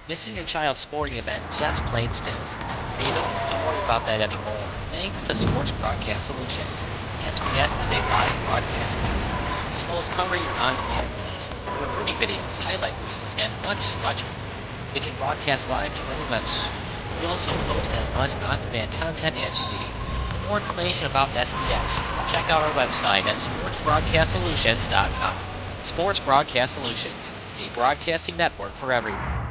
Missing your child's sporting event just plain stinks. And you don't have to worry about that anymore, thanks to Sports Broadcast Solutions. SBS is a live broadcast network, as well as covering on-demand news, recruiting videos, highlight reels, and much, much more. We can broadcast live to any website. We also post as much on-demand content as you need. For more information about SBS, check out our website at sportsbroadcastsolutions.com. Sports Broadcast Solutions, a broadcasting network for everyone.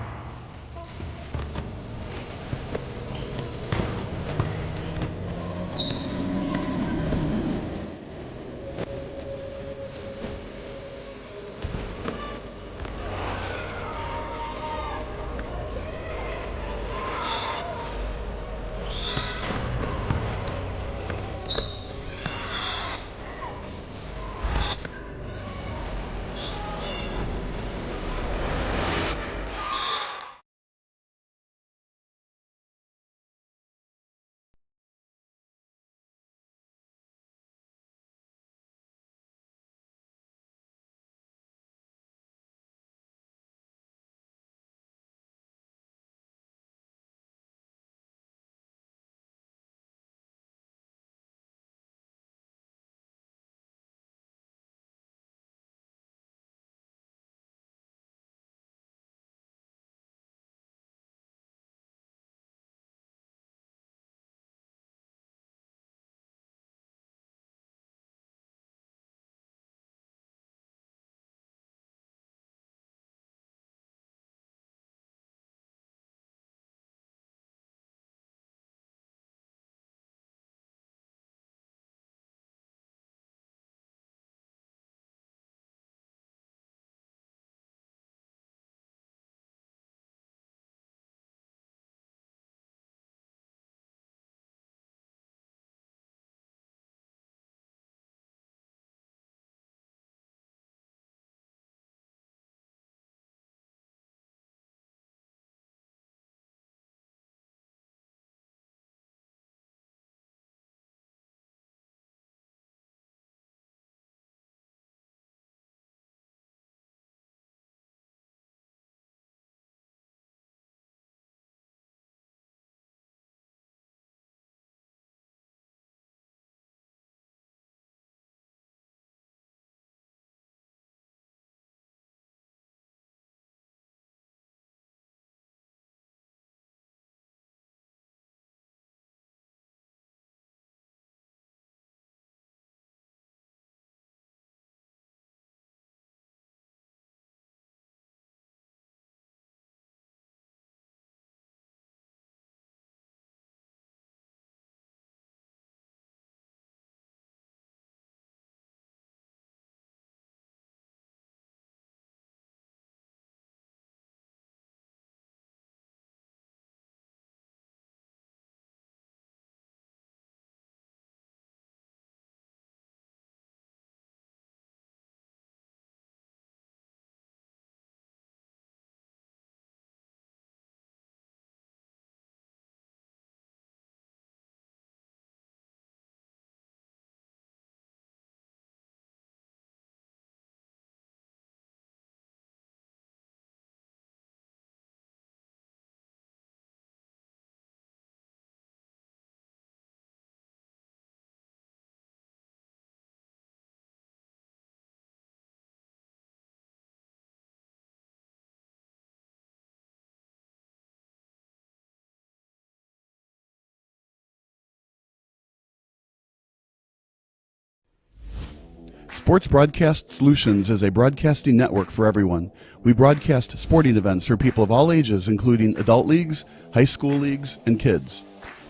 Sports Broadcast Solutions is a broadcasting network for everyone. We broadcast sporting events for people of all ages, including adult leagues, high school leagues, and kids.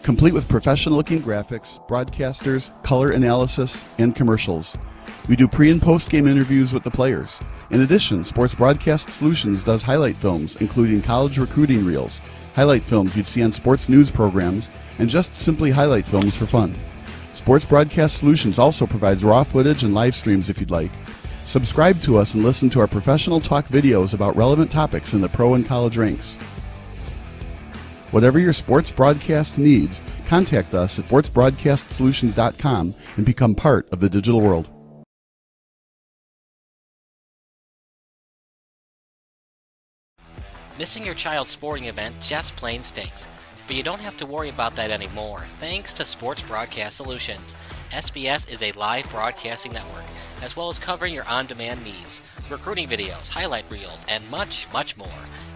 Complete with professional-looking graphics, broadcasters, color analysis, and commercials. We do pre- and post-game interviews with the players. In addition, Sports Broadcast Solutions does highlight films, including college recruiting reels, highlight films you'd see on sports news programs, and just simply highlight films for fun. Sports Broadcast Solutions also provides raw footage and live streams if you'd like. Subscribe to us and listen to our professional talk videos about relevant topics in the pro and college ranks. Whatever your sports broadcast needs, contact us at sportsbroadcastsolutions.com and become part of the digital world. Missing your child's sporting event just plain stinks. But you don't have to worry about that anymore, thanks to Sports Broadcast Solutions. SBS is a live broadcasting network, as well as covering your on-demand needs, recruiting videos, highlight reels, and much, much more.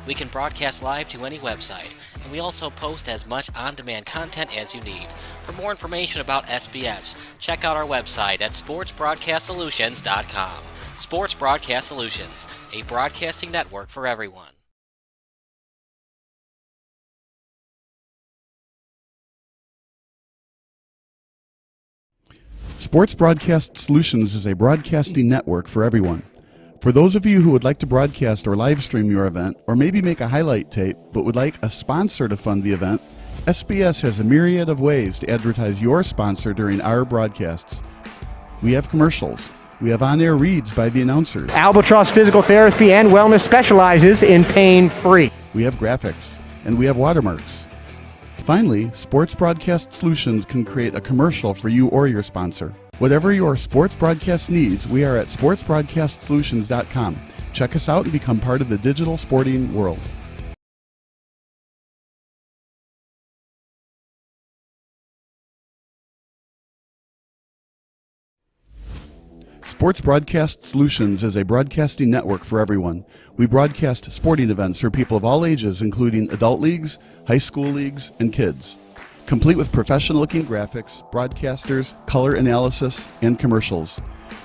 We can broadcast live to any website, and we also post as much on-demand content as you need. For more information about SBS, check out our website at sportsbroadcastsolutions.com. Sports Broadcast Solutions, a broadcasting network for everyone. Sports Broadcast Solutions is a broadcasting network for everyone. For those of you who would like to broadcast or live stream your event, or maybe make a highlight tape but would like a sponsor to fund the event, SBS has a myriad of ways to advertise your sponsor during our broadcasts. We have commercials. We have on-air reads by the announcers. Albatross Physical Therapy and Wellness specializes in pain-free. We have graphics. And we have watermarks. Finally, Sports Broadcast Solutions can create a commercial for you or your sponsor. Whatever your sports broadcast needs, we are at sportsbroadcastsolutions.com. Check us out and become part of the digital sporting world. Sports Broadcast Solutions is a broadcasting network for everyone. We broadcast sporting events for people of all ages, including adult leagues, high school leagues, and kids. Complete with professional-looking graphics, broadcasters, color analysis, and commercials.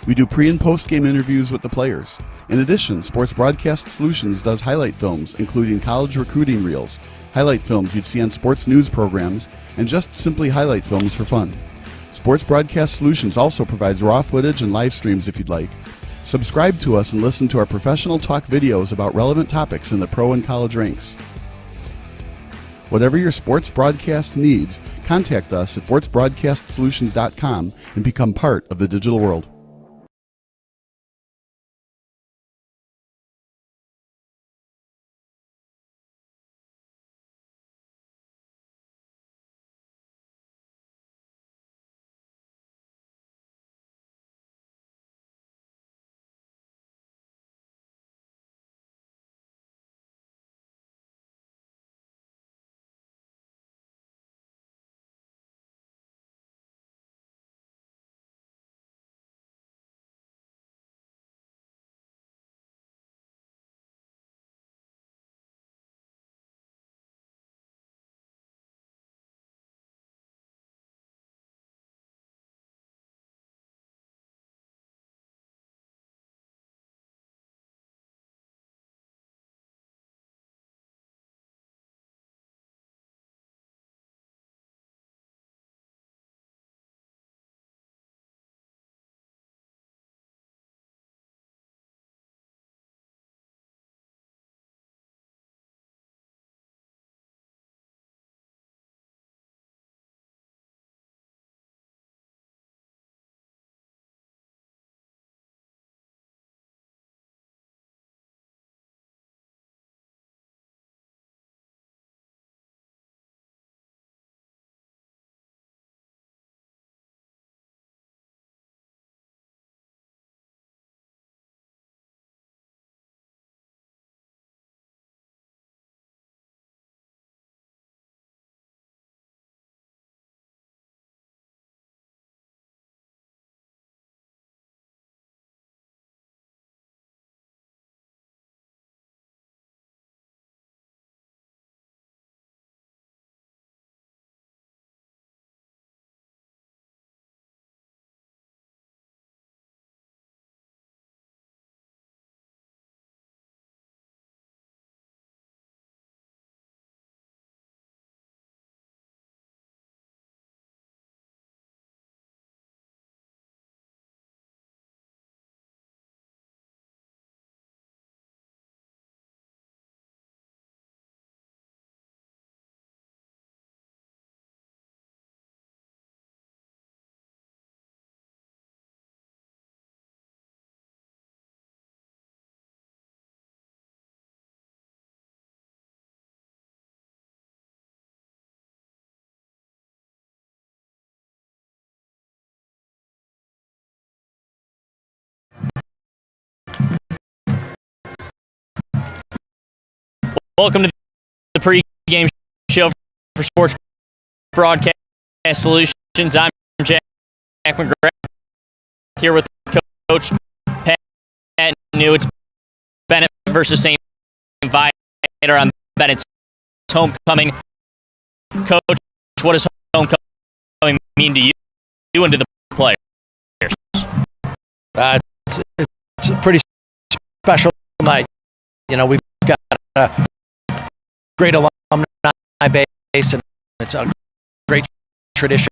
We do pre- and post-game interviews with the players. In addition, Sports Broadcast Solutions does highlight films, including college recruiting reels, highlight films you'd see on sports news programs, and just simply highlight films for fun. Sports Broadcast Solutions also provides raw footage and live streams if you'd like. Subscribe to us and listen to our professional talk videos about relevant topics in the pro and college ranks. Whatever your sports broadcast needs, contact us at sportsbroadcastsolutions.com and become part of the digital world. Welcome to the Pregame Show for Sports Broadcast Solutions. I'm Jack McGrath here with Coach Pat New. It's Benet versus St. Viator on Benet's homecoming. Coach, what does homecoming mean to you and to the players? It's a pretty special night. You know, we've got a great alumni base, and it's a great tradition.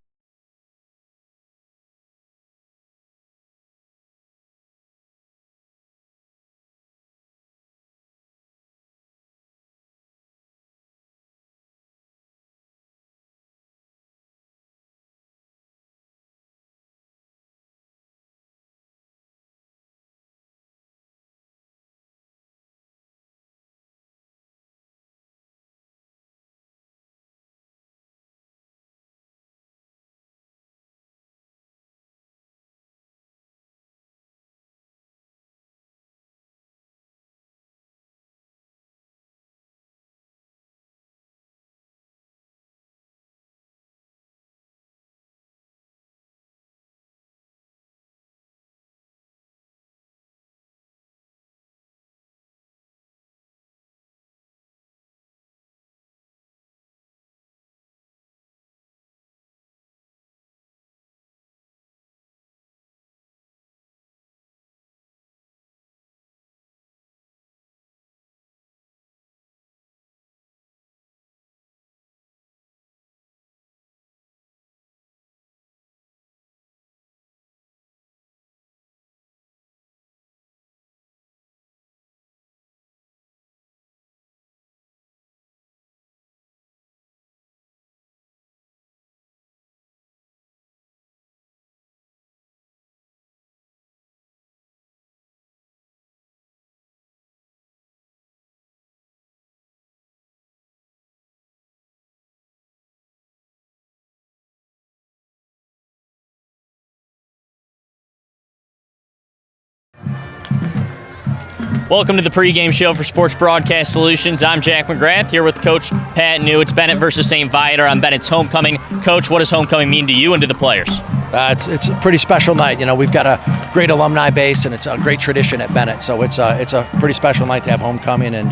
Welcome to the Pregame Show for Sports Broadcast Solutions. I'm Jack McGrath here with Coach Pat New. It's Benet versus St. Viator on Benet's homecoming. Coach, what does homecoming mean to you and to the players? It's a pretty special night. You know, we've got a great alumni base, and it's a great tradition at Benet. So it's a pretty special night to have homecoming, and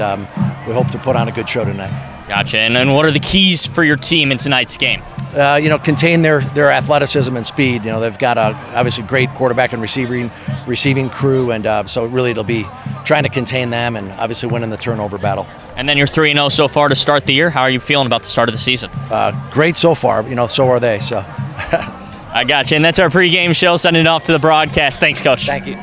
we hope to put on a good show tonight. Gotcha. And what are the keys for your team in tonight's game? Contain their athleticism and speed. You know, they've got a obviously great quarterback and receiving crew, and so really it'll be trying to contain them and obviously winning the turnover battle. And then you're 3-0 so far to start the year. How are you feeling about the start of the season? Great so far. You know, so are they. So. I got you. And that's our pregame show. Sending it off to the broadcast. Thanks, Coach. Thank you.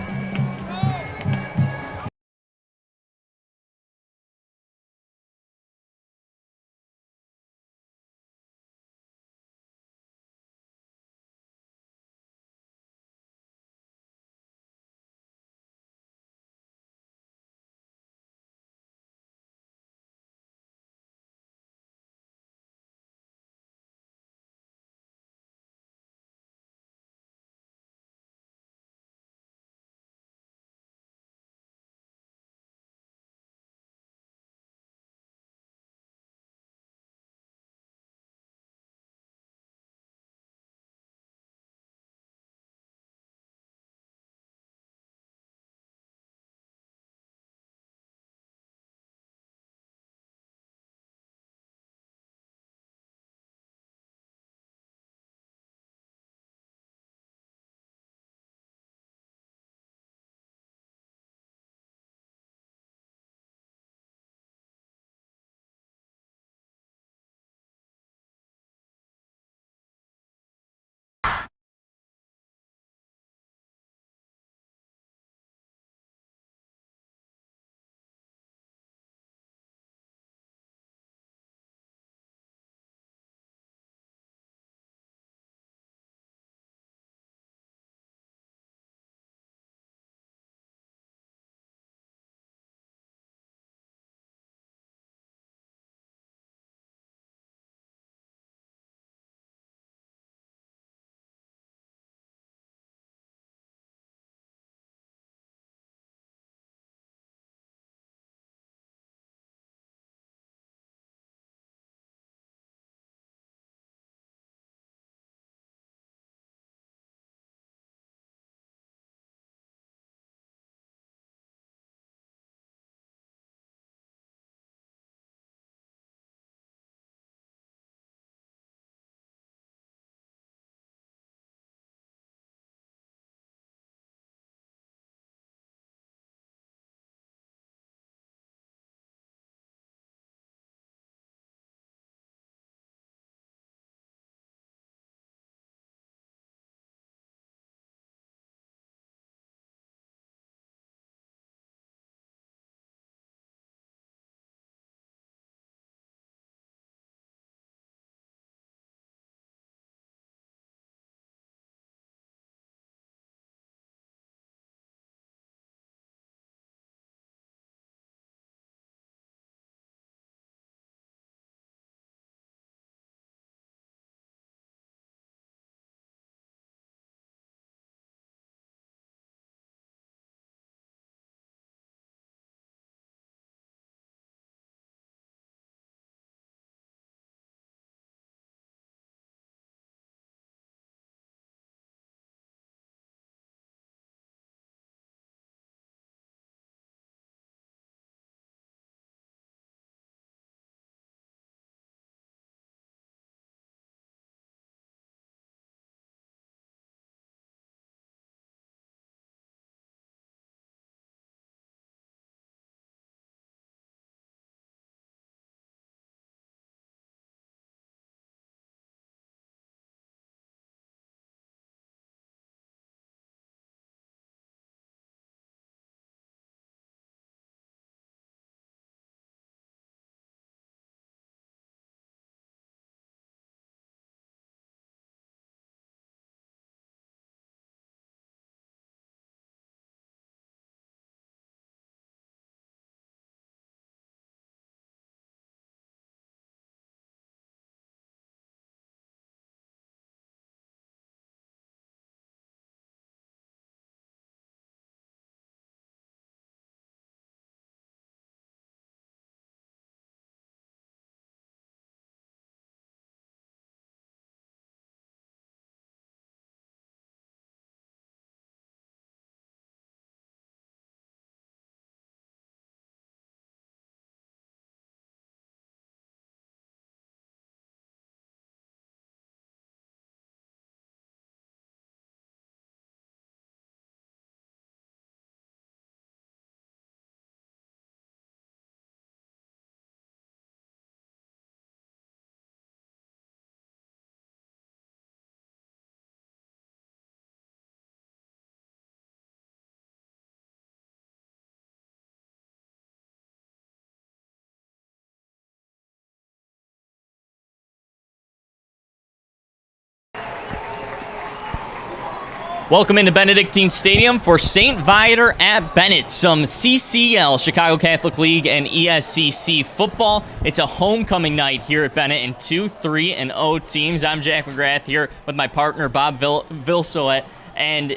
Welcome into Benedictine Stadium for St. Viator at Benet. Some CCL, Chicago Catholic League, and ESCC football. It's a homecoming night here at Benet in 2, 3, and 0 teams. I'm Jack McGrath here with my partner Bob Vilsoet, and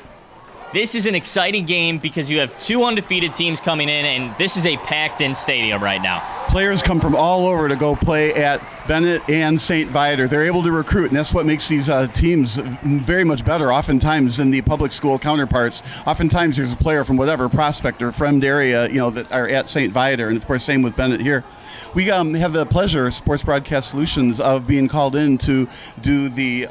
this is an exciting game because you have two undefeated teams coming in, and this is a packed-in stadium right now. Players come from all over to go play at Benet and St. Viator. They're able to recruit, and that's what makes these teams very much better oftentimes than the public school counterparts. Oftentimes there's a player from whatever prospect or friend area, that are at St. Viator, and of course same with Benet here. We have the pleasure, Sports Broadcast Solutions, of being called in to do the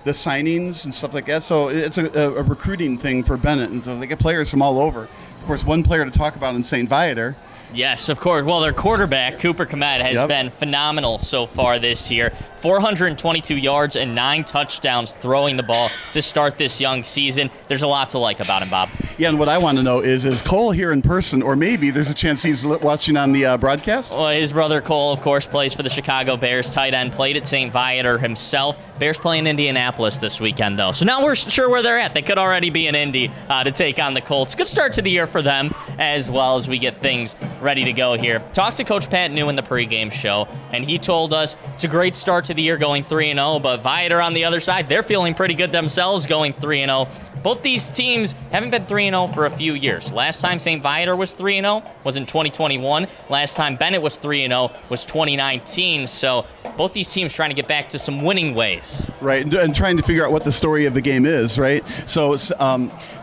signings and stuff like that. So it's a recruiting thing for Benet, and so they get players from all over. Of course, one player to talk about in St. Viator. Yes, of course. Well, their quarterback, Cooper Komet, has been phenomenal so far this year. 422 yards and 9 touchdowns throwing the ball to start this young season. There's a lot to like about him, Bob. Yeah, and what I want to know is Cole here in person, or maybe there's a chance he's watching on the broadcast? Well, his brother Cole, of course, plays for the Chicago Bears. Tight end, played at St. Viator himself. Bears play in Indianapolis this weekend, though. So now we're sure where they're at. They could already be in Indy to take on the Colts. Good start to the year for them, as well as we get things ready to go here. Talked to Coach Pat New in the pregame show, and he told us it's a great start to the year going 3-0, but Viator on the other side, they're feeling pretty good themselves going 3-0. Both these teams haven't been 3-0 for a few years. Last time St. Viator was 3-0 was in 2021. Last time Benet was 3-0 was 2019. So both these teams trying to get back to some winning ways. Right, and trying to figure out what the story of the game is, right? So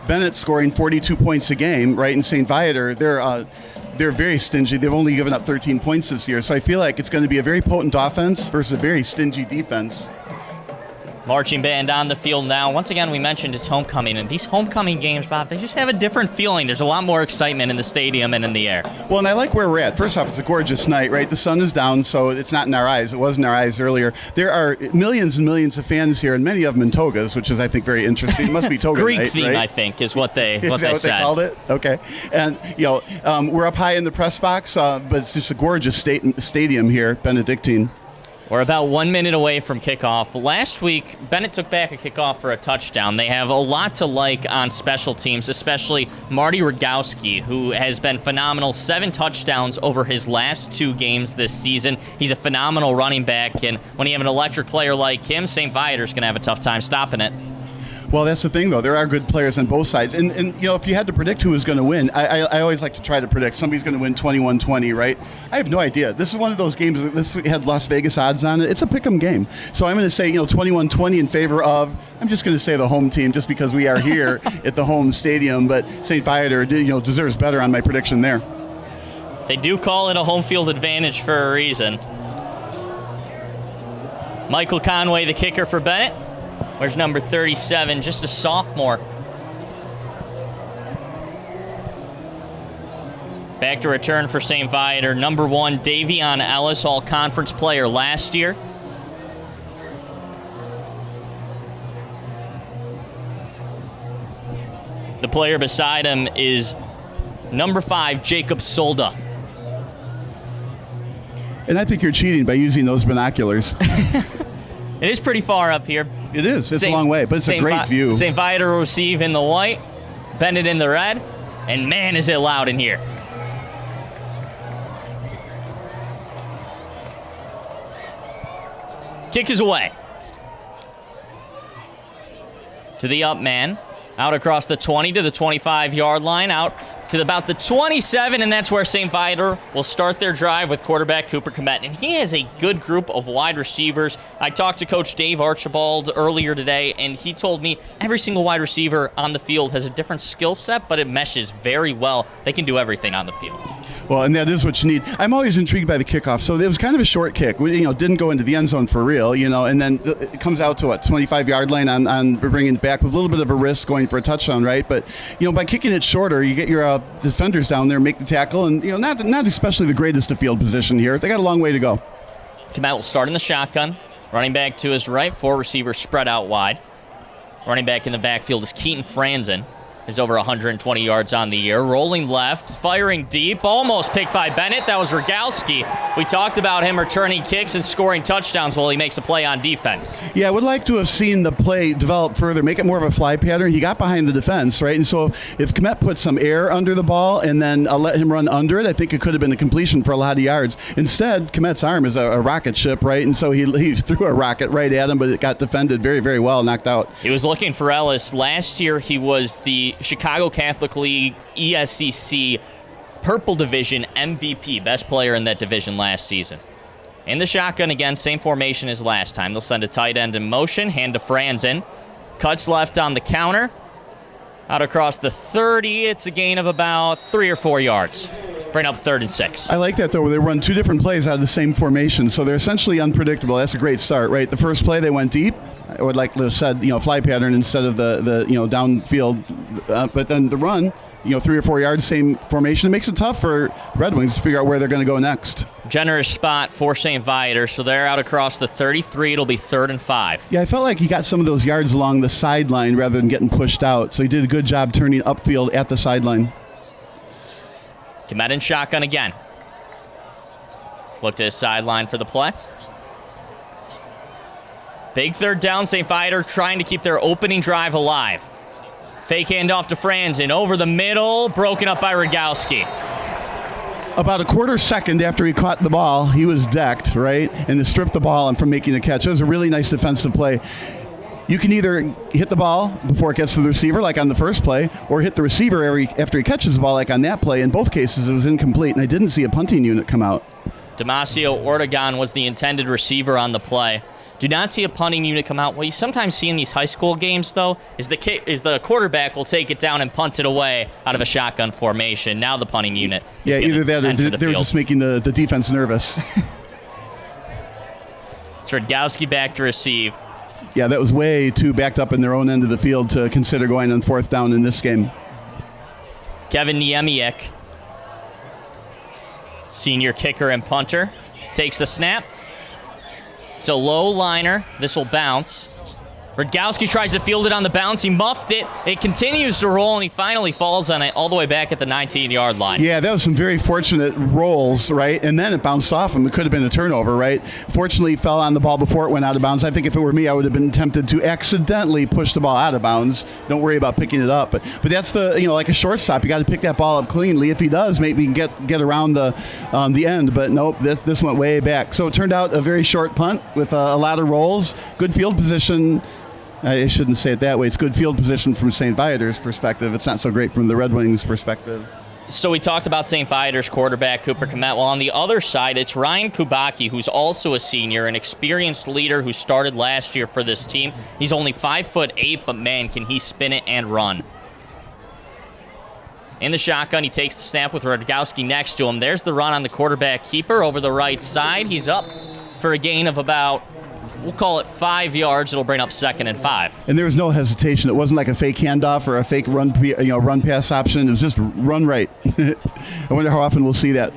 Benet scoring 42 points a game, right? In St. Viator, they're very stingy. They've only given up 13 points this year. So I feel like it's going to be a very potent offense versus a very stingy defense. Marching band on the field now. Once again, we mentioned it's homecoming, and these homecoming games, Bob, they just have a different feeling. There's a lot more excitement in the stadium and in the air. Well, and I like where we're at. First off, it's a gorgeous night, right? The sun is down, so it's not in our eyes. It was in our eyes earlier. There are millions and millions of fans here, and many of them in togas, which is, I think, very interesting. It must be toga Greek night, theme, right? I think, is what they Is that what said. they called it? Okay. And, we're up high in the press box, but it's just a gorgeous stadium here, Benedictine. We're about 1 minute away from kickoff. Last week, Benet took back a kickoff for a touchdown. They have a lot to like on special teams, especially Marty Rogowski, who has been phenomenal. 7 touchdowns over his last 2 games this season. He's a phenomenal running back, and when you have an electric player like him, St. Viator's going to have a tough time stopping it. Well, that's the thing, though. There are good players on both sides. And if you had to predict who was going to win, I always like to try to predict somebody's going to win 21-20, right? I have no idea. This is one of those games that this had Las Vegas odds on it. It's a pick'em game. So I'm going to say, 21-20 in favor of, I'm just going to say the home team just because we are here at the home stadium. But St. Viator, deserves better on my prediction there. They do call it a home field advantage for a reason. Michael Conway, the kicker for Benet. Where's number 37, just a sophomore. Back to return for St. Viator. Number 1, Davion Ellis, all-conference player last year. The player beside him is number 5, Jacob Solda. And I think you're cheating by using those binoculars. It is pretty far up here. It is. It's a long way, but it's a great view. St. Viator will receive in the white, Benet in the red, and man, is it loud in here. Kick is away. To the up man. Out across the 20 to the 25-yard line. Out to about the 27, and that's where St. Viator will start their drive with quarterback Cooper Komet. And he has a good group of wide receivers. I talked to Coach Dave Archibald earlier today, and he told me every single wide receiver on the field has a different skill set, but it meshes very well. They can do everything on the field. Well, and that is what you need. I'm always intrigued by the kickoff. So it was kind of a short kick. Didn't go into the end zone for real, and then it comes out to 25-yard line on bringing it back with a little bit of a risk going for a touchdown, right? But, by kicking it shorter, you get your defenders down there, make the tackle, and, not especially the greatest of field position here. They got a long way to go. Komet will start in the shotgun. Running back to his right, 4 receivers spread out wide. Running back in the backfield is Keaton Franzen. is over 120 yards on the year. Rolling left, firing deep, almost picked by Benet. That was Rogalski. We talked about him returning kicks and scoring touchdowns while he makes a play on defense. Yeah, I would like to have seen the play develop further, make it more of a fly pattern. He got behind the defense, right? And so if Komet put some air under the ball and then let him run under it, I think it could have been a completion for a lot of yards. Instead, Komet's arm is a rocket ship, right? And so he threw a rocket right at him, but it got defended very, very well, knocked out. He was looking for Ellis. Last year, he was the Chicago Catholic League ESCC Purple Division MVP, best player in that division last season. In the shotgun again, same formation as last time. They'll send a tight end in motion, hand to Franzen. Cuts left on the counter. Out across the 30, it's a gain of about 3 or 4 yards. Bring up 3rd and 6. I like that, though, where they run 2 different plays out of the same formation, so they're essentially unpredictable. That's a great start, right? The first play, they went deep. I would like to have said, fly pattern instead of the downfield. But then the run, 3 or 4 yards, same formation. It makes it tough for Red Wings to figure out where they're going to go next. Generous spot for St. Viator, so they're out across the 33. It'll be 3rd and 5. Yeah, I felt like he got some of those yards along the sideline rather than getting pushed out. So he did a good job turning upfield at the sideline. Komet in shotgun again. Looked at his sideline for the play. Big 3rd down, St. Viator trying to keep their opening drive alive. Fake handoff to Franzen, over the middle, broken up by Rogalski. About a quarter second after he caught the ball, he was decked, right? And to strip the ball and from making the catch. It was a really nice defensive play. You can either hit the ball before it gets to the receiver, like on the first play, or hit the receiver after he catches the ball, like on that play. In both cases, it was incomplete, and I didn't see a punting unit come out. Damasio Ortegon was the intended receiver on the play. Do not see a punting unit come out. What you sometimes see in these high school games, though, is the quarterback will take it down and punt it away out of a shotgun formation. Now the punting unit is either that or they're just making the defense nervous. Rodgowski back to receive. Yeah, that was way too backed up in their own end of the field to consider going on 4th down in this game. Kevin Niemiec, senior kicker and punter, takes the snap. It's a low liner. This will bounce. Rodgowski tries to field it on the bounce. He muffed it. It continues to roll, and he finally falls on it all the way back at the 19-yard line. Yeah, that was some very fortunate rolls, right? And then it bounced off him. It could have been a turnover, right? Fortunately, he fell on the ball before it went out of bounds. I think if it were me, I would have been tempted to accidentally push the ball out of bounds. Don't worry about picking it up. But that's like a shortstop. You got to pick that ball up cleanly. If he does, maybe he can get around the end. But nope, this went way back. So it turned out a very short punt with a lot of rolls. Good field position. I shouldn't say it that way. It's good field position from St. Viator's perspective. It's not so great from the Red Wings' perspective. So we talked about St. Viator's quarterback, Cooper Komet. Well, on the other side, it's Ryan Kubacki, who's also a senior, an experienced leader who started last year for this team. He's only 5'8", but man, can he spin it and run. In the shotgun, he takes the snap with Rodgowski next to him. There's the run on the quarterback keeper over the right side. He's up for a gain of about, we'll call it 5 yards. It'll bring up 2nd and 5. And there was no hesitation. It wasn't like a fake handoff or a fake run pass option. It was just run right. I wonder how often we'll see that.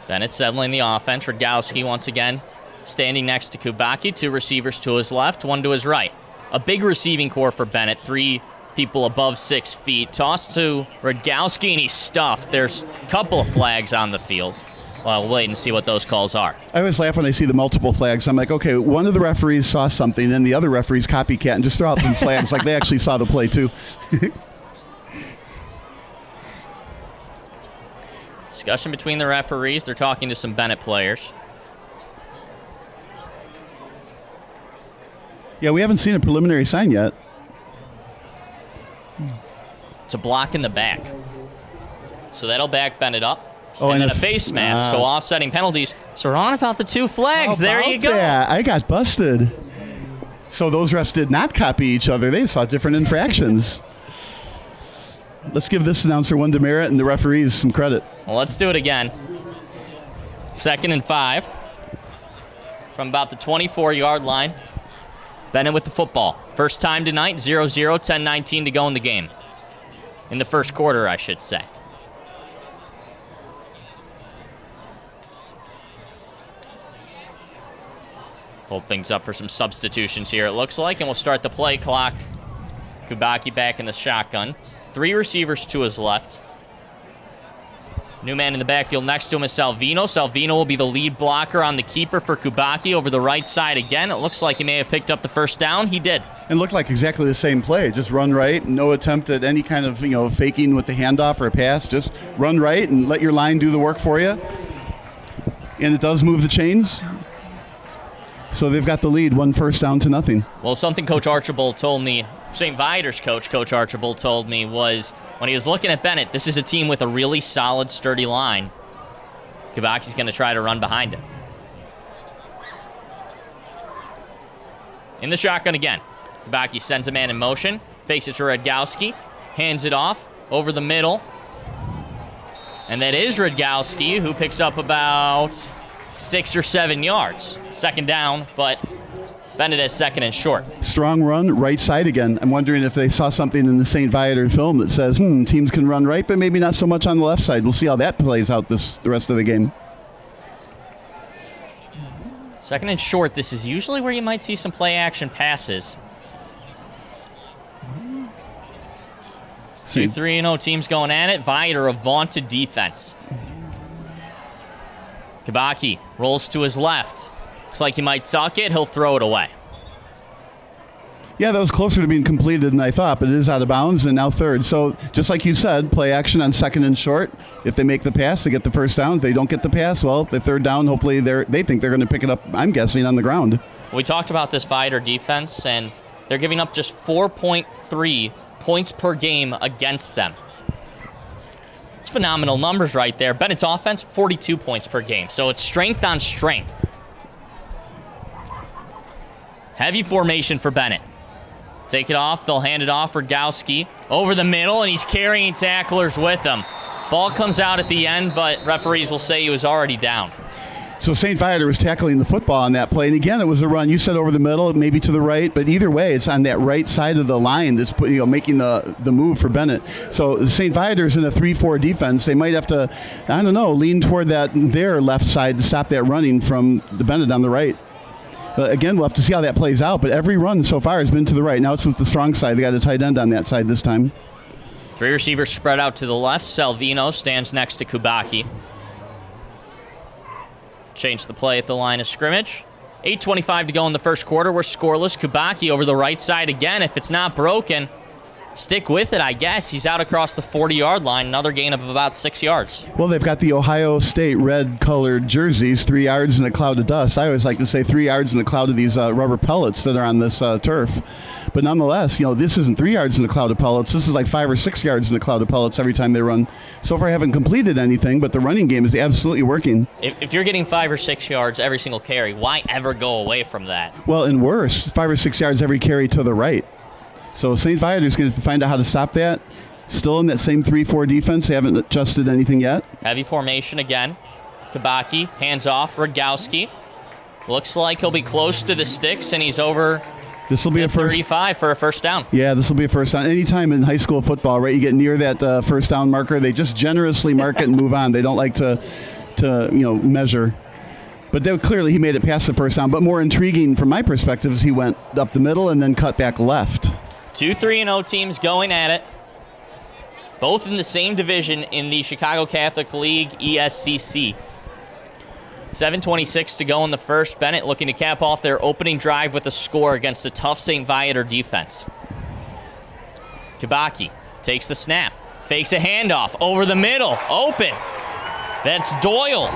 Benet settling the offense. Rodgowski once again standing next to Kubacki. 2 receivers to his left, 1 to his right. A big receiving core for Benet. 3 people above 6 feet. Tossed to Rodgowski, and he's stuffed. There's a couple of flags on the field. Well, we'll wait and see what those calls are. I always laugh when I see the multiple flags. I'm like, okay, one of the referees saw something, and the other referees copycat and just throw out some flags like they actually saw the play, too. Discussion between the referees. They're talking to some Benet players. Yeah, we haven't seen a preliminary sign yet. It's a block in the back. So that'll back Benet up. Oh, and then a face mask, so offsetting penalties. So we're on about the 2 flags. There you go. Yeah, I got busted. So those refs did not copy each other. They saw different infractions. Let's give this announcer one demerit and the referees some credit. Well, let's do it again. 2nd and 5. From about the 24-yard line. Benet with the football. First time tonight, 0-0, 10-19 to go in the game. In the first quarter, I should say. Hold things up for some substitutions here, it looks like, and we'll start the play clock. Kubacki back in the shotgun. 3 receivers to his left. New man in the backfield next to him is Salvino. Salvino will be the lead blocker on the keeper for Kubacki over the right side again. It looks like he may have picked up the first down. He did. And looked like exactly the same play. Just run right, no attempt at any kind of faking with the handoff or a pass. Just run right and let your line do the work for you. And it does move the chains. So they've got the lead, 1 first down to nothing. Well, something Coach Archibald told me, St. Viator's Coach Archibald told me, was when he was looking at Benet, this is a team with a really solid, sturdy line. Kubacki's going to try to run behind it. In the shotgun again. Kubacki sends a man in motion, fakes it to Redgowski, hands it off over the middle. And that is Redgowski, who picks up about 6 or 7 yards. Second down, but Benet has second and short. Strong run, right side again. I'm wondering if they saw something in the St. Viator film that says, teams can run right, but maybe not so much on the left side. We'll see how that plays out the rest of the game. Second and short, this is usually where you might see some play action passes. 2-3-0 teams going at it. Viator, a vaunted defense. Kubacki rolls to his left. Looks like he might tuck it. He'll throw it away. Yeah, that was closer to being completed than I thought, but it is out of bounds and now third. So just like you said, play action on second and short. If they make the pass, they get the first down. If they don't get the pass, well, if they're third down, hopefully they think they're going to pick it up, I'm guessing, on the ground. We talked about this Viator defense, and they're giving up just 4.3 points per game against them. It's phenomenal numbers right there. Bennett's offense, 42 points per game. So it's strength on strength. Heavy formation for Benet. Take it off. They'll hand it off. Redgowski over the middle, and he's carrying tacklers with him. Ball comes out at the end, but referees will say he was already down. So St. Viator was tackling the football on that play. And again, it was a run. You said over the middle, maybe to the right. But either way, it's on that right side of the line that's making the move for Benet. So St. Viator's in a 3-4 defense. They might have to, lean toward their left side to stop that running from the Benet on the right. Again, we'll have to see how that plays out. But every run so far has been to the right. Now it's with the strong side. They got a tight end on that side this time. 3 receivers spread out to the left. Salvino stands next to Kubacki. Change the play at the line of scrimmage. 8:25 to go in the first quarter. We're scoreless. Kubacki over the right side again. If it's not broken, stick with it, I guess. He's out across the 40-yard line. Another gain of about 6 yards. Well, they've got the Ohio State red-colored jerseys, 3 yards in a cloud of dust. I always like to say 3 yards in a cloud of these rubber pellets that are on this turf. But nonetheless, this isn't 3 yards in a cloud of pellets. This is like 5 or 6 yards in a cloud of pellets every time they run. So far, I haven't completed anything, but the running game is absolutely working. If you're getting 5 or 6 yards every single carry, why ever go away from that? Well, and worse, 5 or 6 yards every carry to the right. So St. Viator's going to find out how to stop that. Still in that same 3-4 defense. They haven't adjusted anything yet. Heavy formation again. Kubacki, hands off. Redgowski. Looks like he'll be close to the sticks, and he's over this will be a first 35 for a first down. Yeah, this will be a first down. Anytime in high school football, right, you get near that first down marker, they just generously mark it and move on. They don't like to measure. But clearly he made it past the first down. But more intriguing from my perspective is he went up the middle and then cut back left. 2-3-0 teams going at it. Both in the same division in the Chicago Catholic League ESCC. 7:26 to go in the first. Benet looking to cap off their opening drive with a score against a tough St. Viator defense. Kubacki takes the snap. Fakes a handoff. Over the middle. Open. That's Doyle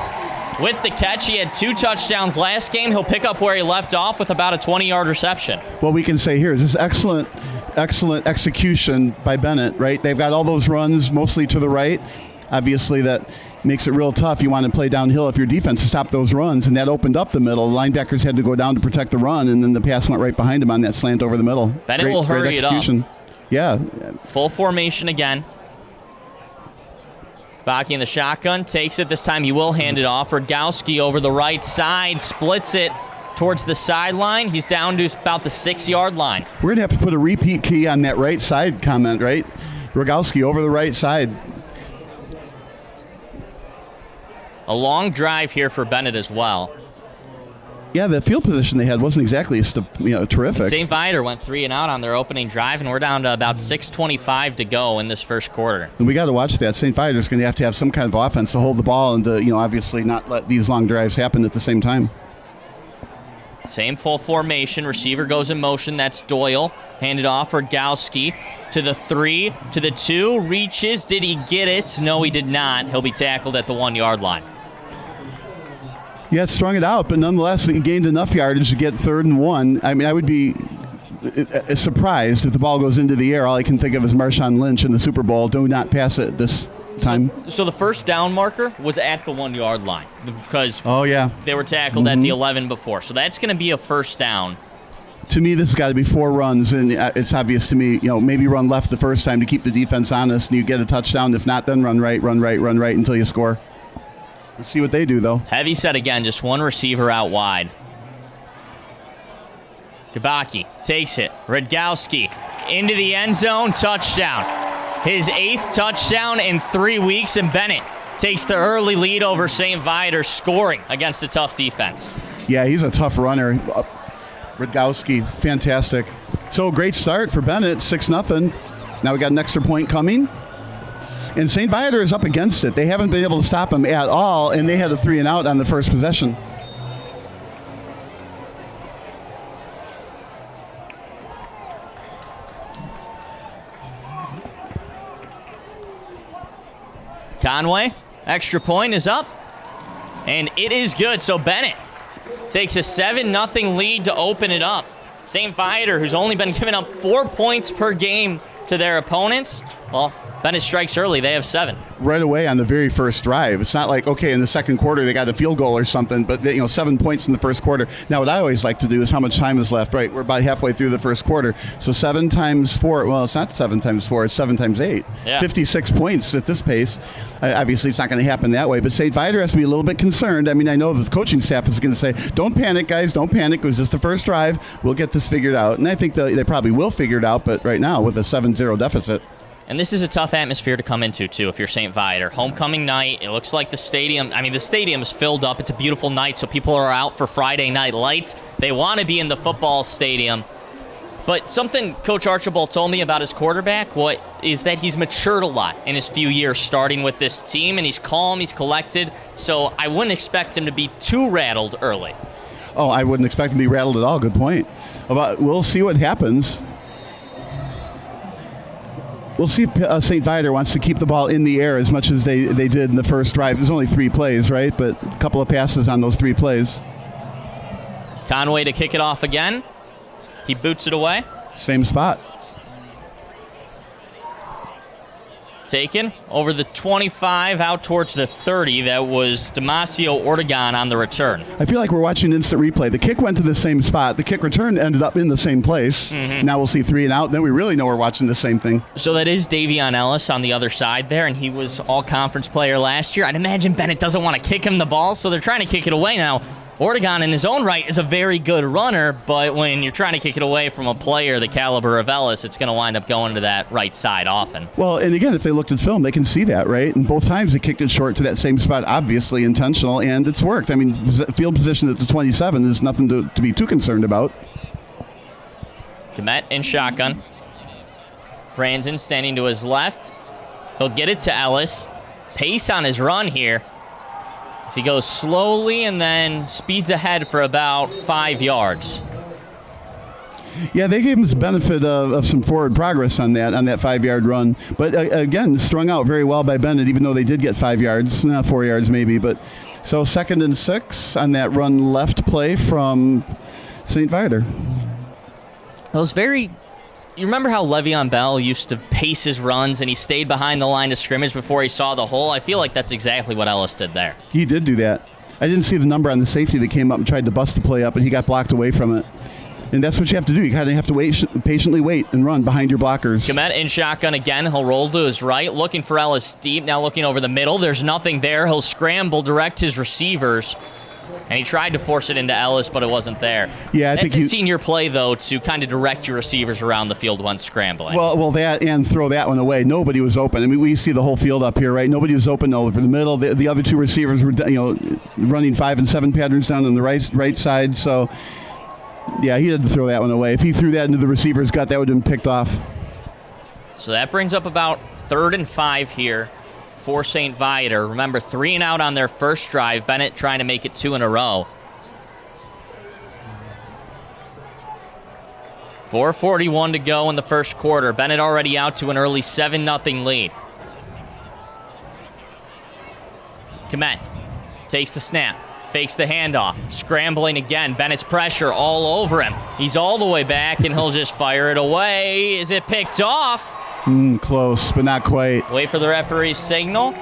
with the catch. He had 2 touchdowns last game. He'll pick up where he left off with about a 20-yard reception. What we can say here is this excellent execution by Benet, right? They've got all those runs mostly to the right. Obviously, that makes it real tough. You want to play downhill if your defense to stop those runs, and that opened up the middle. The linebackers had to go down to protect the run, and then the pass went right behind him on that slant over the middle. Benet will hurry it up. Yeah. Full formation again. Kubacki in the shotgun, takes it. This time he will hand it off. Redgowski over the right side, splits it towards the sideline. He's down to about the 6-yard line. We're going to have to put a repeat key on that right side comment, right? Redgowski over the right side. A long drive here for Benet as well. Yeah, the field position they had wasn't exactly terrific. St. Viator went 3 and out on their opening drive, and we're down to about 6:25 to go in this first quarter. And we got to watch that. St. Viator's going to have some kind of offense to hold the ball and to, obviously not let these long drives happen at the same time. Same full formation. Receiver goes in motion. That's Doyle. Handed off for Rogowski to the 3, to the 2. Reaches. Did he get it? No, he did not. He'll be tackled at the 1-yard line. Yeah, it strung it out, but nonetheless, it gained enough yardage to get 3rd and 1. I mean, I would be surprised if the ball goes into the air. All I can think of is Marshawn Lynch in the Super Bowl. Do not pass it this time. So the first down marker was at the 1-yard line because they were tackled at the 11 before. So that's going to be a first down. To me, this has got to be 4 runs, and it's obvious to me, maybe run left the first time to keep the defense honest, and you get a touchdown. If not, then run right until you score. Let's see what they do, though. Heavy set again, just one receiver out wide. Kabaki takes it. Rogowski into the end zone, touchdown. His 8th touchdown in 3 weeks, and Benet takes the early lead over St. Viator, scoring against a tough defense. Yeah, he's a tough runner. Rogowski, fantastic. So great start for Benet, 6-0. Now we got an extra point coming. And St. Viator is up against it. They haven't been able to stop him at all, and they had a 3 and out on the first possession. Conway, extra point is up, and it is good. So Benet takes a 7-0 lead to open it up. St. Viator, who's only been giving up 4 points per game to their opponents, well, Benet strikes early. They have 7. Right away on the very first drive. It's not like, okay, in the second quarter they got a field goal or something, but 7 points in the first quarter. Now what I always like to do is how much time is left, right? We're about halfway through the first quarter. So 7 times 4, well, it's not 7 times 4, it's 7 times 8. Yeah. 56 points at this pace. Obviously it's not going to happen that way, but St. Viator has to be a little bit concerned. I mean, I know the coaching staff is going to say, don't panic, guys, don't panic. It was just the first drive. We'll get this figured out. And I think they probably will figure it out, but right now with a 7-0 deficit. And this is a tough atmosphere to come into, too, if you're St. Viator. Homecoming night, it looks like the stadium is filled up. It's a beautiful night, so people are out for Friday night lights. They want to be in the football stadium. But something Coach Archibald told me about his quarterback is that he's matured a lot in his few years starting with this team, and he's calm, he's collected, so I wouldn't expect him to be too rattled early. Oh, I wouldn't expect him to be rattled at all. Good point. We'll see what happens. We'll see if St. Viator wants to keep the ball in the air as much as they did in the first drive. There's only 3 plays, right? But a couple of passes on those 3 plays. Conway to kick it off again. He boots it away. Same spot. Taken over the 25 out towards the 30. That was Damasio Ortegon on the return. I feel like we're watching instant replay. The kick went to the same spot. The kick return ended up in the same place. Now we'll see 3 and out. Then we really know we're watching the same thing. So that is Davion Ellis on the other side there, and he was all-conference player last year. I'd imagine Benet doesn't want to kick him the ball, so they're trying to kick it away now. Ortegon in his own right is a very good runner, but when you're trying to kick it away from a player the caliber of Ellis, it's going to wind up going to that right side often. Well, and again, if they looked at film, they can see that, right? And both times they kicked it short to that same spot, obviously intentional, and it's worked. I mean, field position at the 27 is nothing to be too concerned about. Komet in shotgun. Franzen standing to his left. He'll get it to Ellis. Pace on his run here. As he goes slowly and then speeds ahead for about 5 yards. Yeah, they gave him the benefit of some forward progress on that 5-yard run. But again, strung out very well by Benet, even though they did get 5 yards, not 4 yards maybe. But so 2nd and 6 on that run left play from St. Viator. It was very... You remember how Le'Veon Bell used to pace his runs and he stayed behind the line of scrimmage before he saw the hole? I feel like that's exactly what Ellis did there. He did do that. I didn't see the number on the safety that came up and tried to bust the play up, and he got blocked away from it. And that's what you have to do. You kind of have to patiently wait and run behind your blockers. Komet in shotgun again. He'll roll to his right, looking for Ellis deep. Now looking over the middle. There's nothing there. He'll scramble, direct his receivers. And he tried to force it into Ellis, but it wasn't there. Yeah, I think That's a senior play, though, to kind of direct your receivers around the field when scrambling. Well, that and throw that one away. Nobody was open. I mean, we see the whole field up here, right? Nobody was open over the middle. The other two receivers were, running 5 and 7 patterns down on the right side. So, yeah, he had to throw that one away. If he threw that into the receiver's gut, that would have been picked off. So that brings up about 3rd and 5 here for St. Viator. Remember, 3 and out on their first drive. Benet trying to make it 2 in a row. 4:41 to go in the first quarter. Benet already out to an early 7-0 lead. Komet takes the snap, fakes the handoff, scrambling again. Bennett's pressure all over him. He's all the way back, and he'll just fire it away. Is it picked off? Close, but not quite. Wait for the referee's signal.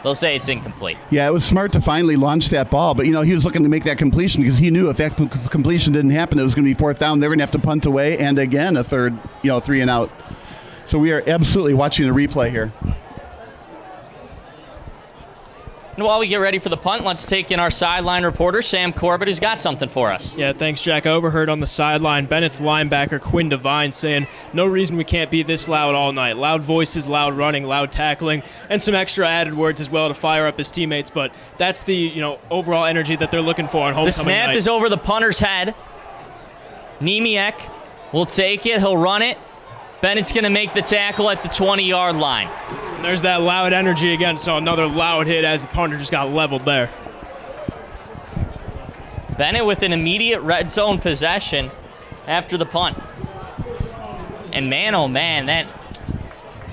They'll say it's incomplete. Yeah, it was smart to finally launch that ball, but he was looking to make that completion because he knew if that completion didn't happen, it was going to be 4th down. They're going to have to punt away, and again a third, 3 and out. So we are absolutely watching a replay here. And while we get ready for the punt, let's take in our sideline reporter, Sam Corbett, who's got something for us. Yeah, thanks, Jack. I overheard on the sideline Bennett's linebacker, Quinn Devine, saying, no reason we can't be this loud all night. Loud voices, loud running, loud tackling, and some extra added words as well to fire up his teammates. But that's the overall energy that they're looking for on homecoming night. The snap is over the punter's head. Niemiec will take it. He'll run it. Bennett's going to make the tackle at the 20-yard line. And there's that loud energy again, so another loud hit as the punter just got leveled there. Benet with an immediate red zone possession after the punt. And man, oh man,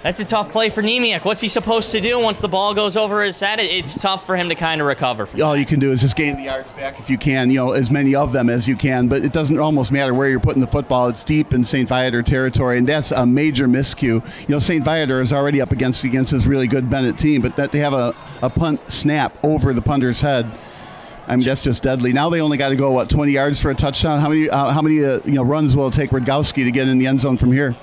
that's a tough play for Niemiec. What's he supposed to do once the ball goes over his head? It's tough for him to kind of recover from. All you can do is just gain the yards back if you can, as many of them as you can. But it doesn't almost matter where you're putting the football. It's deep in St. Viator territory, and that's a major miscue. St. Viator is already up against this really good Benet team, but that they have a punt snap over the punter's head. I mean, that's just deadly. Now they only got to go 20 yards for a touchdown. How many runs will it take Rudgowski to get in the end zone from here?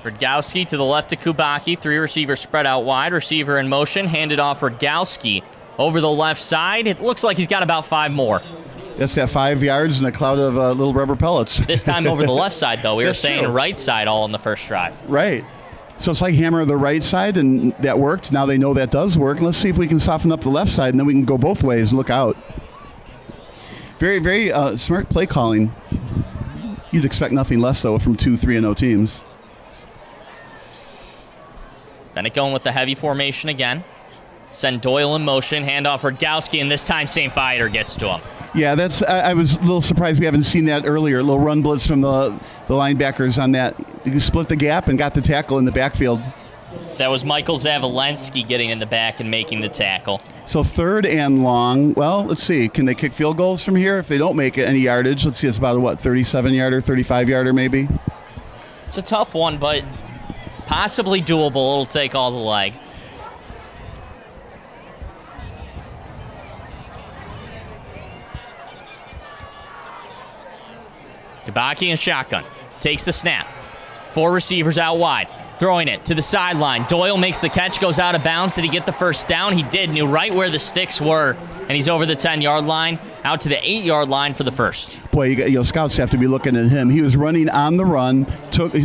Rudgowski to the left to Kubacki. 3 receivers spread out wide. Receiver in motion. Handed off Rudgowski over the left side. It looks like he's got about 5 more. That's that 5 yards and a cloud of little rubber pellets. This time over the left side, though. We were saying true. Right side all in the first drive. Right. So it's like hammer the right side, and that worked. Now they know that does work. Let's see if we can soften up the left side, and then we can go both ways. Look out. Very, very smart play calling. You'd expect nothing less, though, from 2 3-0 teams. Benet going with the heavy formation again. Send Doyle in motion, handoff Rudgowski, and this time St. Viator gets to him. Yeah, that's. I was a little surprised we haven't seen that earlier. A little run blitz from the linebackers on that. He split the gap and got the tackle in the backfield. That was Michael Zavalensky getting in the back and making the tackle. So 3rd and long. Well, let's see. Can they kick field goals from here? If they don't make it any yardage, let's see. It's about a 37-yarder, 35-yarder maybe. It's a tough one, but possibly doable. It'll take all the leg. Kubacki in shotgun. Takes the snap. 4 receivers out wide. Throwing it to the sideline. Doyle makes the catch, goes out of bounds. Did he get the first down? He did. Knew right where the sticks were. And he's over the 10-yard line, out to the 8-yard line for the first. Boy, scouts have to be looking at him. He was running on the run,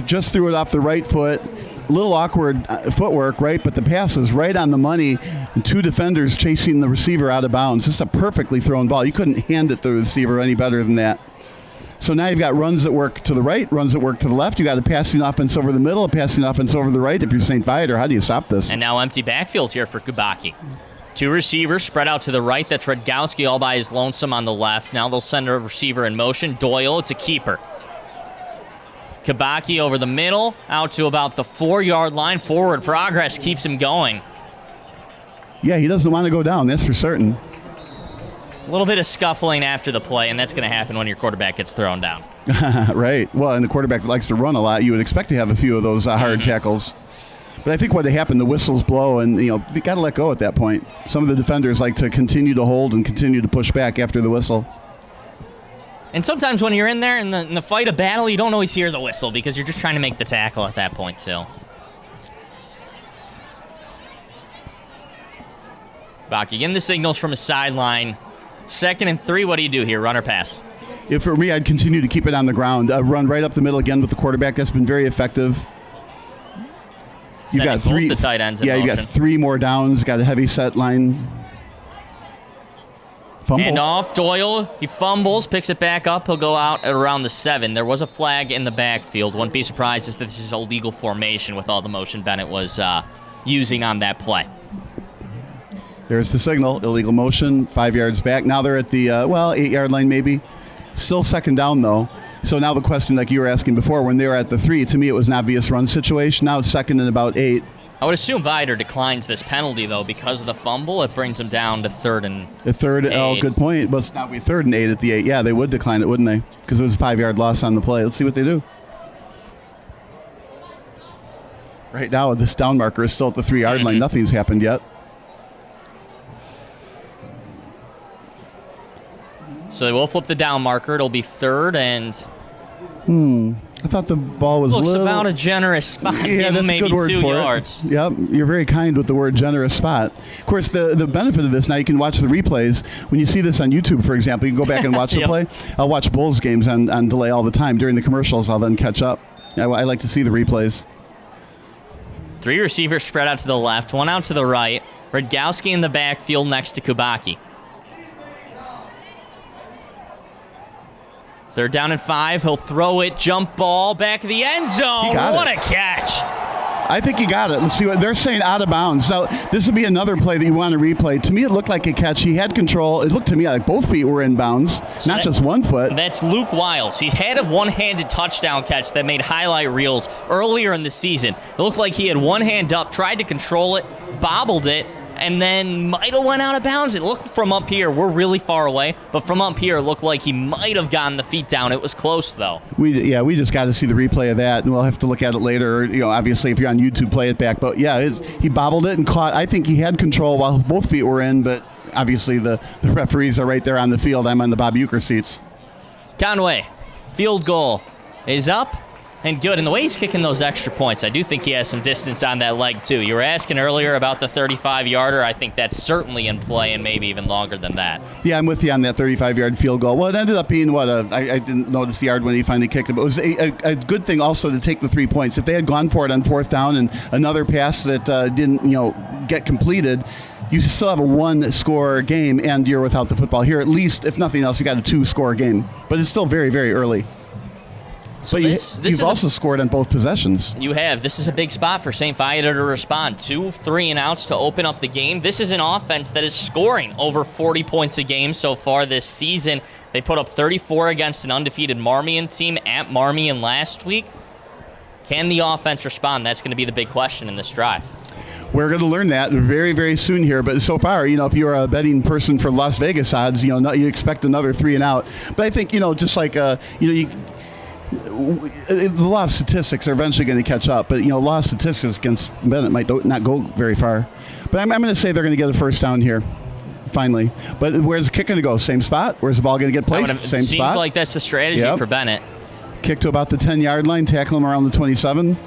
just threw it off the right foot. A little awkward footwork, right? But the pass was right on the money. And 2 defenders chasing the receiver out of bounds. Just a perfectly thrown ball. You couldn't hand it to the receiver any better than that. So now you've got runs that work to the right, runs that work to the left. You got a passing offense over the middle, a passing offense over the right. If you're St. Viator, how do you stop this? And now empty backfield here for Kubacki. 2 receivers spread out to the right. That's Rudgowski all by his lonesome on the left. Now they'll send a receiver in motion. Doyle, it's a keeper. Kubacki over the middle, out to about the 4-yard line. Forward progress keeps him going. Yeah, he doesn't want to go down, that's for certain. A little bit of scuffling after the play, and that's going to happen when your quarterback gets thrown down. Right. Well, and the quarterback likes to run a lot. You would expect to have a few of those hard tackles. But I think what happened, the whistles blow, and you got to let go at that point. Some of the defenders like to continue to hold and continue to push back after the whistle. And sometimes when you're in there in the fight of battle, you don't always hear the whistle because you're just trying to make the tackle at that point too. Baki getting the signals from a sideline. 2nd and 3, what do you do here, run or pass? If for me, I'd continue to keep it on the ground. Run right up the middle again with the quarterback. That's been very effective. You've got both the tight ends in Yeah, you motion. got 3 more downs. Got a heavy set line. Fumble. And off, Doyle, he fumbles, picks it back up. He'll go out at around the 7. There was a flag in the backfield. Wouldn't be surprised if this is a legal formation with all the motion Benet was using on that play. There's the signal. Illegal motion, 5 yards back. Now they're at the, 8-yard line maybe. Still 2nd down, though. So now the question, like you were asking before, when they were at the 3, to me it was an obvious run situation. Now it's 2nd and about 8. I would assume Viator declines this penalty, though, because of the fumble. It brings him down to 3rd and The 3rd, 8. Good point. But it's now be 3rd and 8 at the 8. Yeah, they would decline it, wouldn't they? Because it was a 5-yard loss on the play. Let's see what they do. Right now, this down marker is still at the 3-yard line. Nothing's happened yet. So they will flip the down marker. It'll be 3rd and... I thought the ball was Looks little... about a generous spot. Yeah, Give him that's a maybe good word 2 for yards. it. Yep, you're very kind with the word generous spot. Of course, the benefit of this, now you can watch the replays. When you see this on YouTube, for example, you can go back and watch the Yep. play. I'll watch Bulls games on delay all the time. During the commercials, I'll then catch up. I like to see the replays. 3 receivers spread out to the left, 1 out to the right. Radgowski in the backfield next to Kubaki. 3rd down and 5. He'll throw it, jump ball, back of the end zone. What a catch. I think he got it. Let's see what they're saying, out of bounds. Now, this would be another play that you want to replay. To me, it looked like a catch. He had control. It looked to me like both feet were in bounds, not just 1 foot. That's Luke Wiles. He had a one-handed touchdown catch that made highlight reels earlier in the season. It looked like he had one hand up, tried to control it, bobbled it, and then might have went out of bounds. It looked from up here, we're really far away, but from up here, it looked like he might have gotten the feet down. It was close, though. We just got to see the replay of that, and we'll have to look at it later. Obviously, if you're on YouTube, play it back. But yeah, he bobbled it and caught. I think he had control while both feet were in, but obviously the referees are right there on the field. I'm on the Bob Uecker seats. Conway, field goal is up and good. And the way he's kicking those extra points, I do think he has some distance on that leg, too. You were asking earlier about the 35-yarder. I think that's certainly in play and maybe even longer than that. Yeah, I'm with you on that 35-yard field goal. Well, it ended up being I didn't notice the yard when he finally kicked it, but it was a good thing also to take the 3 points. If they had gone for it on 4th down and another pass that didn't get completed, you still have a 1-score game and you're without the football. Here, at least, if nothing else, you got a 2-score game. But it's still very, very early. So but you've also scored on both possessions. You have. This is a big spot for St. Viator to respond. 2 3-and-outs to open up the game. This is an offense that is scoring over 40 points a game so far this season. They put up 34 against an undefeated Marmion team at Marmion last week. Can the offense respond? That's going to be the big question in this drive. We're going to learn that very, very soon here. But so far, if you're a betting person for Las Vegas odds, you expect another 3-and-out. But I think, just like, the law of statistics are eventually going to catch up, but law of statistics against Benet might not go very far. But I'm going to say they're going to get a 1st down here, finally. But where's the kick going to go? Same spot? Where's the ball going to get placed? Same spot. Seems like that's the strategy for Benet. Kick to about the 10-yard line, tackle him around the 27.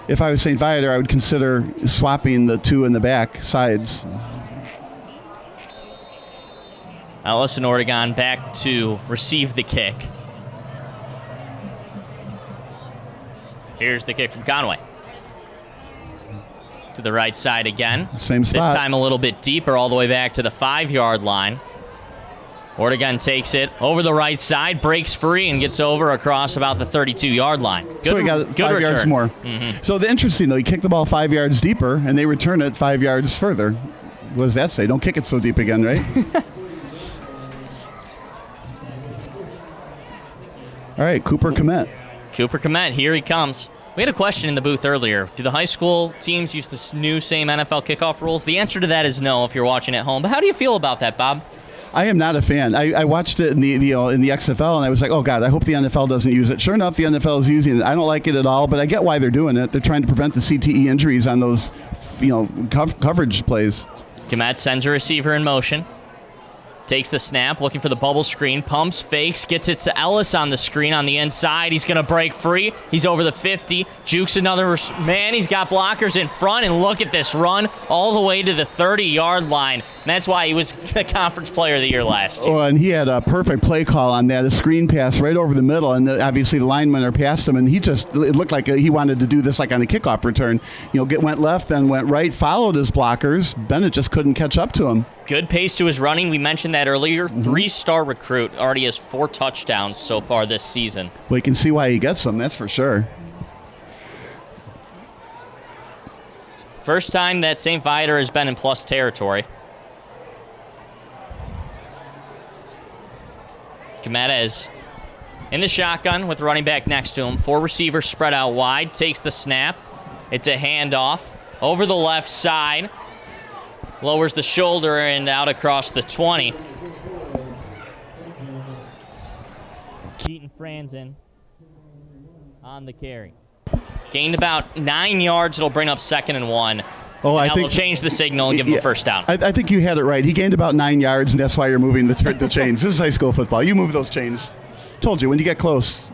If I was St. Viator, I would consider swapping the 2 in the back sides. Ellis and Ortegon back to receive the kick. Here's the kick from Conway. To the right side again. Same spot. This time a little bit deeper, all the way back to the 5-yard line. Ortegon takes it over the right side, breaks free, and gets over across about the 32-yard line. So he got 5 yards more. Mm-hmm. So the interesting, though, he kicked the ball 5 yards deeper, and they return it 5 yards further. What does that say? Don't kick it so deep again, right? All right, Cooper Komet. Cooper Komet, here he comes. We had a question in the booth earlier. Do the high school teams use the new same NFL kickoff rules? The answer to that is no if you're watching at home. But how do you feel about that, Bob? I am not a fan. I watched it in the XFL, and I was like, oh, God, I hope the NFL doesn't use it. Sure enough, the NFL is using it. I don't like it at all, but I get why they're doing it. They're trying to prevent the CTE injuries on those coverage plays. Komet sends a receiver in motion. Takes the snap, looking for the bubble screen, pumps, fakes, gets it to Ellis on the screen on the inside. He's going to break free. He's over the 50, jukes another man. He's got blockers in front, and look at this run all the way to the 30-yard line. And that's why he was the Conference Player of the Year last year. Oh, and he had a perfect play call on that, a screen pass right over the middle, and obviously the linemen are past him, and it looked like he wanted to do this like on the kickoff return. Went left, then went right, followed his blockers. Benet just couldn't catch up to him. Good pace to his running. We mentioned that earlier. 3-star recruit. Already has 4 touchdowns so far this season. Well, you can see why he gets them, that's for sure. First time that St. Viator has been in plus territory. Cometez in the shotgun with the running back next to him. 4 receivers spread out wide. Takes the snap. It's a handoff over the left side. Lowers the shoulder and out across the 20. Keaton Franzen on the carry. Gained about 9 yards. It'll bring up 2nd and 1. Oh, I think they'll change the signal and give him a first down. I think you had it right. He gained about 9 yards, and that's why you're moving the chains. This is high school football. You move those chains. Told you, when you get close.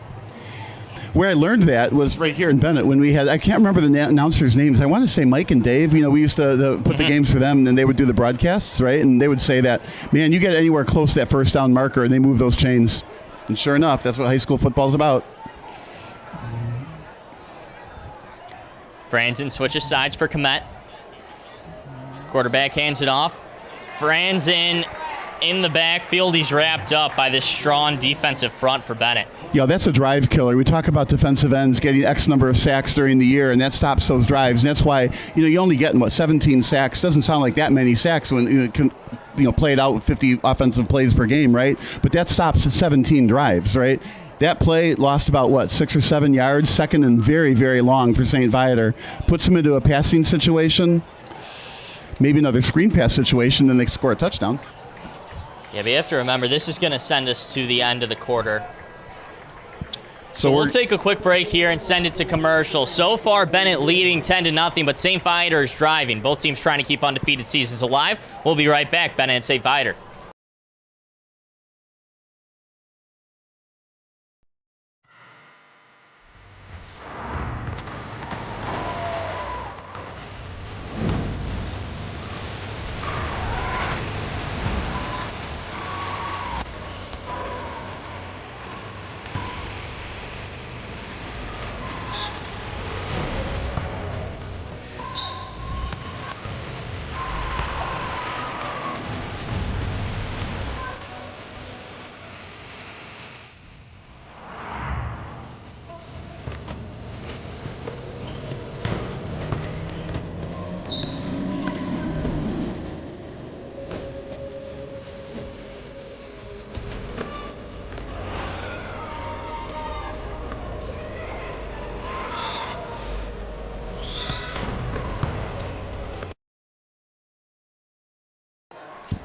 Where I learned that was right here in Benet when we had, I can't remember the announcers' names. I want to say Mike and Dave. We used to put the games for them, and then they would do the broadcasts, right? And they would say that, man, you get anywhere close to that first down marker, and they move those chains. And sure enough, that's what high school football is about. Franzen switches sides for Comet. Quarterback hands it off. Franzen in the backfield. He's wrapped up by this strong defensive front for Benet. Yeah, that's a drive killer. We talk about defensive ends getting X number of sacks during the year, and that stops those drives. And that's why you only get 17 sacks. Doesn't sound like that many sacks when played out with 50 offensive plays per game, right? But that stops 17 drives, right? That play lost about 6 or 7 yards, second and very, very long for St. Viator. Puts them into a passing situation, maybe another screen pass situation, then they score a touchdown. Yeah, but you have to remember, this is going to send us to the end of the quarter. So we'll take a quick break here and send it to commercial. So far, Benet leading 10-0, but St. Viator is driving. Both teams trying to keep undefeated seasons alive. We'll be right back. Benet and St. Viator.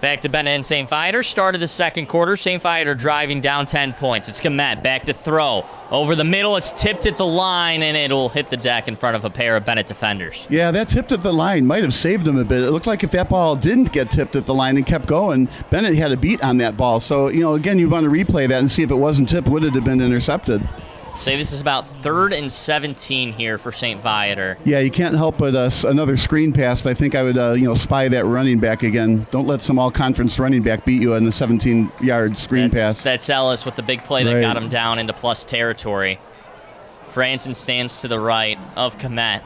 Back to Benet and St. Viator. Start of the second quarter. St. Viator driving down 10 points. It's Comet back to throw. Over the middle, it's tipped at the line, and it'll hit the deck in front of a pair of Benet defenders. Yeah, that tipped at the line might have saved them a bit. It looked like if that ball didn't get tipped at the line and kept going, Benet had a beat on that ball. So, again, you want to replay that and see if it wasn't tipped, would it have been intercepted? Say this is about 3rd and 17 here for St. Viator. Yeah, you can't help but another screen pass, but I think I would spy that running back again. Don't let some all-conference running back beat you on the 17-yard screen pass. That's Ellis with the big play that got him down into plus territory. Franzen stands to the right of Comet.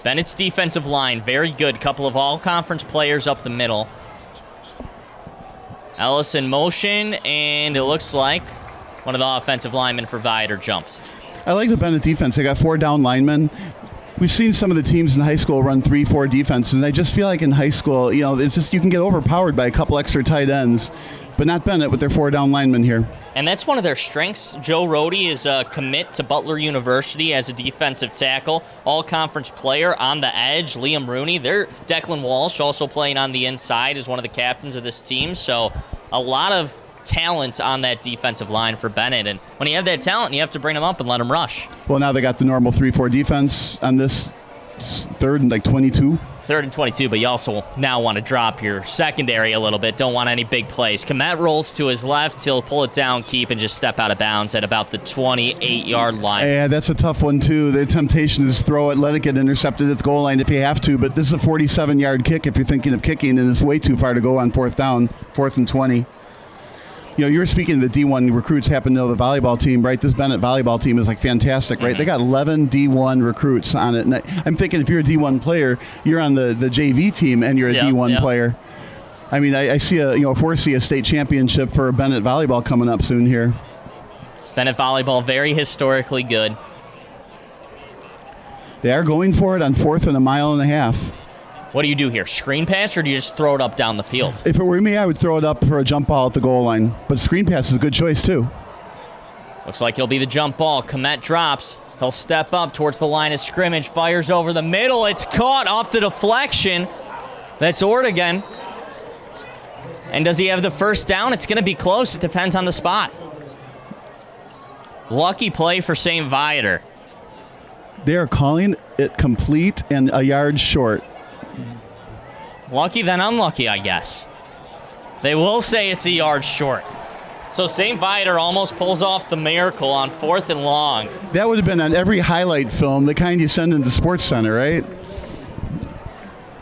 Bennett's defensive line, very good. Couple of all-conference players up the middle. Ellis in motion, and it looks like one of the offensive linemen for Viator jumped. I like the Benet defense. They got 4 down linemen. We've seen some of the teams in high school run 3-4 defenses, and I just feel like in high school, it's just you can get overpowered by a couple extra tight ends, but not Benet with their 4 down linemen here. And that's one of their strengths. Joe Rohde is a commit to Butler University as a defensive tackle, all-conference player on the edge. Liam Rooney, Declan Walsh also playing on the inside as one of the captains of this team, so a lot of talent on that defensive line for Benet, and when you have that talent, you have to bring them up and let them rush. Well, now they got the normal 3-4 defense on this 3rd and 22. 3rd and 22, but you also now want to drop your secondary a little bit. Don't want any big plays. Komet rolls to his left. He'll pull it down, keep, and just step out of bounds at about the 28-yard line. Yeah, that's a tough one, too. The temptation is throw it, let it get intercepted at the goal line if you have to, but this is a 47-yard kick if you're thinking of kicking, and it's way too far to go on 4th down, 4th and 20. You know, you were speaking of the D1 recruits happen to know the volleyball team, right? This Benet volleyball team is like fantastic, right? They got 11 D1 recruits on it. And I'm thinking if you're a D1 player, you're on the JV team and you're a D1 player. I mean, I see foresee a state championship for Benet volleyball coming up soon here. Benet volleyball, very historically good. They are going for it on 4th and a mile and a half. What do you do here? Screen pass, or do you just throw it up down the field? If it were me, I would throw it up for a jump ball at the goal line. But screen pass is a good choice, too. Looks like he'll be the jump ball. Komet drops. He'll step up towards the line of scrimmage. Fires over the middle. It's caught off the deflection. That's Ortegan. And does he have the first down? It's going to be close. It depends on the spot. Lucky play for St. Viator. They are calling it complete and a yard short. Lucky then unlucky, I guess. They will say it's a yard short. So St. Viator almost pulls off the miracle on 4th and long. That would have been on every highlight film, the kind you send into Sports Center, right?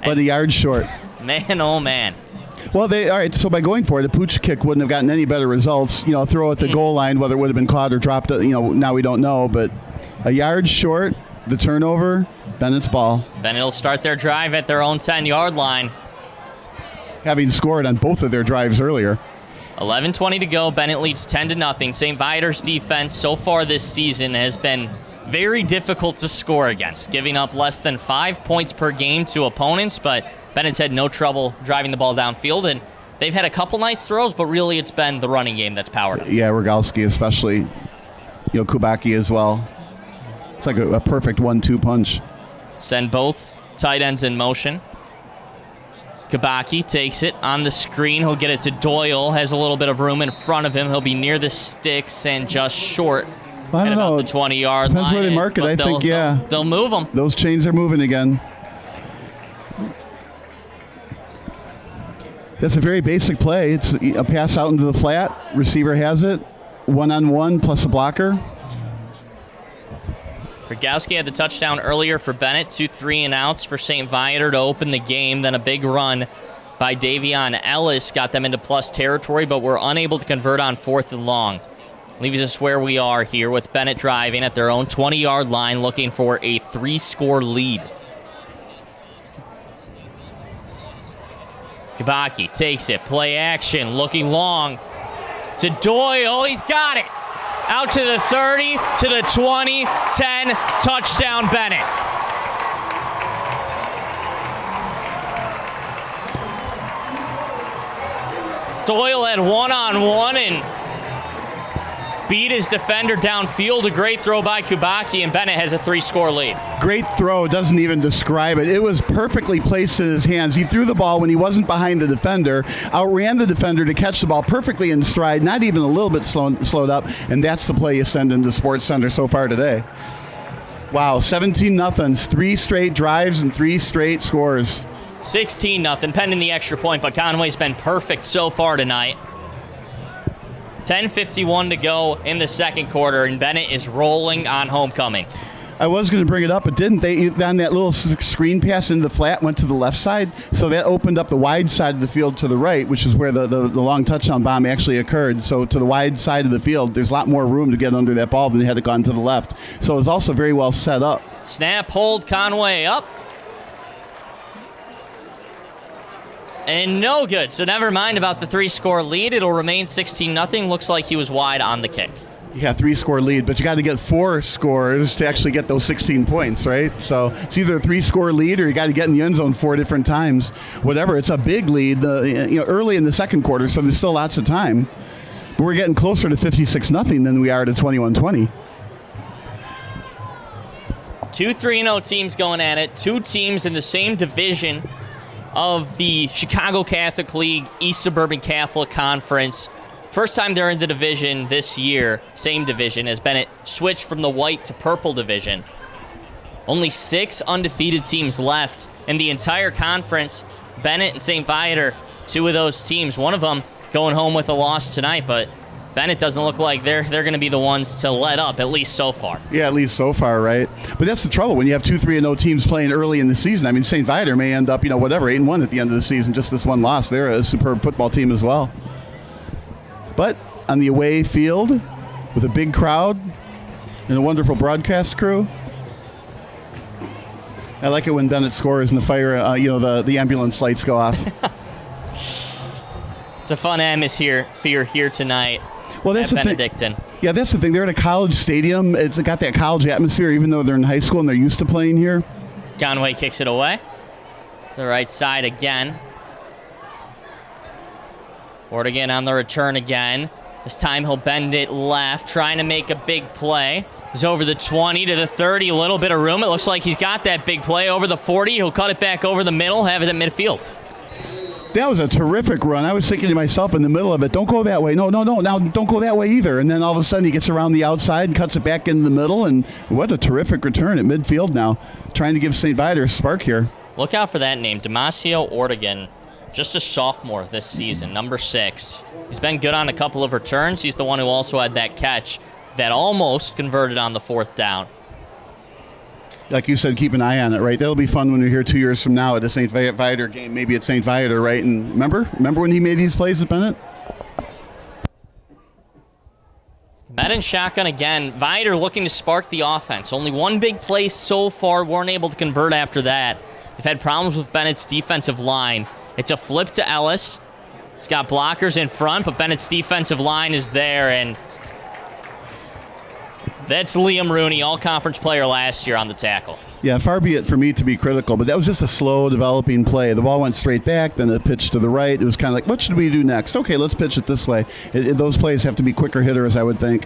But a yard short. Man, oh man. Well, all right, so by going for it, a pooch kick wouldn't have gotten any better results. You know, throw at the goal line, whether it would have been caught or dropped, now we don't know. But a yard short, the turnover, Bennett's ball. Benet will start their drive at their own 10-yard line. Having scored on both of their drives earlier. 11:20 to go. Benet leads 10-0. St. Viator's defense so far this season has been very difficult to score against, giving up less than 5 points per game to opponents, but Bennett's had no trouble driving the ball downfield, and they've had a couple nice throws, but really it's been the running game that's powered up. Yeah, Rogalski especially. Kubacki as well. It's like a perfect 1-2 punch. Send both tight ends in motion. Kubacki takes it on the screen. He'll get it to Doyle. Has a little bit of room in front of him. He'll be near the sticks and just short. I don't know. The 20-yard line. Depends where they mark it. I think, yeah. They'll move them. Those chains are moving again. That's a very basic play. It's a pass out into the flat. Receiver has it. One-on-one plus a blocker. Rogowski had the touchdown earlier for Benet. 2 3-and-outs for St. Viator to open the game. Then a big run by Davion Ellis got them into plus territory, but were unable to convert on 4th and long. Leaves us where we are here with Benet driving at their own 20-yard line, looking for a 3-score lead. Kubacki takes it. Play action. Looking long to Doyle. He's got it. Out to the 30, to the 20, 10, touchdown Benet. Doyle had one-on-one and beat his defender downfield. A great throw by Kubacki, and Benet has a 3-score lead. Great throw, doesn't even describe it. It was perfectly placed in his hands. He threw the ball when he wasn't behind the defender, outran the defender to catch the ball perfectly in stride, not even a little bit slowed up, and that's the play you send into Sports Center so far today. Wow, 17-0, 3 straight drives and 3 straight scores. 16-0, pending the extra point, but Conway's been perfect so far tonight. 10:51 to go in the second quarter, and Benet is rolling on homecoming. I was going to bring it up, but didn't they? On that little screen pass into the flat, went to the left side, so that opened up the wide side of the field to the right, which is where the long touchdown bomb actually occurred. So to the wide side of the field, there's a lot more room to get under that ball than had it gone to the left. So it was also very well set up. Snap, hold, Conway up. And no good. So never mind about the 3-score lead. It'll remain 16-0. Looks like he was wide on the kick. Yeah, 3-score lead, but you got to get 4 scores to actually get those 16 points, right? So it's either a 3-score lead or you got to get in the end zone 4 different times. Whatever, it's a big lead, early in the second quarter, so there's still lots of time. But we're getting closer to 56-0 than we are to 21-20. 2 3-0 teams going at it. 2 teams in the same division of the Chicago Catholic League East Suburban Catholic Conference. First time they're in the division this year, same division, as Benet switched from the white to purple division. Only 6 undefeated teams left in the entire conference. Benet and St. Viator, 2 of those teams. One of them going home with a loss tonight, but Benet doesn't look like they're going to be the ones to let up, at least so far. Yeah, at least so far, right? But that's the trouble when you have 2-3-0 teams playing early in the season. I mean, St. Viator may end up, 8-1 at the end of the season, just this one loss. They're a superb football team as well. But on the away field with a big crowd and a wonderful broadcast crew, I like it when Benet scores and the fire, the ambulance lights go off. It's a fun atmosphere here tonight. Well, that's at the Benedictine. thing. Yeah, that's the thing. They're at a college stadium. It's got that college atmosphere, even though they're in high school and they're used to playing here. Conway kicks it away. The right side again. Ortigan on the return again. This time he'll bend it left, trying to make a big play. He's over the 20 to the 30, a little bit of room. It looks like he's got that big play over the 40. He'll cut it back over the middle, have it at midfield. That was a terrific run. I was thinking to myself in the middle of it, don't go that way. No. Now don't go that way either. And then all of a sudden he gets around the outside and cuts it back into the middle. And what a terrific return at midfield now. Trying to give St. Viator a spark here. Look out for that name, Damasio Ortigan. Just a sophomore this season, number 6. He's been good on a couple of returns. He's the one who also had that catch that almost converted on the 4th down. Like you said, keep an eye on it, right? That'll be fun when we're here 2 years from now at a St. Viator game, maybe at St. Viator, right? And remember when he made these plays at Benet? Met in shotgun again. Viator looking to spark the offense. Only one big play so far. Weren't able to convert after that. They've had problems with Bennett's defensive line. It's a flip to Ellis. He's got blockers in front, but Bennett's defensive line is there, and that's Liam Rooney, all-conference player last year on the tackle. Yeah, far be it for me to be critical, but that was just a slow developing play. The ball went straight back, then it pitched to the right. It was kind of like, what should we do next? Okay, let's pitch it this way. Those plays have to be quicker hitters, I would think.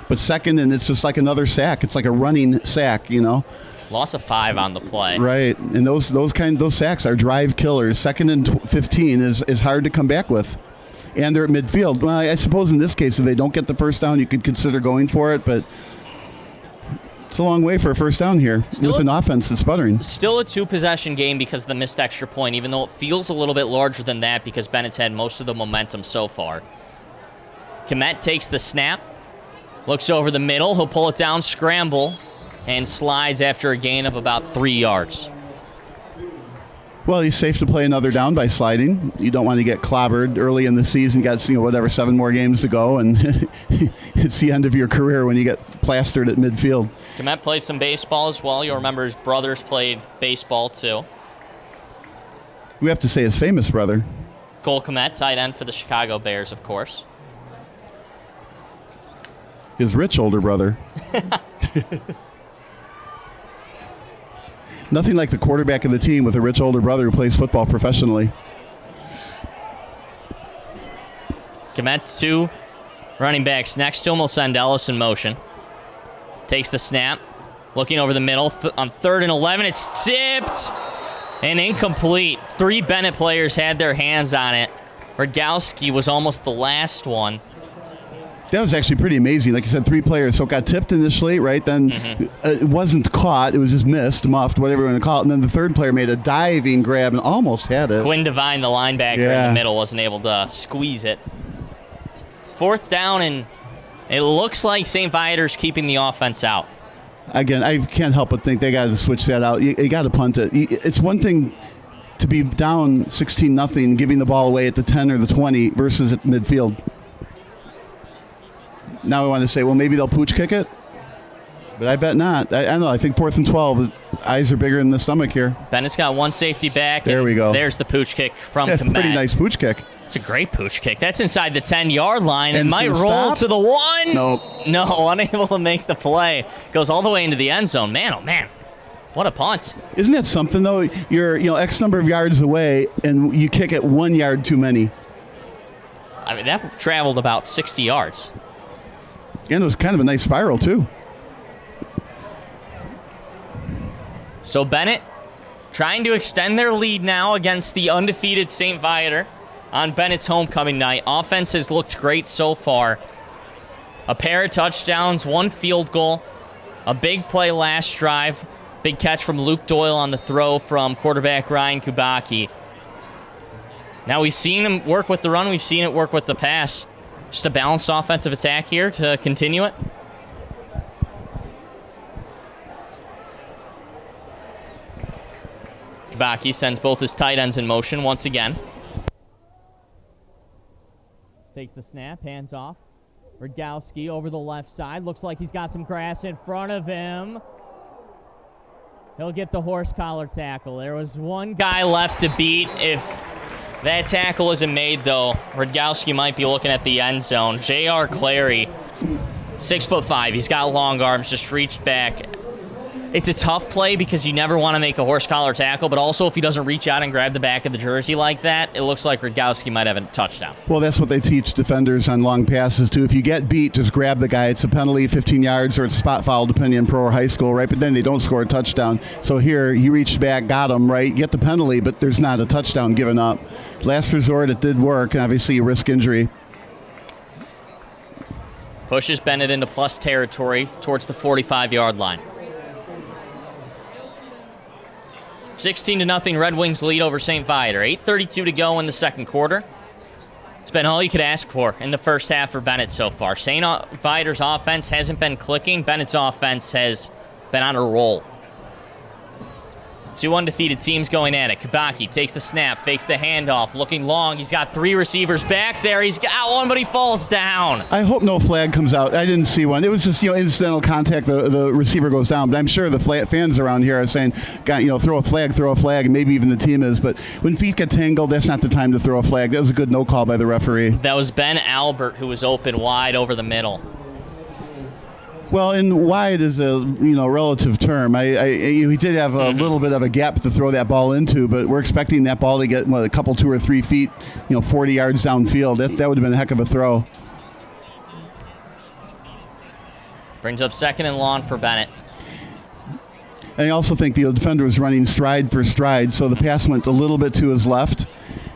But second, and it's just like another sack. It's like a running sack, Loss of 5 on the play. Right, and those sacks are drive killers. 2nd and 15 is hard to come back with. And they're at midfield. Well, I suppose in this case, if they don't get the first down, you could consider going for it, but it's a long way for a first down here with an offense that's sputtering. Still a 2-possession game because of the missed extra point, even though it feels a little bit larger than that because Bennett's had most of the momentum so far. Komet takes the snap, looks over the middle. He'll pull it down, scramble, and slides after a gain of about 3 yards. Well, he's safe to play another down by sliding. You don't want to get clobbered early in the season. You got 7 more games to go, and it's the end of your career when you get plastered at midfield. Komet played some baseball as well. You'll remember his brothers played baseball too. We have to say his famous brother. Cole Komet, tight end for the Chicago Bears, of course. His rich older brother. Nothing like the quarterback of the team with a rich older brother who plays football professionally. Komet, 2 running backs next to him. Will send Ellis in motion. Takes the snap. Looking over the middle. On 3rd and 11, it's tipped and incomplete. 3 Benet players had their hands on it. Rogowski was almost the last one. That was actually pretty amazing. Like you said, 3 players. So it got tipped initially, right? Then it wasn't caught. It was just missed, muffed, whatever you want to call it. And then the 3rd player made a diving grab and almost had it. Quinn Devine, the linebacker in the middle, wasn't able to squeeze it. 4th down, and it looks like St. Viator's keeping the offense out. Again, I can't help but think they got to switch that out. You got to punt it. It's one thing to be down 16-0, giving the ball away at the 10 or the 20 versus at midfield. Now we want to say, well, maybe they'll pooch kick it, but I bet not. I don't know. I think 4th and 12, the eyes are bigger than the stomach here. Bennett's got 1 safety back. There we go. There's the pooch kick from Komet. Pretty nice pooch kick. It's a great pooch kick. That's inside the 10-yard line. And it might roll stop? to the 1. Nope. No, unable to make the play. Goes all the way into the end zone. Man, oh man. What a punt. Isn't that something, though? You're X number of yards away, and you kick it 1 yard too many. I mean, that traveled about 60 yards. And it was kind of a nice spiral, too. So Benet trying to extend their lead now against the undefeated St. Viator on Bennett's homecoming night. Offense has looked great so far. A pair of touchdowns, 1 field goal, a big play last drive. Big catch from Luke Doyle on the throw from quarterback Ryan Kubacki. Now we've seen him work with the run. We've seen it work with the pass. Just a balanced offensive attack here to continue it. Kubacki sends both his tight ends in motion once again. Takes the snap, hands off. Rogowski over the left side. Looks like he's got some grass in front of him. He'll get the horse collar tackle. There was one guy left to beat. If that tackle isn't made, though, Rogowski might be looking at the end zone. J.R. Clary, 6'5". He's got long arms, just reached back. It's a tough play because you never want to make a horse collar tackle, but also if he doesn't reach out and grab the back of the jersey like that, it looks like Rogowski might have a touchdown. Well, that's what they teach defenders on long passes, too. If you get beat, just grab the guy. It's a penalty, 15 yards, or it's a spot foul, depending on pro or high school, right? But then they don't score a touchdown. So here, he reached back, got him, right? Get the penalty, but there's not a touchdown given up. Last resort, it did work, and obviously you risk injury. Pushes Benet into plus territory towards the 45-yard line. 16-0 Red Wings lead over St. Viator. 8:32 to go in the second quarter. It's been all you could ask for in the first half for Benet so far. St. Viator's offense hasn't been clicking. Bennett's offense has been on a roll. Two undefeated teams going at it. Kubacki takes the snap, fakes the handoff, looking long. He's got three receivers back there. He's got one, but he falls down. I hope no flag comes out. I didn't see one. It was just, incidental contact. The receiver goes down. But I'm sure the fans around here are saying, throw a flag, and maybe even the team is. But when feet get tangled, that's not the time to throw a flag. That was a good no call by the referee. That was Ben Albert who was open wide over the middle. Well, and wide is a relative term. He did have a little bit of a gap to throw that ball into, but we're expecting that ball to get a couple, 2 or 3 feet, 40 yards downfield. That would have been a heck of a throw. Brings up second and long for Benet. And I also think the defender was running stride for stride, so the pass went a little bit to his left.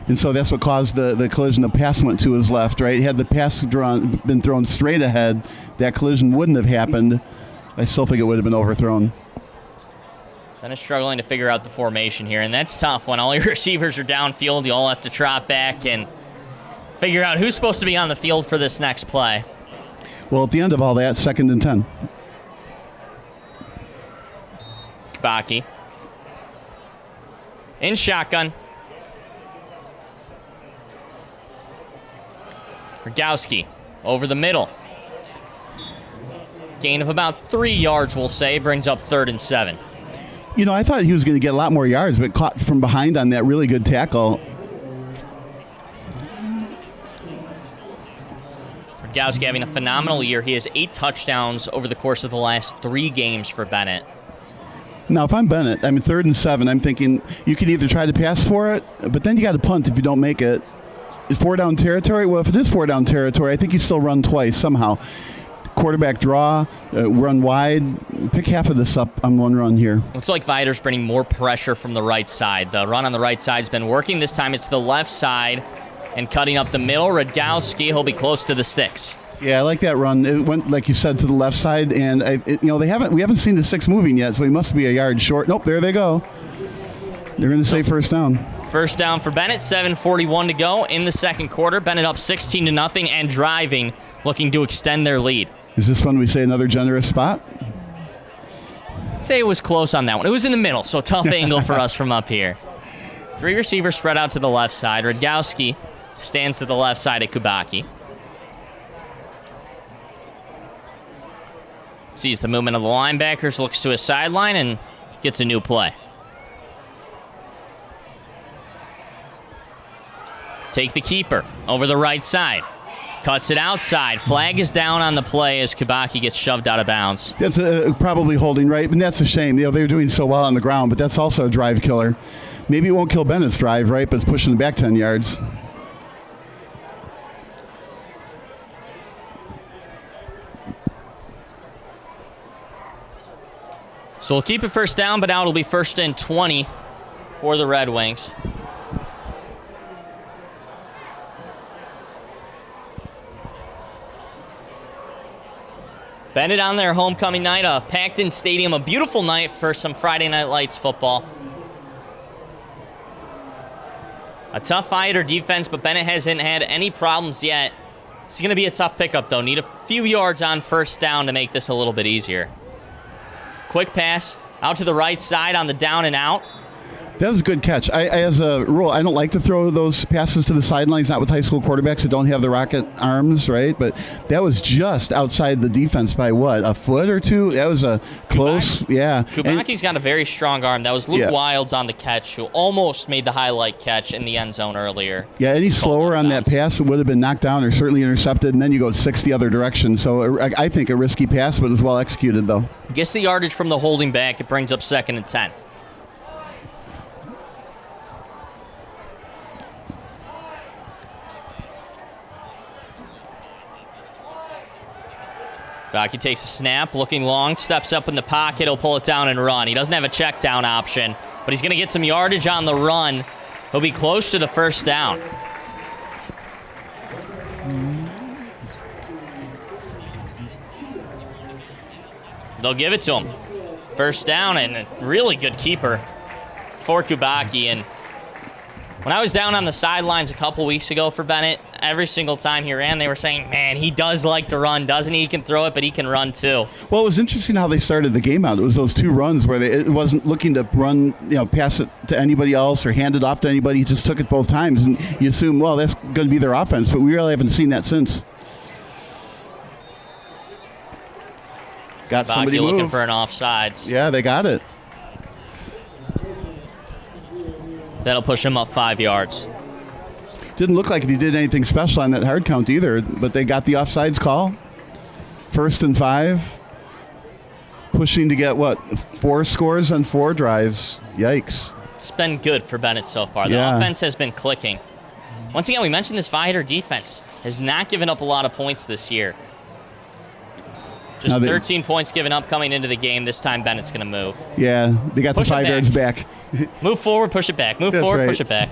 And so that's what caused the collision. The pass went to his left, right? Had the pass been thrown straight ahead, that collision wouldn't have happened. I still think it would have been overthrown. Then is struggling to figure out the formation here, and that's tough. When all your receivers are downfield, you all have to trot back and figure out who's supposed to be on the field for this next play. Well, at the end of all that, 2nd and 10. Kubacki. In shotgun. Rogowski over the middle. Gain of about 3 yards, we'll say, brings up 3rd and 7. I thought he was going to get a lot more yards, but caught from behind on that really good tackle. Rogowski having a phenomenal year. He has 8 touchdowns over the course of the last 3 games for Benet. Now, if I'm Benet, 3rd and 7, I'm thinking you could either try to pass for it, but then you got to punt if you don't make it. 4-down territory? Well, if it is 4-down territory, I think you still run twice somehow. Quarterback draw, run wide. Pick half of this up on one run here. Looks like Viator's bringing more pressure from the right side. The run on the right side's been working. This time it's the left side and cutting up the middle. Rogowski, he'll be close to the sticks. Yeah, I like that run. It went, like you said, to the left side, and we haven't seen the 6 moving yet, so he must be a yard short. Nope, there they go. They're going to say first down. First down for Benet, 7:41 to go in the second quarter. Benet up 16-0 and driving, looking to extend their lead. Is this one we say another generous spot? Say it was close on that one. It was in the middle, so tough angle for us from up here. 3 receivers spread out to the left side. Rogowski stands to the left side of Kubacki. Sees the movement of the linebackers, looks to his sideline, and gets a new play. Take the keeper over the right side. Cuts it outside. Flag is down on the play as Kubacki gets shoved out of bounds. That's probably holding, right? And that's a shame. They were doing so well on the ground, but that's also a drive killer. Maybe it won't kill Bennett's drive, right? But it's pushing them back 10 yards. So we'll keep it first down, but now it'll be 1st and 20 for the Red Wings. Benet on their homecoming night, a packed-in stadium, a beautiful night for some Friday Night Lights football. A tough Viator defense, but Benet hasn't had any problems yet. It's going to be a tough pickup, though. Need a few yards on first down to make this a little bit easier. Quick pass out to the right side on the down and out. That was a good catch. As a rule, I don't like to throw those passes to the sidelines, not with high school quarterbacks that don't have the rocket arms, right? But that was just outside the defense by what, a foot or two? That was a close, yeah. Kubaki's got a very strong arm. That was Luke Wilds on the catch, who almost made the highlight catch in the end zone earlier. Yeah, any slower on that pass would have been knocked down or certainly intercepted, and then you go 6 the other direction. So I think a risky pass, but it was well executed, though. Gets the yardage from the holding back. It brings up 2nd and 10. Kubaki takes a snap, looking long, steps up in the pocket, he'll pull it down and run. He doesn't have a check down option, but he's going to get some yardage on the run. He'll be close to the first down. They'll give it to him. First down, and a really good keeper for Kubaki. And when I was down on the sidelines a couple weeks ago for Benet, every single time he ran, they were saying, man, he does like to run, doesn't he? He can throw it, but he can run too. Well, it was interesting how they started the game out. It was those 2 runs where it wasn't looking to run, pass it to anybody else or hand it off to anybody. He just took it both times. And you assume, well, that's going to be their offense, but we really haven't seen that since. Got somebody looking for an offsides. Yeah, they got it. That'll push him up 5 yards. Didn't look like he did anything special on that hard count either, but they got the offsides call. 1st and 5. Pushing to get, 4 scores on 4 drives. Yikes. It's been good for Benet so far. The offense has been clicking. Once again, we mentioned this Viator defense has not given up a lot of points this year. Just 13 points given up coming into the game. This time Bennett's going to move. Yeah, they got the 5 yards back. Move forward, push it back. Move forward, push it back.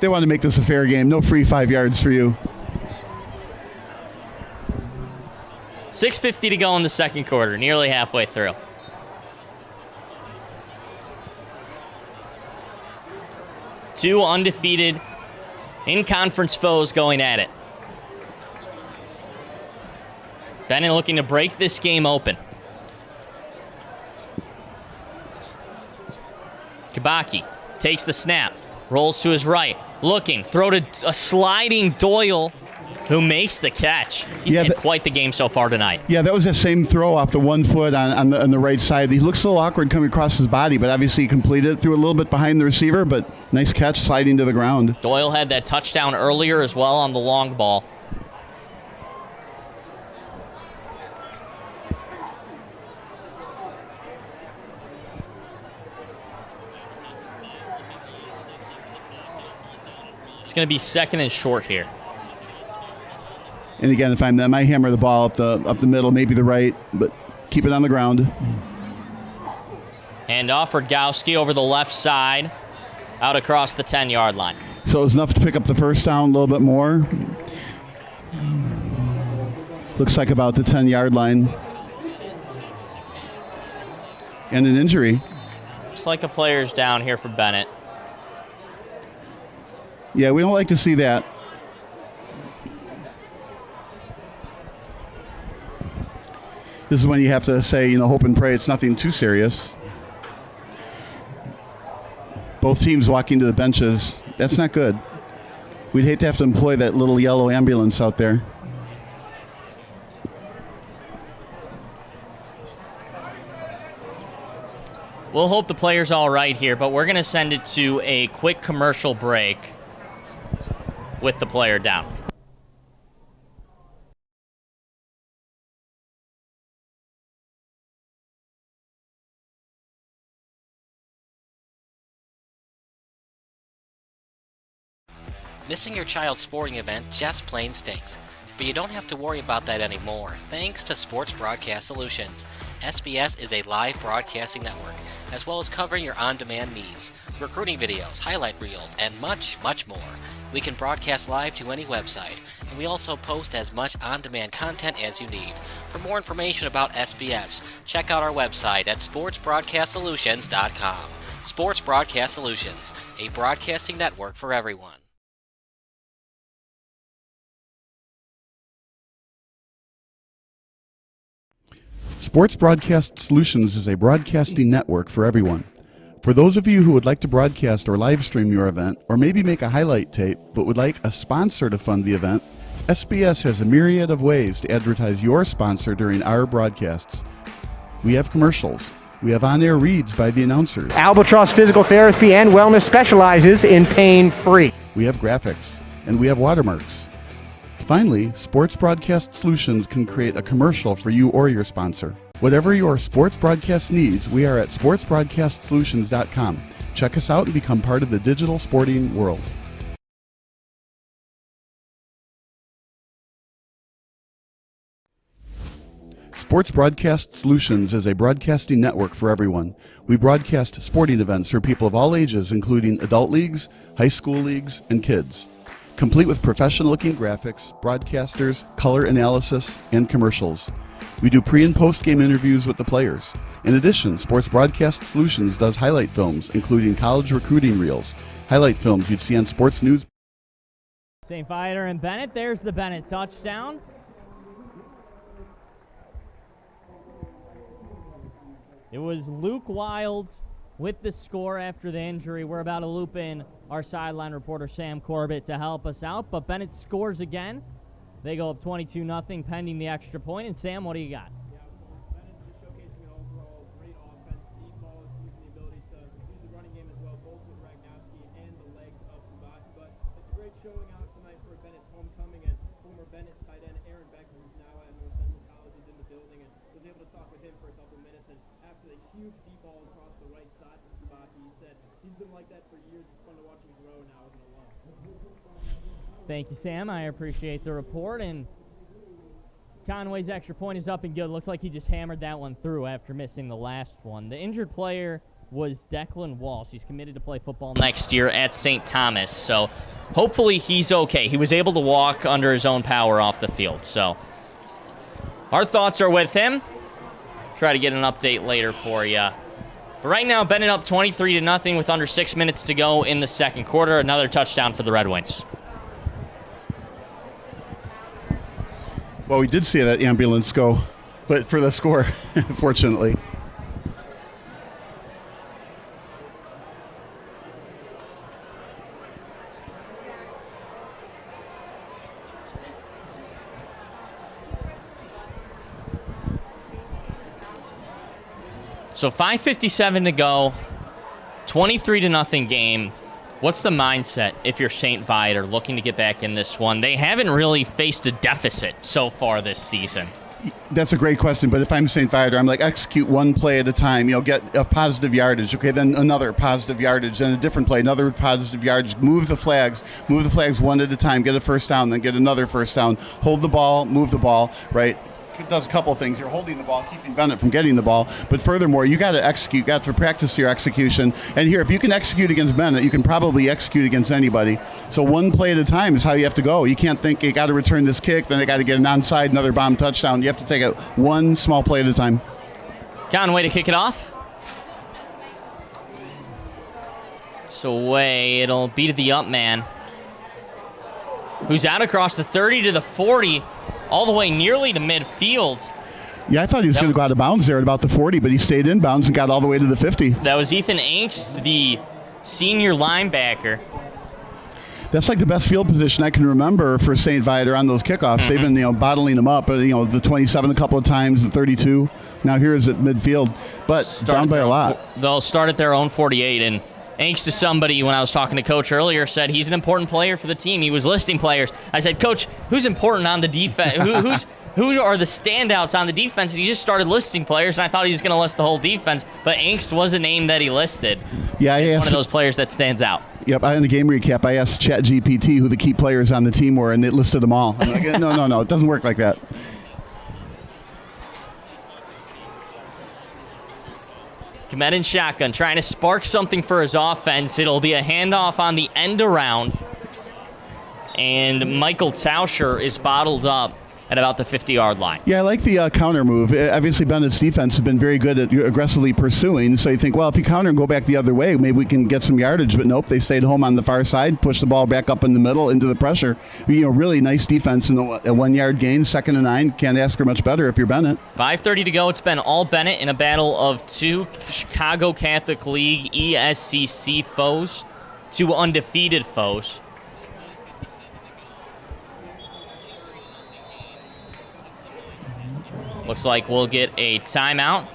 They want to make this a fair game. No free 5 yards for you. 6:50 to go in the second quarter, nearly halfway through. Two undefeated in-conference foes going at it. Benet looking to break this game open. Kubaki takes the snap, rolls to his right, looking, throw to a sliding Doyle, who makes the catch. He's had quite the game so far tonight. Yeah, that was the same throw off the 1 foot on the right side. He looks a little awkward coming across his body, but obviously he completed it, threw a little bit behind the receiver, but nice catch sliding to the ground. Doyle had that touchdown earlier as well on the long ball. It's going to be 2nd and short here. And again, if I might hammer the ball up the middle, maybe the right, but keep it on the ground. Hand off Rogowski over the left side, out across the 10-yard line. So it was enough to pick up the first down a little bit more. Looks like about the 10-yard line. And an injury. Looks like a player's down here for Benet. Yeah, we don't like to see that. This is when you have to say, hope and pray it's nothing too serious. Both teams walking to the benches. That's not good. We'd hate to have to employ that little yellow ambulance out there. We'll hope the player's all right here, but we're going to send it to a quick commercial break with the player down. Missing your child's sporting event just plain stinks. But you don't have to worry about that anymore, thanks to Sports Broadcast Solutions. SBS is a live broadcasting network, as well as covering your on-demand needs, recruiting videos, highlight reels, and much, much more. We can broadcast live to any website, and we also post as much on-demand content as you need. For more information about SBS, check out our website at sportsbroadcastsolutions.com. Sports Broadcast Solutions, a broadcasting network for everyone. Sports Broadcast Solutions is a broadcasting network for everyone. For those of you who would like to broadcast or live stream your event, or maybe make a highlight tape but would like a sponsor to fund the event, SBS has a myriad of ways to advertise your sponsor during our broadcasts. We have commercials. We have on-air reads by the announcers. Albatross Physical Therapy and Wellness specializes in pain-free. We have graphics. And we have watermarks. Finally, Sports Broadcast Solutions can create a commercial for you or your sponsor. Whatever your sports broadcast needs, we are at sportsbroadcastsolutions.com. Check us out and become part of the digital sporting world. Sports Broadcast Solutions is a broadcasting network for everyone. We broadcast sporting events for people of all ages, including adult leagues, high school leagues, and kids. Complete with professional-looking graphics, broadcasters, color analysis, and commercials. We do pre- and post-game interviews with the players. In addition, Sports Broadcast Solutions does highlight films, including college recruiting reels, highlight films you'd see on sports news. St. Viator and Benet. There's the Benet touchdown. It was Luke Wild with the score after the injury. We're about to loop in our sideline reporter Sam Corbett to help us out, but Benet scores again. They go up 22-0 pending the extra point. And Sam, what do you got? Benet just showcasing an overall great offense. Deep balls, using the ability to use the running game as well, both with Ragnowski and the legs of Sabati. But it's a great showing out tonight for Benet's homecoming, and former Benet tight end Aaron Becker, who's now at North Central College, is in the building, and was able to talk with him for a couple minutes. And after the huge deep ball across the right side from Sabati, he said he's been like that for years. It's fun to watch him grow now as an alum. Thank you, Sam. I appreciate the report. And Conway's extra point is up and good. Looks like he just hammered that one through after missing the last one. The injured player was Declan Walsh. He's committed to play football next year at St. Thomas, so hopefully he's okay. He was able to walk under his own power off the field, so our thoughts are with him. Try to get an update later for you. But right now, Benet up 23-0 with under 6 minutes to go in the second quarter. Another touchdown for the Red Wings. Well, we did see that ambulance go, but for the score, fortunately. So 5:57 to go, 23-0 game. What's the mindset if you're St. Viator looking to get back in this one? They haven't really faced a deficit so far this season. That's a great question, but if I'm St. Viator, I'm like, execute one play at a time. Get a positive yardage. Okay, then another positive yardage, then a different play, another positive yardage. Move the flags one at a time. Get a first down, then get another first down. Hold the ball, move the ball, right? It does a couple of things. You're holding the ball, keeping Benet from getting the ball, but furthermore, you got to execute, got to practice your execution. And here, if you can execute against Benet, you can probably execute against anybody. So one play at a time is how you have to go. You can't think you got to return this kick, then I got to get an onside, another bomb touchdown. You have to take it one small play at a time. Conway to kick it off. So away, it'll be to the up man, who's out across the 30 to the 40. All the way nearly to midfield. Yeah, I thought he was going to go out of bounds there at about the 40, but he stayed in bounds and got all the way to the 50. That was Ethan Angst, the senior linebacker. That's like the best field position I can remember for St. Viator on those kickoffs. Mm-hmm. They've been, bottling them up. The 27 a couple of times, the 32. Now here is at midfield, but down by a lot. They'll start at their own 48, and Angst is somebody, when I was talking to Coach earlier, said he's an important player for the team. He was listing players. I said, Coach, who's important on the defense? Who are the standouts on the defense? And he just started listing players, and I thought he was going to list the whole defense, but Angst was a name that he listed. Yeah, it's one of those players that stands out. Yep, in the game recap, I asked ChatGPT who the key players on the team were, and it listed them all. I'm like, no, it doesn't work like that. Benet in shotgun, trying to spark something for his offense. It'll be a handoff on the end around. and Michael Tauscher is bottled up at about the 50-yard line. Yeah, I like the counter move. Obviously, Bennett's defense has been very good at aggressively pursuing. So you think, well, if you counter and go back the other way, maybe we can get some yardage. But nope, they stayed home on the far side, pushed the ball back up in the middle into the pressure. Really nice defense in the 1-yard gain, 2nd and 9. Can't ask for much better if you're Bennett. 5:30 to go. It's been all Benet in a battle of two Chicago Catholic League ESCC foes, two undefeated foes. Looks like we'll get a timeout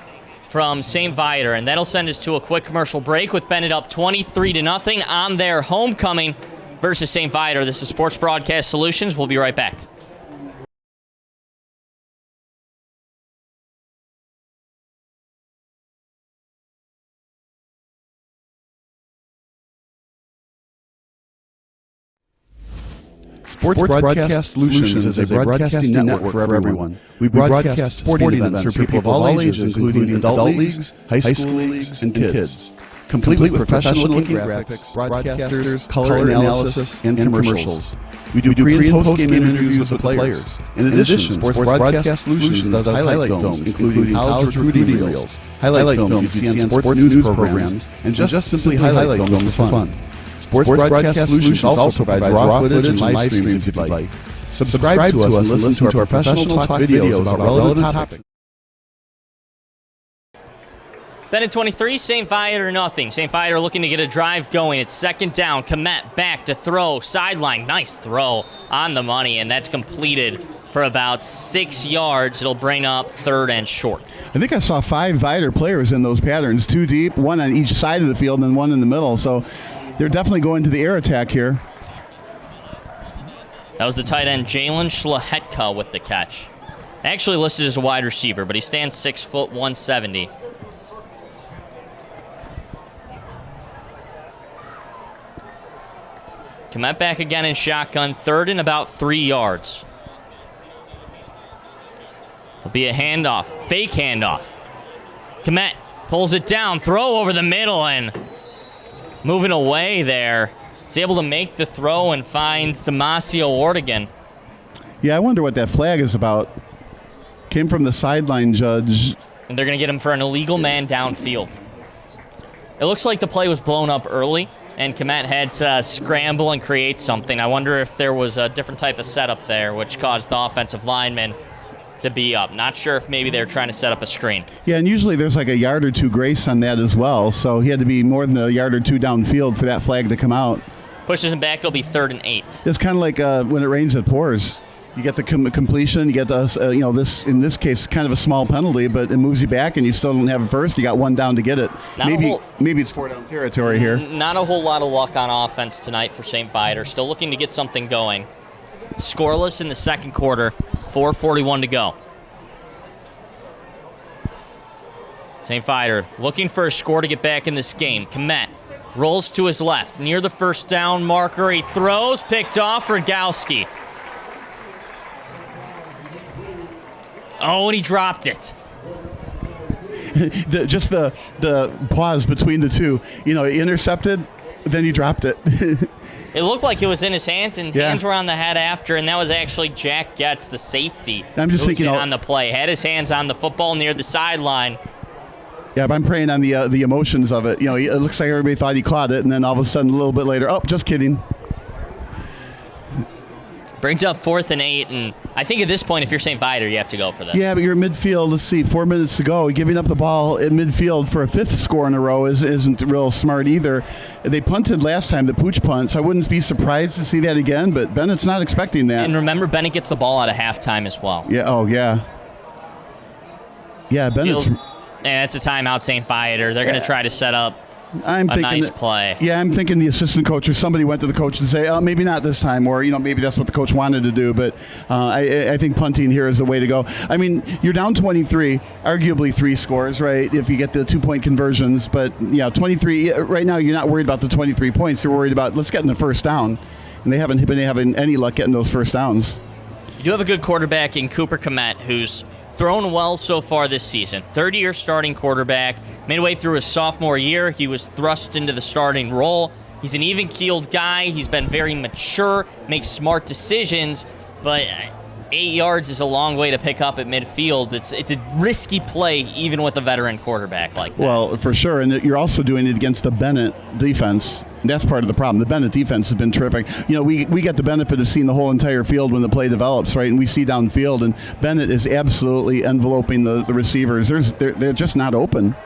from St. Viator, and that'll send us to a quick commercial break with Benet up 23-0 on their homecoming versus St. Viator. This is Sports Broadcast Solutions. We'll be right back. Sports Broadcast Solutions is a broadcasting network for everyone. We broadcast sporting events for people of all ages, including adult leagues, high school leagues, and kids. Complete with professional-looking graphics, broadcasters, color analysis, and commercials. We do pre- and post-game interviews with the players. In addition, Sports Broadcast Solutions does highlight films, including college recruiting reels, highlight films you see on sports news programs, and just simply highlight films for fun. Sports Broadcast Solutions also provides raw footage and live streams if you'd like. Subscribe to us and listen to our professional talk videos about relevant topics. Benet 23, St. Viator nothing. St. Viator looking to get a drive going. It's 2nd down. Komet back to throw. Sideline. Nice throw on the money, and that's completed for about 6 yards. It'll bring up 3rd and short. I think I saw 5 Viator players in those patterns, 2 deep, 1 on each side of the field, and 1 in the middle. So they're definitely going to the air attack here. That was the tight end, Jalen Schlahetka, with the catch. Actually listed as a wide receiver, but he stands 6 foot 170. Komet back again in shotgun, 3rd and about 3 yards. It'll be a handoff, fake handoff. Komet pulls it down, throw over the middle, and moving away there. He's able to make the throw and finds Damasio Ortigan. Yeah, I wonder what that flag is about. Came from the sideline judge. And they're going to get him for an illegal man downfield. It looks like the play was blown up early, and Komet had to scramble and create something. I wonder if there was a different type of setup there, which caused the offensive lineman to be up. Not sure if maybe they're trying to set up a screen. Yeah, and usually there's like a yard or 2 grace on that as well, so he had to be more than a yard or 2 downfield for that flag to come out. Pushes him back, it'll be 3rd and 8. It's kind of like when it rains, it pours. You get the completion, you get the, this in this case, kind of a small penalty, but it moves you back and you still don't have it first. You got 1 down to get it. Maybe it's 4 down territory here. Not a whole lot of luck on offense tonight for St. Viator. Still looking to get something going. Scoreless in the 2nd quarter, 4:41 to go. St. Viator looking for a score to get back in this game. Komet rolls to his left, near the 1st down marker. He throws, picked off Rogalski. Oh, and he dropped it. Just the pause between the two. He intercepted, then he dropped it. It looked like it was in his hands, and hands were on the head after, and that was actually Jack Getz, the safety. I'm just thinking on the play. Had his hands on the football near the sideline. Yeah, but I'm preying on the emotions of it. It looks like everybody thought he caught it, and then all of a sudden, a little bit later, oh, just kidding. Brings up 4th and 8, and I think at this point, if you're St. Viator, you have to go for this. Yeah, but you're midfield. Let's see, 4 minutes to go. Giving up the ball in midfield for a 5th score in a row isn't real smart either. They punted last time, the pooch punt, so I wouldn't be surprised to see that again, but Bennett's not expecting that. And remember, Benet gets the ball out of halftime as well. Yeah, oh, yeah. Yeah, Bennett's... And it's a timeout, St. Viator. They're going to try to set up a nice play. Yeah, I'm thinking the assistant coach or somebody went to the coach and say, oh, maybe not this time, or maybe that's what the coach wanted to do. But I think punting here is the way to go. I mean, you're down 23, arguably 3 scores, right? If you get the 2-point conversions, but 23 right now. You're not worried about the 23 points. You're worried about let's get in the 1st down, and they haven't been having any luck getting those 1st downs. You do have a good quarterback in Cooper Komet, who's thrown well so far this season. 30-year starting quarterback. Midway through his sophomore year, he was thrust into the starting role. He's an even-keeled guy. He's been very mature, makes smart decisions, but 8 yards is a long way to pick up at midfield. It's a risky play, even with a veteran quarterback like that. Well, for sure, and you're also doing it against the Benet defense. That's part of the problem. The Benet defense has been terrific. You know, we get the benefit of seeing the whole entire field when the play develops, right? And we see downfield, and Benet is absolutely enveloping the receivers. They're just not open.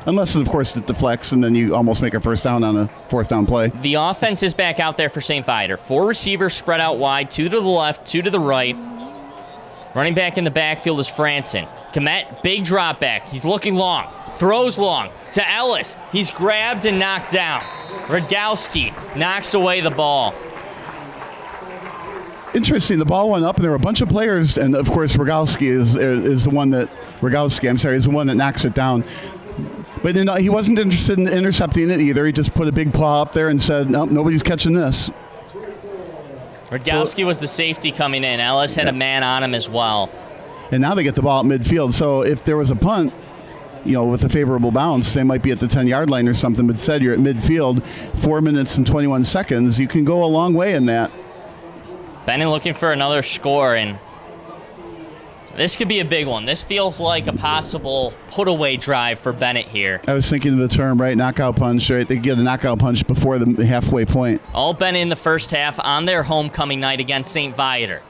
Unless, of course, it deflects, and then you almost make a first down on a fourth down play. The offense is back out there for St. Viator. 4 receivers spread out wide, 2 to the left, 2 to the right. Running back in the backfield is Franson. Komet, big drop back. He's looking long. Throws long to Ellis. He's grabbed and knocked down. Radgowski knocks away the ball. Interesting. The ball went up, and there were a bunch of players, and of course, Radgowski is the one that is the one that knocks it down. But he wasn't interested in intercepting it either. He just put a big paw up there and said, "Nope, nobody's catching this." Radgowski was the safety coming in. Ellis had a man on him as well. And now they get the ball at midfield. So if there was a punt, with a favorable bounce, they might be at the 10-yard line or something. But instead, you're at midfield, 4 minutes and 21 seconds. You can go a long way in that. Benet looking for another score, and this could be a big one. This feels like a possible put-away drive for Benet here. I was thinking of the term, right? Knockout punch, right? They get a knockout punch before the halfway point. All Benet in the first half on their homecoming night against St. Viator.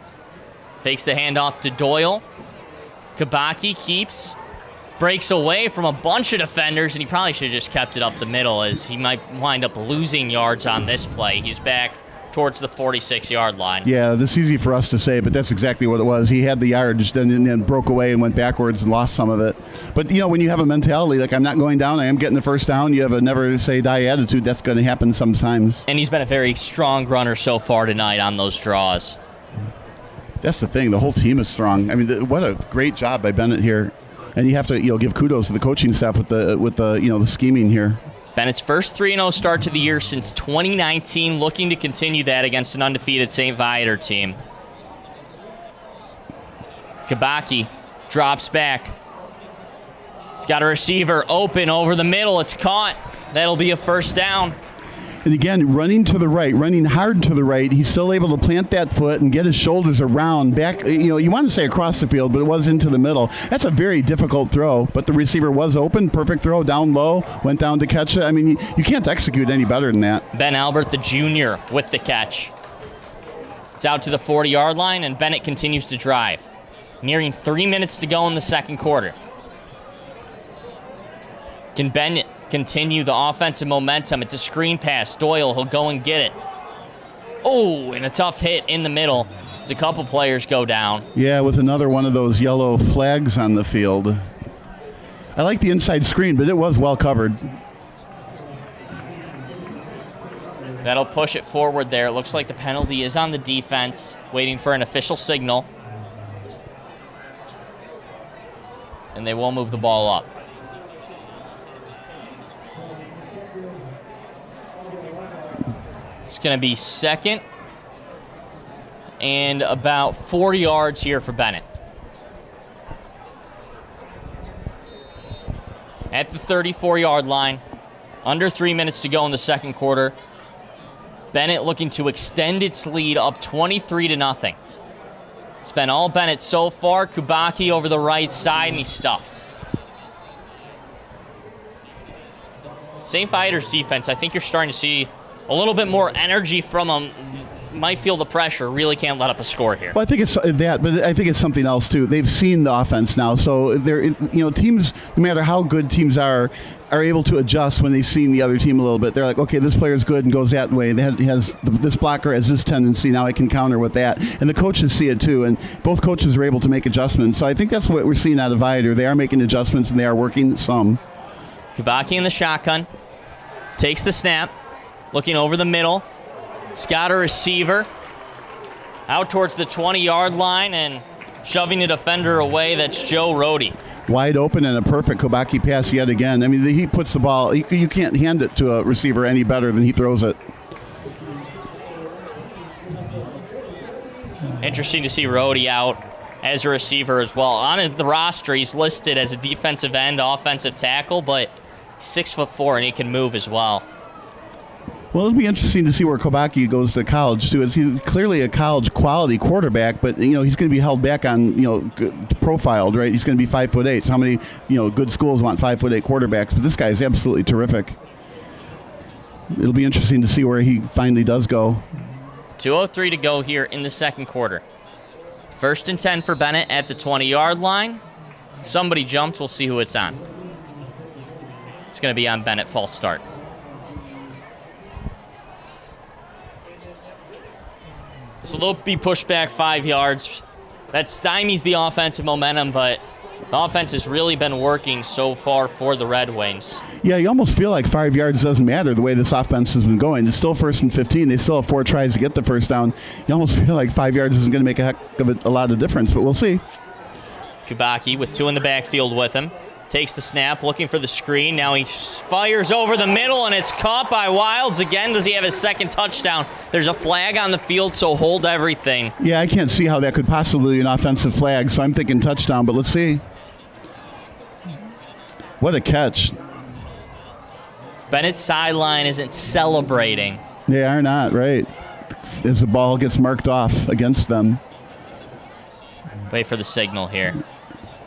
Fakes the handoff to Doyle. Kabaki keeps, breaks away from a bunch of defenders, and he probably should have just kept it up the middle, as he might wind up losing yards on this play. He's back towards the 46-yard line. Yeah, this is easy for us to say, but that's exactly what it was. He had the yardage, then broke away and went backwards and lost some of it. But, when you have a mentality like, I'm not going down, I am getting the first down, you have a never-say-die attitude, that's going to happen sometimes. And he's been a very strong runner so far tonight on those draws. That's the thing. The whole team is strong. I mean, what a great job by Benet here. And you have to, give kudos to the coaching staff with the scheming here. Bennett's first 3-0 start to the year since 2019, looking to continue that against an undefeated St. Viator team. Kabaki drops back. He's got a receiver open over the middle. It's caught. That'll be a first down. And again, running to the right, running hard to the right, he's still able to plant that foot and get his shoulders around back. You want to say across the field, but it was into the middle. That's a very difficult throw, but the receiver was open. Perfect throw, down low, went down to catch it. I mean, you can't execute any better than that. Ben Albert, the junior, with the catch. It's out to the 40-yard line, and Benet continues to drive. Nearing 3 minutes to go in the second quarter. Can Benet continue the offensive momentum? It's a screen pass. Doyle, he'll go and get it. Oh, and a tough hit in the middle as a couple players go down. Yeah, with another one of those yellow flags on the field. I like the inside screen, but it was well covered. That'll push it forward there. It looks like the penalty is on the defense, waiting for an official signal. And they will move the ball up. It's going to be second and about 4 yards here for Benet. At the 34-yard line, under 3 minutes to go in the second quarter. Benet looking to extend its lead up 23-0. It's been all Benet so far. Kubaki over the right side, and he's stuffed. St. Viator's defense, I think you're starting to see a little bit more energy from them. Might feel the pressure. Really can't let up a score here. Well, I think it's that, but I think it's something else too. They've seen the offense now, so they're teams. No matter how good teams are able to adjust when they've seen the other team a little bit. They're like, okay, this player's good and goes that way. This blocker has this tendency. Now I can counter with that, and the coaches see it too. And both coaches are able to make adjustments. So I think that's what we're seeing out of Viator. They are making adjustments and they are working some. Kubaki in the shotgun, takes the snap. Looking over the middle. He's got a receiver out towards the 20-yard line and shoving a defender away. That's Joe Rohde. Wide open and a perfect Kubaki pass yet again. I mean, he puts the ball. You can't hand it to a receiver any better than he throws it. Interesting to see Rohde out as a receiver as well. On the roster, he's listed as a defensive end, offensive tackle, but 6'4", and he can move as well. Well, it'll be interesting to see where Kobaki goes to college too. He's clearly a college quality quarterback, but he's going to be held back on profiled, right? He's going to be 5'8". So how many good schools want 5'8" quarterbacks? But this guy is absolutely terrific. It'll be interesting to see where he finally does go. 2:03 to go here in the second quarter. 1st and 10 for Benet at the 20-yard line. Somebody jumped. We'll see who it's on. It's going to be on Benet. False start. So they'll be pushed back 5 yards. That stymies the offensive momentum, but the offense has really been working so far for the Red Wings. Yeah, you almost feel like 5 yards doesn't matter the way this offense has been going. It's still 1st and 15. They still have 4 tries to get the first down. You almost feel like 5 yards isn't going to make a heck of a lot of difference, but we'll see. Kubacki with 2 in the backfield with him. Takes the snap, looking for the screen. Now he fires over the middle, and it's caught by Wilds again. Does he have his second touchdown? There's a flag on the field, so hold everything. Yeah, I can't see how that could possibly be an offensive flag, so I'm thinking touchdown, but let's see. What a catch. Bennett's sideline isn't celebrating. They are not, right? As the ball gets marked off against them. Wait for the signal here.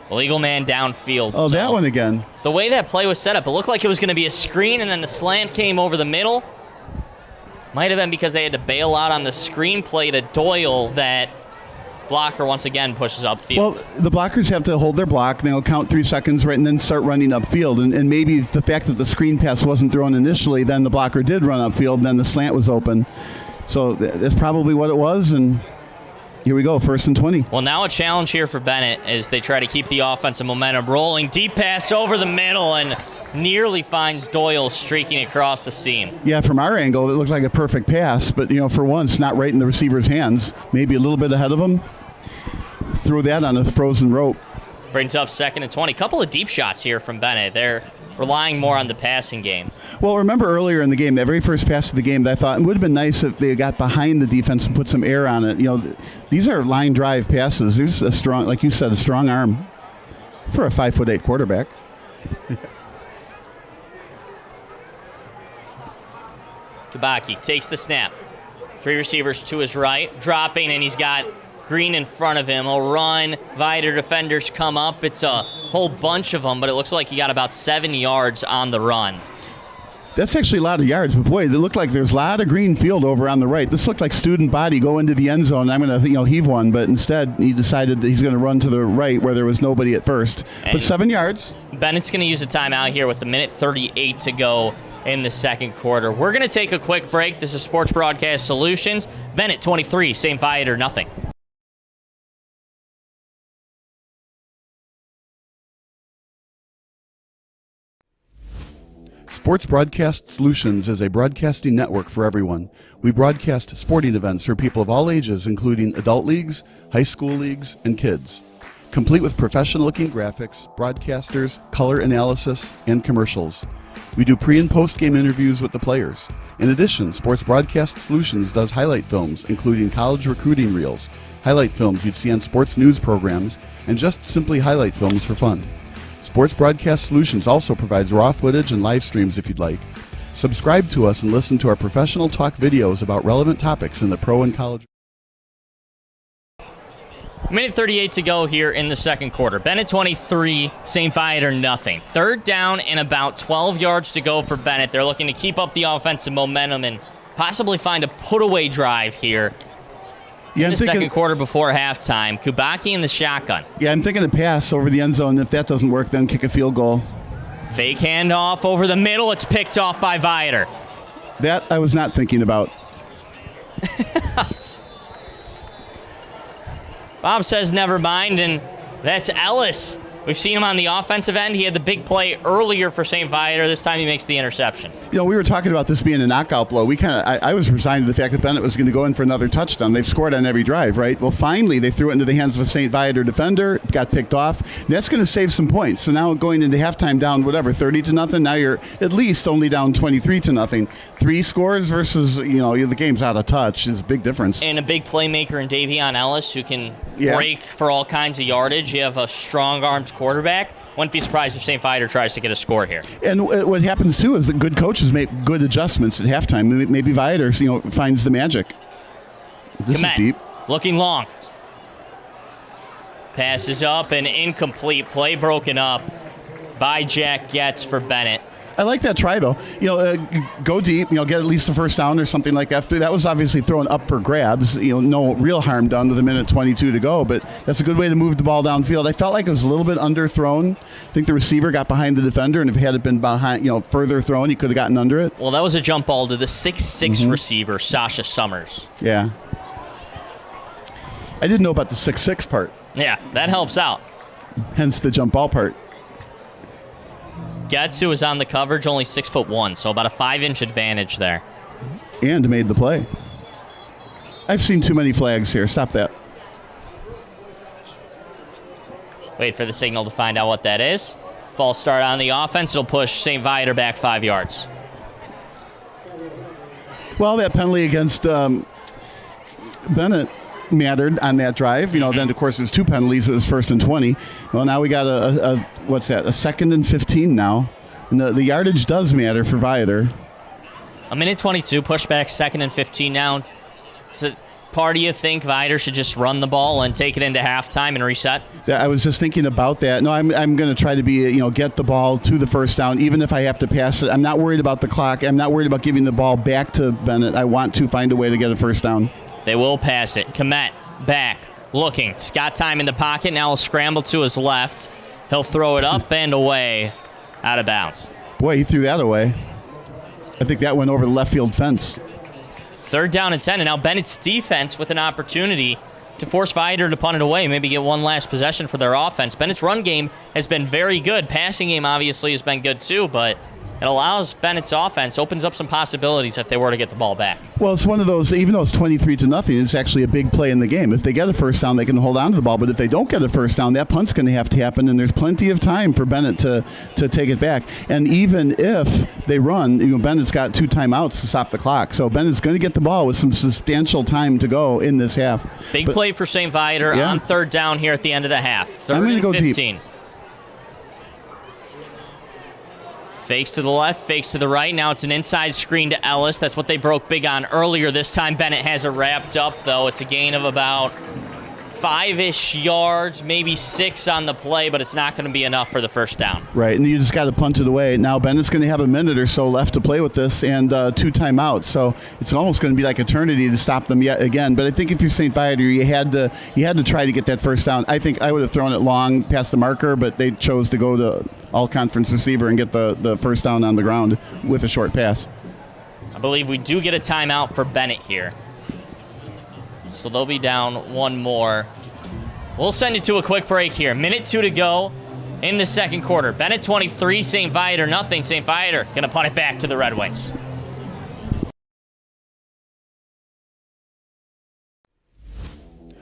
Illegal man downfield. Oh, that one again. The way that play was set up, it looked like it was going to be a screen, and then the slant came over the middle. Might have been because they had to bail out on the screen play to Doyle that blocker once again pushes upfield. Well, the blockers have to hold their block. They'll count 3 seconds, right, and then start running upfield. And maybe the fact that the screen pass wasn't thrown initially, then the blocker did run upfield, and then the slant was open. So that's probably what it was, and here we go, 1st and 20. Well, now a challenge here for Benet as they try to keep the offensive momentum rolling. Deep pass over the middle and nearly finds Doyle streaking across the seam. Yeah, from our angle, it looks like a perfect pass, but, for once, not right in the receiver's hands. Maybe a little bit ahead of him. Throw that on a frozen rope. Brings up 2nd and 20. Couple of deep shots here from Benet. They're relying more on the passing game. Well, remember earlier in the game, that very first pass of the game, that I thought it would have been nice if they got behind the defense and put some air on it. These are line drive passes. There's a strong, like you said, a strong arm for a 5'8" quarterback. Kubacki takes the snap. 3 receivers to his right, dropping, and he's got Green in front of him. He'll run. Viator defenders come up. It's a whole bunch of them, but it looks like he got about 7 yards on the run. That's actually a lot of yards, but boy, it looked like there's a lot of green field over on the right. This looked like student body go into the end zone. I'm going to heave one, but instead he decided that he's going to run to the right where there was nobody at first. But 7 yards. Bennett's going to use a timeout here with 1:38 to go in the second quarter. We're going to take a quick break. This is Sports Broadcast Solutions. Benet 23, St. Viator nothing. Sports Broadcast Solutions is a broadcasting network for everyone. We broadcast sporting events for people of all ages, including adult leagues, high school leagues, and kids. Complete with professional-looking graphics, broadcasters, color analysis, and commercials. We do pre- and post-game interviews with the players. In addition, Sports Broadcast Solutions does highlight films, including college recruiting reels, highlight films you'd see on sports news programs, and just simply highlight films for fun. Sports Broadcast Solutions also provides raw footage and live streams if you'd like. Subscribe to us and listen to our professional talk videos about relevant topics in the pro and college. 1:38 to go here in the second quarter. Benet 23, St. Viator nothing. 3rd down and about 12 yards to go for Benet. They're looking to keep up the offensive momentum and possibly find a put-away drive here. In the second quarter before halftime. Kubacki in the shotgun. Yeah, I'm thinking a pass over the end zone. If that doesn't work, then kick a field goal. Fake handoff over the middle. It's picked off by Viator. That I was not thinking about. Bob says never mind, and that's Ellis. We've seen him on the offensive end. He had the big play earlier for St. Viator. This time he makes the interception. We were talking about this being a knockout blow. I was resigned to the fact that Benet was going to go in for another touchdown. They've scored on every drive, right? Well, finally, they threw it into the hands of a St. Viator defender, got picked off. That's going to save some points. So now going into halftime down, 30-0. Now you're at least only down 23-0. 3 scores versus, the game's out of touch is a big difference. And a big playmaker in Davion Ellis who can break for all kinds of yardage. You have a strong-armed quarterback. Wouldn't be surprised if St. Viator tries to get a score here. And what happens, too, is that good coaches make good adjustments at halftime. Maybe Viator, finds the magic. This Benet, is deep. looking long. Passes up, and incomplete. Play broken up by Jack Getz for Benet. I like that try, though. Go deep, get at least a first down or something like that. That was obviously thrown up for grabs. No real harm done with a minute 22 to go, but that's a good way to move the ball downfield. I felt like it was a little bit underthrown. I think the receiver got behind the defender, and if it had been behind, further thrown, he could have gotten under it. Well, that was a jump ball to the 6'6" receiver, Sasha Summers. Yeah. I didn't know about the 6'6" part. Yeah, that helps out. Hence the jump ball part. Getz, who was on the coverage, only 6'1", so about a 5-inch advantage there. And made the play. I've seen too many flags here. Stop that. Wait for the signal to find out what that is. False start on the offense. It'll push St. Viator back 5 yards. Well, that penalty against Benet mattered on that drive. Then, of course, there's 2 penalties. It was 1st and 20. Well, now we got a 2nd and 15 now. And the yardage does matter for Viator. A minute 22, pushback 2nd and 15 now. So part of you think Viator should just run the ball and take it into halftime and reset? Yeah, I was just thinking about that. No, I'm going to try to be, get the ball to the first down, even if I have to pass it. I'm not worried about the clock. I'm not worried about giving the ball back to Benet. I want to find a way to get a first down. They will pass it. Komet back, looking. He's got time in the pocket. Now he'll scramble to his left. He'll throw it up and away, out of bounds. Boy, he threw that away. I think that went over the left field fence. 3rd down and 10, and now Bennett's defense with an opportunity to force Viator to punt it away, maybe get one last possession for their offense. Bennett's run game has been very good. Passing game obviously has been good too, but it allows Bennett's offense, opens up some possibilities if they were to get the ball back. Well, it's one of those, even though it's 23-0, it's actually a big play in the game. If they get a first down, they can hold on to the ball. But if they don't get a first down, that punt's going to have to happen, and there's plenty of time for Benet to take it back. And even if they run, Bennett's got 2 timeouts to stop the clock. So Bennett's going to get the ball with some substantial time to go in this half. Big play for St. Viator on 3rd down here at the end of the half. 3rd and 15. Deep. Fakes to the left, fakes to the right. Now it's an inside screen to Ellis. That's what they broke big on earlier. This time Benet has it wrapped up, though. It's a gain of about 5-ish yards, maybe 6 on the play, but it's not going to be enough for the first down. Right, and you just got to punt it away. Now Bennett's going to have a minute or so left to play with this and 2 timeouts. So it's almost going to be like eternity to stop them yet again. But I think if you're St. Viator, you had to try to get that first down. I think I would have thrown it long past the marker, but they chose to go to all-conference receiver and get the first down on the ground with a short pass. I believe we do get a timeout for Benet here. So they'll be down 1 more. We'll send you to a quick break here. Minute 2 to go in the 2nd quarter. Benet 23, St. Viator nothing. St. Viator going to punt it back to the Red Wings.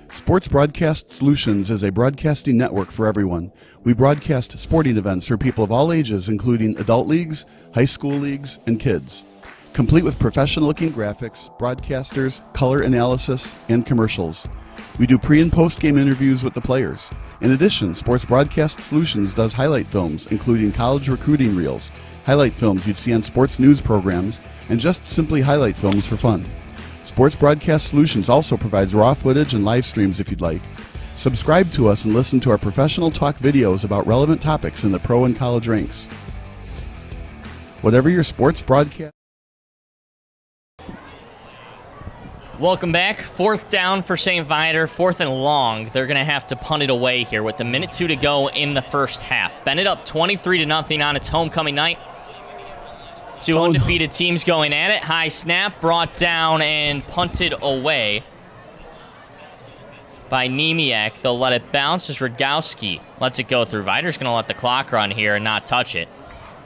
Sports Broadcast Solutions is a broadcasting network for everyone. We broadcast sporting events for people of all ages, including adult leagues, high school leagues, and kids. Complete with professional-looking graphics, broadcasters, color analysis, and commercials. We do pre- and post-game interviews with the players. In addition, Sports Broadcast Solutions does highlight films, including college recruiting reels, highlight films you'd see on sports news programs, and just simply highlight films for fun. Sports Broadcast Solutions also provides raw footage and live streams if you'd like. Subscribe to us and listen to our professional talk videos about relevant topics in the pro and college ranks. Whatever your sports broadcast... Welcome back. 4th down for St. Viator, 4th and long. They're going to have to punt it away here with a minute 2 to go in the first half. Benet up 23-0 on its homecoming night. 2 undefeated teams going at it. High snap, brought down and punted away by Nemiak. They'll let it bounce as Rogowski lets it go through. Viator's going to let the clock run here and not touch it.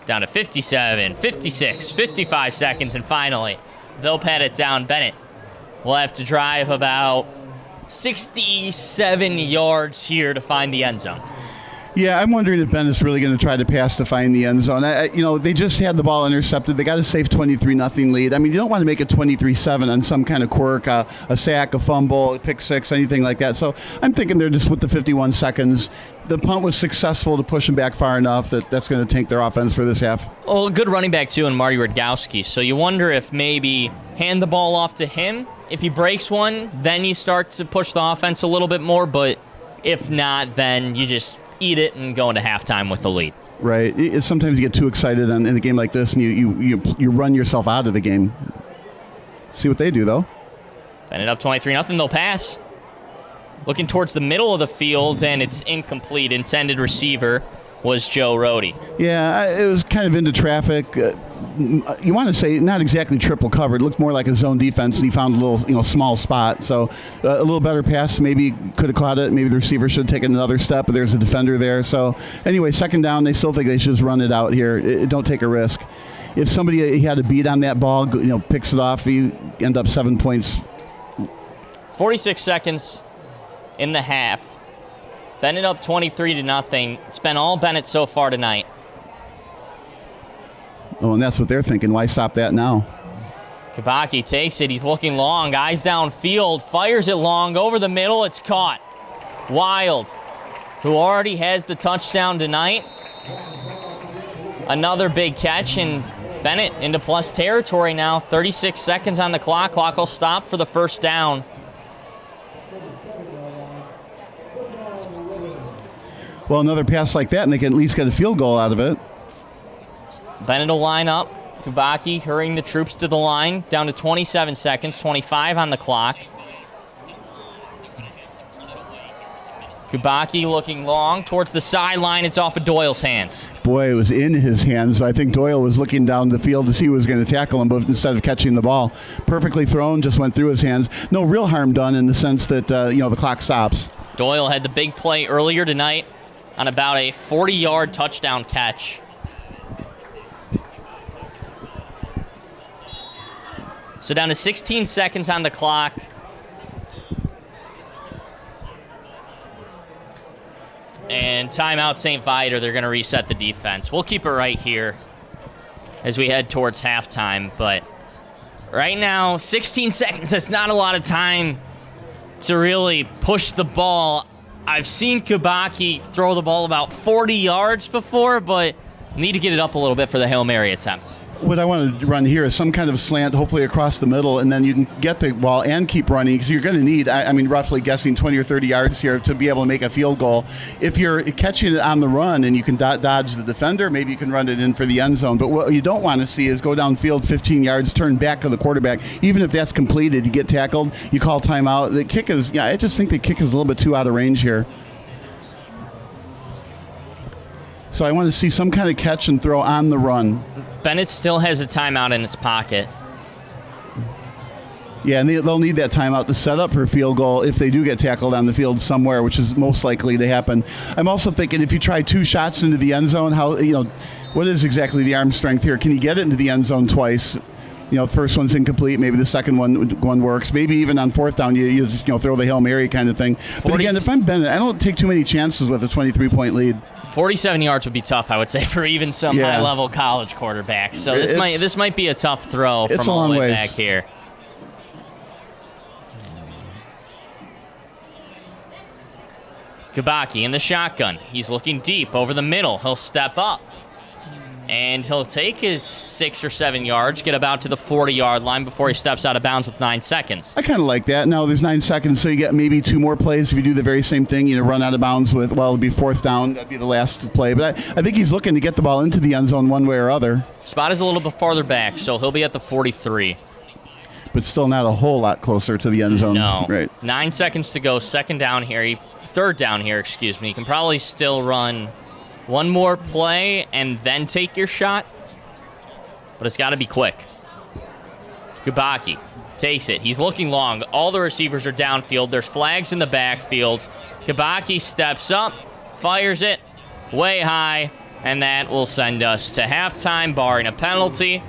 Down to 57, 56, 55 seconds, and finally, they'll pat it down. Benet will have to drive about 67 yards here to find the end zone. Yeah, I'm wondering if Benet's really going to try to pass to find the end zone. They just had the ball intercepted. They got a safe 23-0 lead. I mean, you don't want to make it 23-7 on some kind of quirk, a sack, a fumble, a pick six, anything like that. So I'm thinking they're just with the 51 seconds. The punt was successful to push them back far enough that's going to tank their offense for this half. Well, a good running back, too, in Marty Rudkowski. So you wonder if maybe hand the ball off to him. If he breaks one, then you start to push the offense a little bit more. But if not, then you just eat it and go into halftime with the lead. Right. Sometimes you get too excited in a game like this, and you run yourself out of the game. See what they do, though. Benet up 23-0. They'll pass. Looking towards the middle of the field, and it's incomplete. Intended receiver was Joe Rohde. Yeah, it was kind of into traffic. You want to say not exactly triple covered. It looked more like a zone defense, and he found a little, small spot. So a little better pass, maybe could have caught it. Maybe the receiver should have taken another step, but there's a defender there. So anyway, second down, they still think they should just run it out here. Don't take a risk. If somebody had a beat on that ball, picks it off, you end up 7 points. 46 seconds in the half. Benet up 23-0. It's been all Benet so far tonight. Oh, and that's what they're thinking. Why stop that now? Kabaki takes it. He's looking long. Eyes downfield. Fires it long. Over the middle. It's caught. Wild, who already has the touchdown tonight. Another big catch, and Benet into plus territory now. 36 seconds on the clock. Clock will stop for the first down. Well, another pass like that, and they can at least get a field goal out of it. Benet will line up. Kubaki hurrying the troops to the line. Down to 27 seconds, 25 on the clock. Kubaki looking long towards the sideline. It's off of Doyle's hands. Boy, it was in his hands. I think Doyle was looking down the field to see who was going to tackle him, but instead of catching the ball, perfectly thrown, just went through his hands. No real harm done in the sense that, the clock stops. Doyle had the big play earlier tonight on about a 40-yard touchdown catch. So down to 16 seconds on the clock. And timeout St. Viator. They're going to reset the defense. We'll keep it right here as we head towards halftime. But right now, 16 seconds, that's not a lot of time to really push the ball. I've seen Kubaki throw the ball about 40 yards before, but need to get it up a little bit for the Hail Mary attempt. What I want to run here is some kind of slant, hopefully across the middle, and then you can get the ball and keep running because you're going to need, roughly guessing 20 or 30 yards here to be able to make a field goal. If you're catching it on the run and you can dodge the defender, maybe you can run it in for the end zone. But what you don't want to see is go downfield 15 yards, turn back to the quarterback. Even if that's completed, you get tackled, you call timeout. The kick is, I just think the kick is a little bit too out of range here. So I want to see some kind of catch and throw on the run. Benet still has a timeout in its pocket. Yeah, and they'll need that timeout to set up for a field goal if they do get tackled on the field somewhere, which is most likely to happen. I'm also thinking if you try 2 shots into the end zone, what is exactly the arm strength here? Can you get it into the end zone twice? The first one's incomplete. Maybe the second one works. Maybe even on fourth down, you just throw the Hail Mary kind of thing. But again, if I'm Benet, I don't take too many chances with a 23-point lead. 47 yards would be tough, I would say, for even some high-level college quarterbacks. So this might be a tough throw from all the way back here. Kubaki in the shotgun. He's looking deep over the middle. He'll step up. And he'll take his 6 or 7 yards, get about to the 40-yard line before he steps out of bounds with 9 seconds. I kind of like that. Now, there's 9 seconds, so you get maybe 2 more plays if you do the very same thing, run out of bounds with, it'll be 4th down. That'd be the last play. But I think he's looking to get the ball into the end zone one way or other. Spot is a little bit farther back, so he'll be at the 43. But still not a whole lot closer to the end zone. No. Right. 9 seconds to go, third down here. He can probably still run one more play and then take your shot, but it's got to be quick. Kubaki takes it. He's looking long. All the receivers are downfield. There's flags in the backfield. Kubaki steps up, fires it way high, and that will send us to halftime, barring a penalty.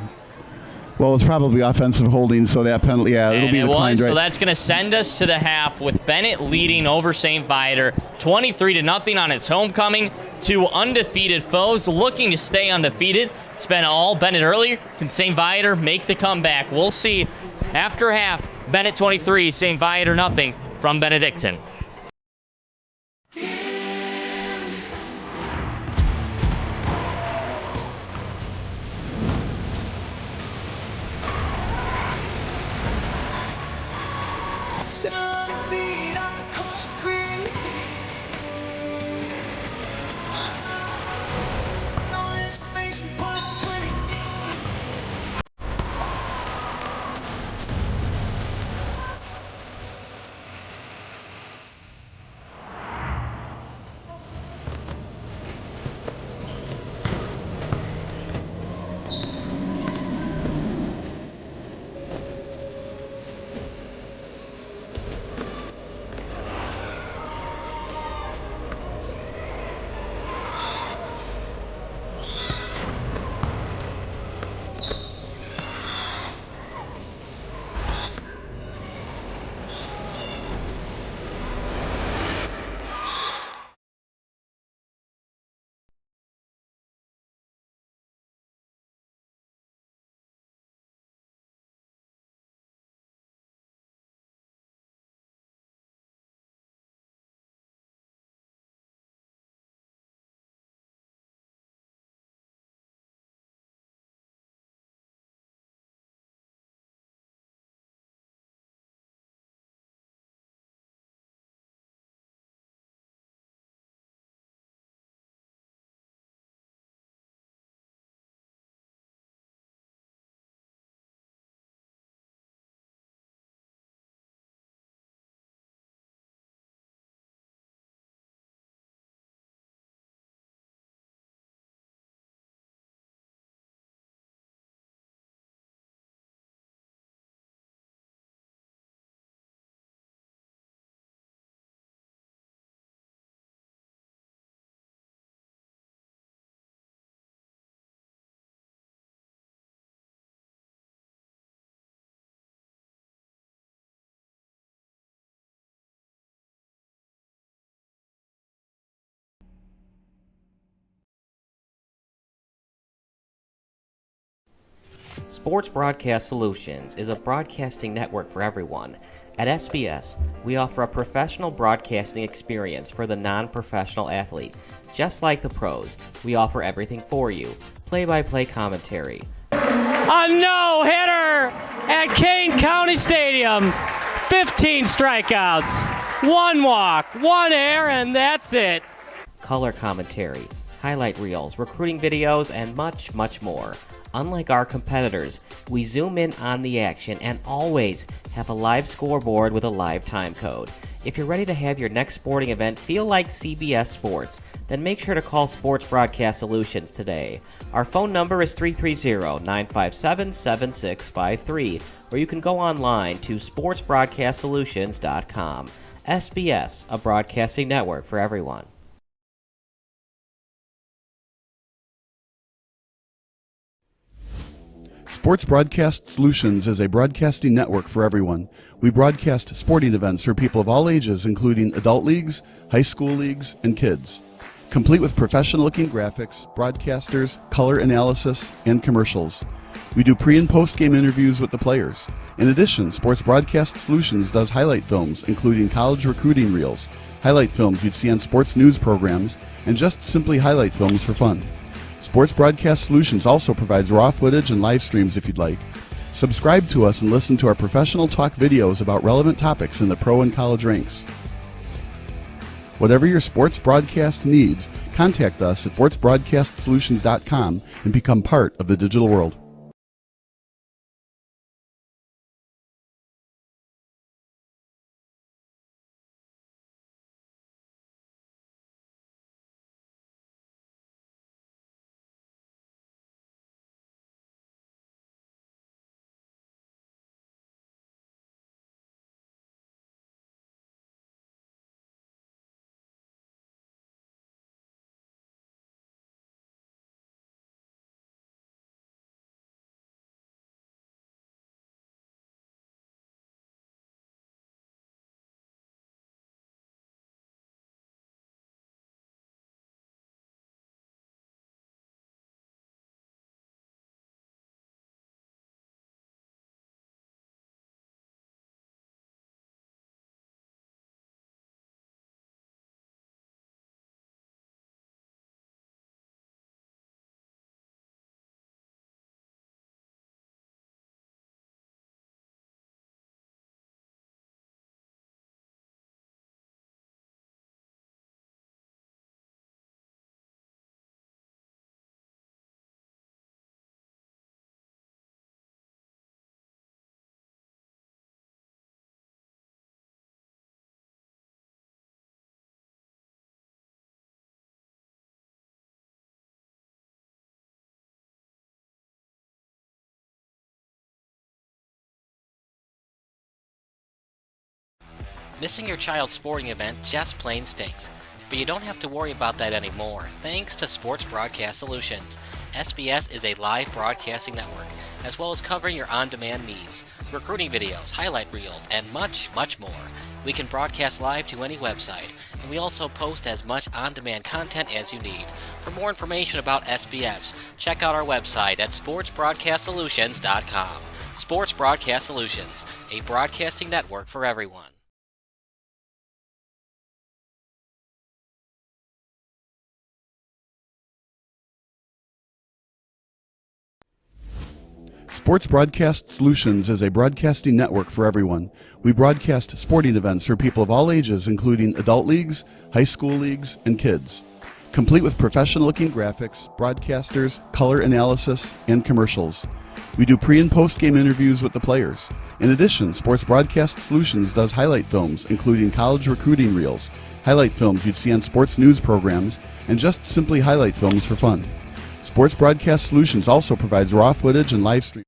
Well, it's probably offensive holding, so that penalty, yeah, it'll And be it declined, was, right? so that's going to send us to the half with Benet leading over St. Viator 23-0 on its homecoming. Two undefeated foes looking to stay undefeated. It's been all Benet earlier. Can St. Viator make the comeback? We'll see. After half, Benet 23, St. Viator 0 from Benedictine. Sports Broadcast Solutions is a broadcasting network for everyone. At SBS, we offer a professional broadcasting experience for the non-professional athlete. Just like the pros, we offer everything for you. Play-by-play commentary. A no-hitter at Kane County Stadium. 15 strikeouts, 1 walk, 1 error, and that's it. Color commentary, highlight reels, recruiting videos, and much, much more. Unlike our competitors, we zoom in on the action and always have a live scoreboard with a live time code. If you're ready to have your next sporting event feel like CBS Sports, then make sure to call Sports Broadcast Solutions today. Our phone number is 330-957-7653, or you can go online to sportsbroadcastsolutions.com. SBS, a broadcasting network for everyone. Sports Broadcast Solutions is a broadcasting network for everyone. We broadcast sporting events for people of all ages, including adult leagues, high school leagues, and kids. Complete with professional-looking graphics, broadcasters, color analysis, and commercials. We do pre- and post-game interviews with the players. In addition, Sports Broadcast Solutions does highlight films, including college recruiting reels, highlight films you'd see on sports news programs, and just simply highlight films for fun. Sports Broadcast Solutions also provides raw footage and live streams if you'd like. Subscribe to us and listen to our professional talk videos about relevant topics in the pro and college ranks. Whatever your sports broadcast needs, contact us at sportsbroadcastsolutions.com and become part of the digital world. Missing your child's sporting event just plain stinks. But you don't have to worry about that anymore, thanks to Sports Broadcast Solutions. SBS is a live broadcasting network, as well as covering your on-demand needs, recruiting videos, highlight reels, and much, much more. We can broadcast live to any website, and we also post as much on-demand content as you need. For more information about SBS, check out our website at sportsbroadcastsolutions.com. Sports Broadcast Solutions, a broadcasting network for everyone. Sports Broadcast Solutions is a broadcasting network for everyone. We broadcast sporting events for people of all ages, including adult leagues, high school leagues, and kids. Complete with professional-looking graphics, broadcasters, color analysis, and commercials. We do pre- and post-game interviews with the players. In addition, Sports Broadcast Solutions does highlight films, including college recruiting reels, highlight films you'd see on sports news programs, and just simply highlight films for fun. Sports Broadcast Solutions also provides raw footage and live stream.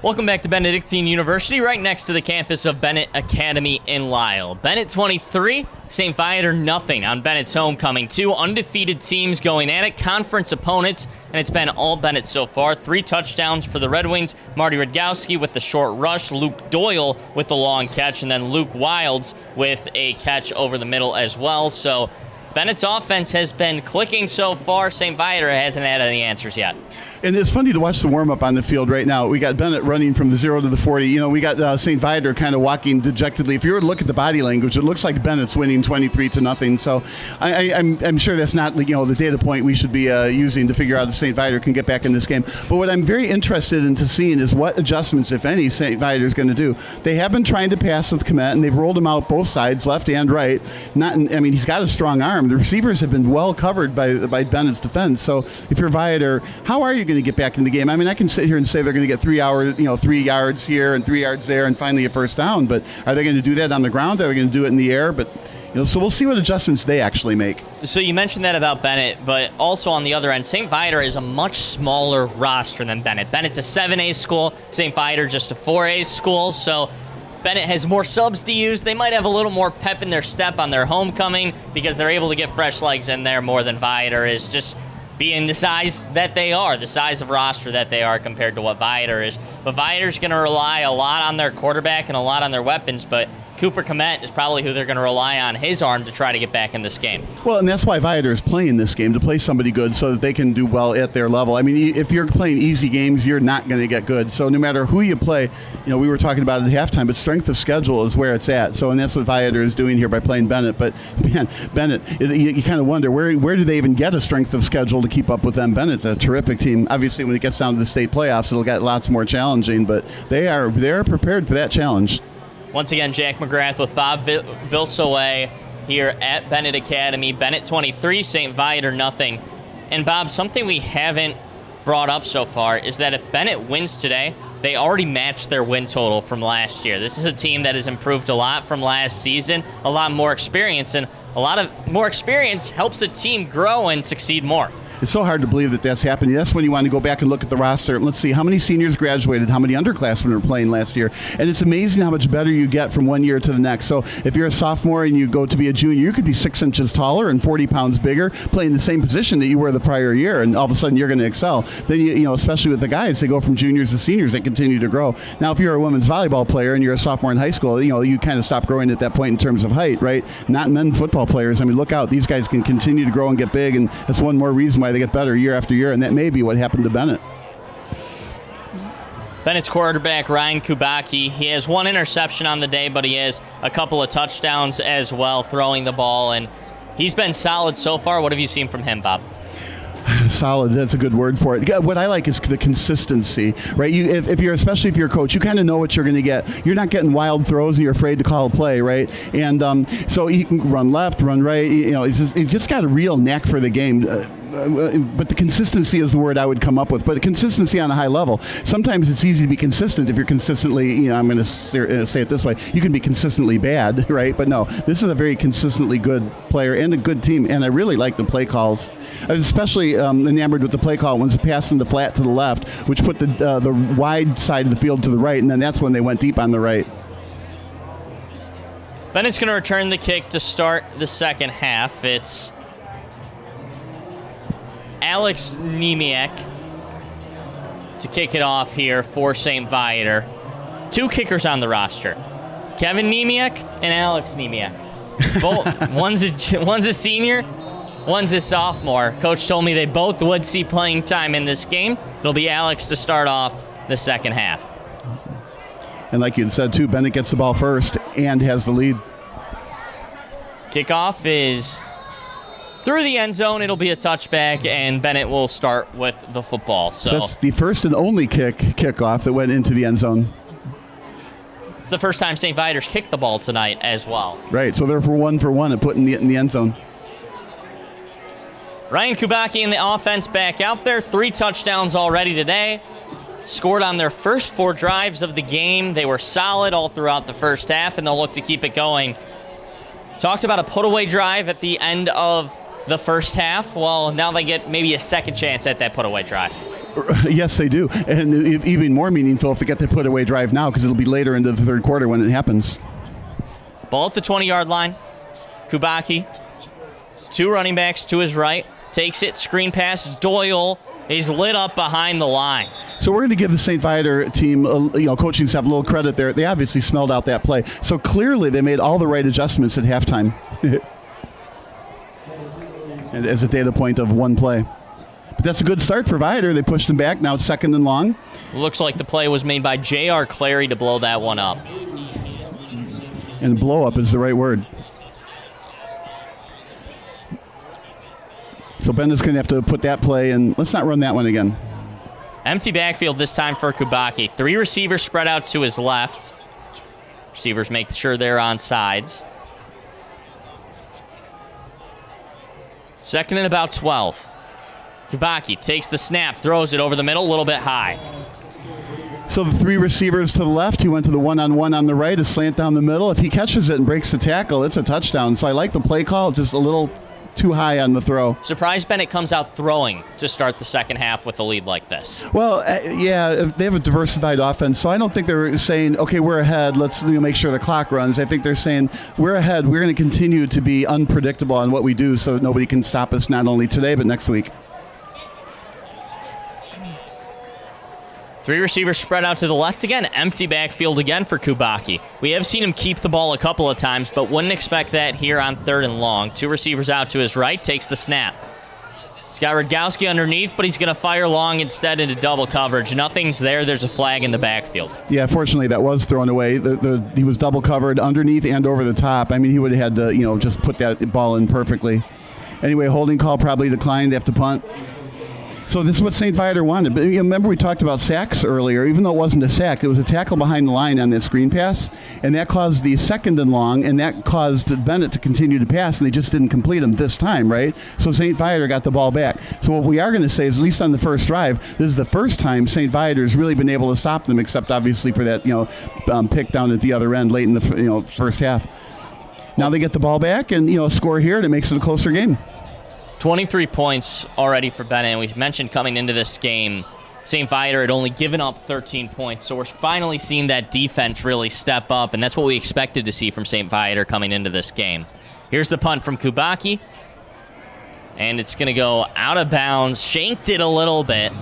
Welcome back to Benedictine University, right next to the campus of Benet Academy in Lisle. Benet 23, St. Viator nothing on Benet's homecoming. 2 undefeated teams going at it, conference opponents, and it's been all Benet so far. 3 touchdowns for the Red Wings. Marty Radgowski with the short rush, Luke Doyle with the long catch, and then Luke Wilds with a catch over the middle as well. So Benet's offense has been clicking so far. St. Viator hasn't had any answers yet. And it's funny to watch the warm-up on the field right now. We got Benet running from the 0 to the 40. You know, we got St. Viator kind of walking dejectedly. If you were to look at the body language, it looks like Benet's winning 23-0. So I'm sure that's not, you know, the data point we should be using to figure out if St. Viator can get back in this game. But what I'm very interested into seeing is what adjustments, if any, St. Viator is going to do. They have been trying to pass with Komet, and they've rolled him out both sides, left and right. He's got a strong arm. The receivers have been well covered by Benet's defense. So if you're Viator, how are you going to get back in the game? I mean, I can sit here and say they're going to get 3 yards here and 3 yards there and finally a first down, but are they going to do that on the ground? Are they going to do it in the air? But so we'll see what adjustments they actually make. So you mentioned that about Benet, but also on the other end, St. Viator is a much smaller roster than Benet. Benet's a 7A school, St. Viator just a 4A school, so Benet has more subs to use. They might have a little more pep in their step on their homecoming because they're able to get fresh legs in there more than Viator is, just being the size that they are, the size of roster that they are compared to what Viator is. But Viator's going to rely a lot on their quarterback and a lot on their weapons, but Cooper Komet is probably who they're going to rely on, his arm, to try to get back in this game. Well, and that's why Viator is playing this game, to play somebody good so that they can do well at their level. I mean, if you're playing easy games, you're not going to get good. So no matter who you play, you know, we were talking about it at halftime, but strength of schedule is where it's at. So, and that's what Viator is doing here by playing Benet. But, man, Benet, you kind of wonder, where do they even get a strength of schedule to keep up with them? Benet's a terrific team. Obviously, when it gets down to the state playoffs, it'll get lots more challenging, but they're prepared for that challenge. Once again, Jack McGrath with Bob Vilsoe here at Benet Academy. Benet 23, St. Viator nothing. And Bob, something we haven't brought up so far is that if Benet wins today, they already matched their win total from last year. This is a team that has improved a lot from last season, a lot more experience, and a lot of more experience helps a team grow and succeed more. It's so hard to believe that that's happening. That's when you want to go back and look at the roster. Let's see, how many seniors graduated, how many underclassmen were playing last year. And it's amazing how much better you get from one year to the next. So if you're a sophomore and you go to be a junior, you could be 6 inches taller and 40 pounds bigger, playing the same position that you were the prior year, and all of a sudden you're going to excel. Then, you know, especially with the guys, they go from juniors to seniors, they continue to grow. Now, if you're a women's volleyball player and you're a sophomore in high school, you know, you kind of stop growing at that point in terms of height, right? Not men football players. I mean, look out. These guys can continue to grow and get big, and that's one more reason why they get better year after year, and that may be what happened to Benet. Benet's quarterback, Ryan Kubacki, he has 1 interception on the day, but he has a couple of touchdowns as well, throwing the ball, and he's been solid so far. What have you seen from him, Bob? Solid, that's a good word for it. What I like is the consistency, right? Especially if you're a coach, you kind of know what you're going to get. You're not getting wild throws and you're afraid to call a play, right? And so he can run left, run right. You know, he's just got a real knack for the game. But the consistency is the word I would come up with. But consistency on a high level. Sometimes it's easy to be consistent if you're consistently, you know, I'm going to say it this way, you can be consistently bad, right? But no, this is a very consistently good player and a good team, and I really like the play calls. I was especially enamored with the play call when it was passing the flat to the left, which put the wide side of the field to the right, and then that's when they went deep on the right. Benet's going to return the kick to start the second half. It's Alex Nemiak to kick it off here for St. Viator. 2 kickers on the roster, Kevin Nemiak and Alex Nemiak. Both, one's a senior, one's a sophomore. Coach told me they both would see playing time in this game. It'll be Alex to start off the second half. And like you said, too, Benet gets the ball first and has the lead. Kickoff is through the end zone. It'll be a touchback, and Benet will start with the football. So that's the first and only kickoff that went into the end zone. It's the first time St. Viator's kicked the ball tonight as well. Right, so they're for one and putting it in the end zone. Ryan Kubacki and the offense back out there. 3 touchdowns already today. Scored on their first 4 drives of the game. They were solid all throughout the first half, and they'll look to keep it going. Talked about a put-away drive at the end of the first half. Well, now they get maybe a second chance at that put-away drive. Yes, they do. And even more meaningful if they get the put-away drive now, because it'll be later into the third quarter when it happens. Ball at the 20-yard line. Kubacki, 2 running backs to his right, takes it, screen pass. Doyle is lit up behind the line. So we're going to give the St. Viator team, coaching staff, a little credit there. They obviously smelled out that play. So clearly they made all the right adjustments at halftime. And as a data point of one play. But that's a good start for Viator. They pushed him back. Now it's 2nd and long. Looks like the play was made by J.R. Clary to blow that one up. And blow up is the right word. So Benet's going to have to put that play, and let's not run that one again. Empty backfield this time for Kubacki. 3 receivers spread out to his left. Receivers make sure they're on sides. 2nd and about 12. Kubacki takes the snap, throws it over the middle, a little bit high. So the 3 receivers to the left, he went to the one-on-one on the right, a slant down the middle. If he catches it and breaks the tackle, it's a touchdown. So I like the play call, just a little too high on the throw. Surprised Benet comes out throwing to start the second half with a lead like this. Well, yeah, they have a diversified offense, so I don't think they're saying, okay, we're ahead, let's make sure the clock runs. I think they're saying, we're ahead, we're going to continue to be unpredictable on what we do so that nobody can stop us not only today but next week. 3 receivers spread out to the left again. Empty backfield again for Kubacki. We have seen him keep the ball a couple of times, but wouldn't expect that here on 3rd and long. 2 receivers out to his right, takes the snap. He's got Radgowski underneath, but he's going to fire long instead into double coverage. Nothing's there. There's a flag in the backfield. Yeah, fortunately that was thrown away. He was double covered underneath and over the top. I mean, he would have had to, just put that ball in perfectly. Anyway, holding call probably declined. They have to punt. So this is what St. Viator wanted. But remember we talked about sacks earlier. Even though it wasn't a sack, it was a tackle behind the line on that screen pass, and that caused the 2nd and long, and that caused Benet to continue to pass, and they just didn't complete them this time, right? So St. Viator got the ball back. So what we are going to say is, at least on the first drive, this is the first time St. Viator's really been able to stop them, except obviously for that pick down at the other end late in the first half. Now they get the ball back and score here, and it makes it a closer game. 23 points already for Benet, and we mentioned coming into this game, St. Viator had only given up 13 points, so we're finally seeing that defense really step up, and that's what we expected to see from St. Viator coming into this game. Here's the punt from Kubacki, and it's going to go out of bounds, shanked it a little bit,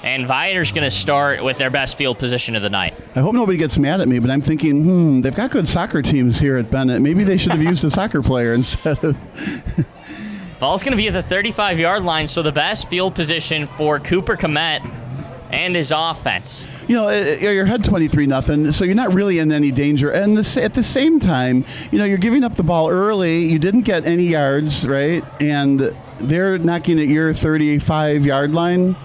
and Viator's going to start with their best field position of the night. I hope nobody gets mad at me, but I'm thinking, they've got good soccer teams here at Benet. Maybe they should have used a soccer player instead of... Ball's going to be at the 35-yard line, so the best field position for Cooper Komet and his offense. You're ahead 23-0, so you're not really in any danger. And at the same time, you're giving up the ball early. You didn't get any yards, right? And they're knocking at your 35-yard line.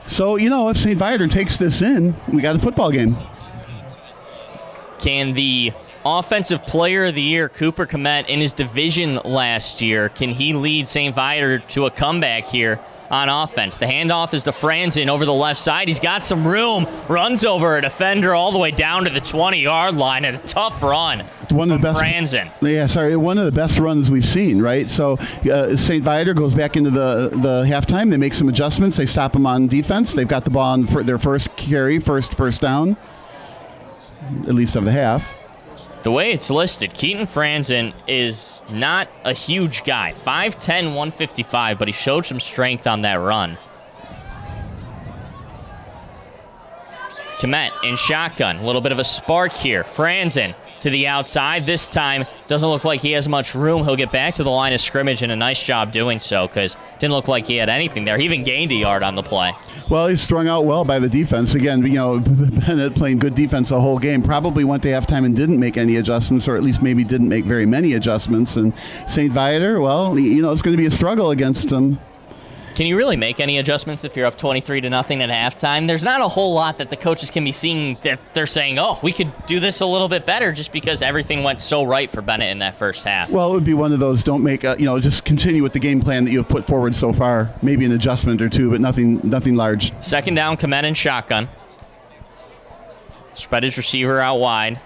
So, if St. Viator takes this in, we got a football game. Can the Offensive Player of the Year, Cooper Komet, in his division last year, can he lead St. Viator to a comeback here on offense? The handoff is to Franzen over the left side. He's got some room, runs over a defender all the way down to the 20-yard line, and a tough run one of the best, Franzen. Yeah, sorry, one of the best runs we've seen, right? So St. Viator goes back into the halftime. They make some adjustments. They stop them on defense. They've got the ball on their first carry, first down, at least of the half. The way it's listed, Keaton Franzen is not a huge guy. 5'10", 155, but he showed some strength on that run. Komet in shotgun. A little bit of a spark here. Franzen to the outside. This time, doesn't look like he has much room. He'll get back to the line of scrimmage, and a nice job doing so, because didn't look like he had anything there. He even gained a yard on the play. Well, he's strung out well by the defense. Again, Benet playing good defense the whole game. Probably went to halftime and didn't make any adjustments, or at least maybe didn't make very many adjustments. And St. Viator, well, it's going to be a struggle against them. Can you really make any adjustments if you're up 23-0 at halftime? There's not a whole lot that the coaches can be seeing that they're saying, oh, we could do this a little bit better, just because everything went so right for Benet in that first half. Well, it would be one of those, don't make, just continue with the game plan that you've put forward so far. Maybe an adjustment or two, but nothing large. 2nd down, Komet in shotgun. Spread his receiver out wide.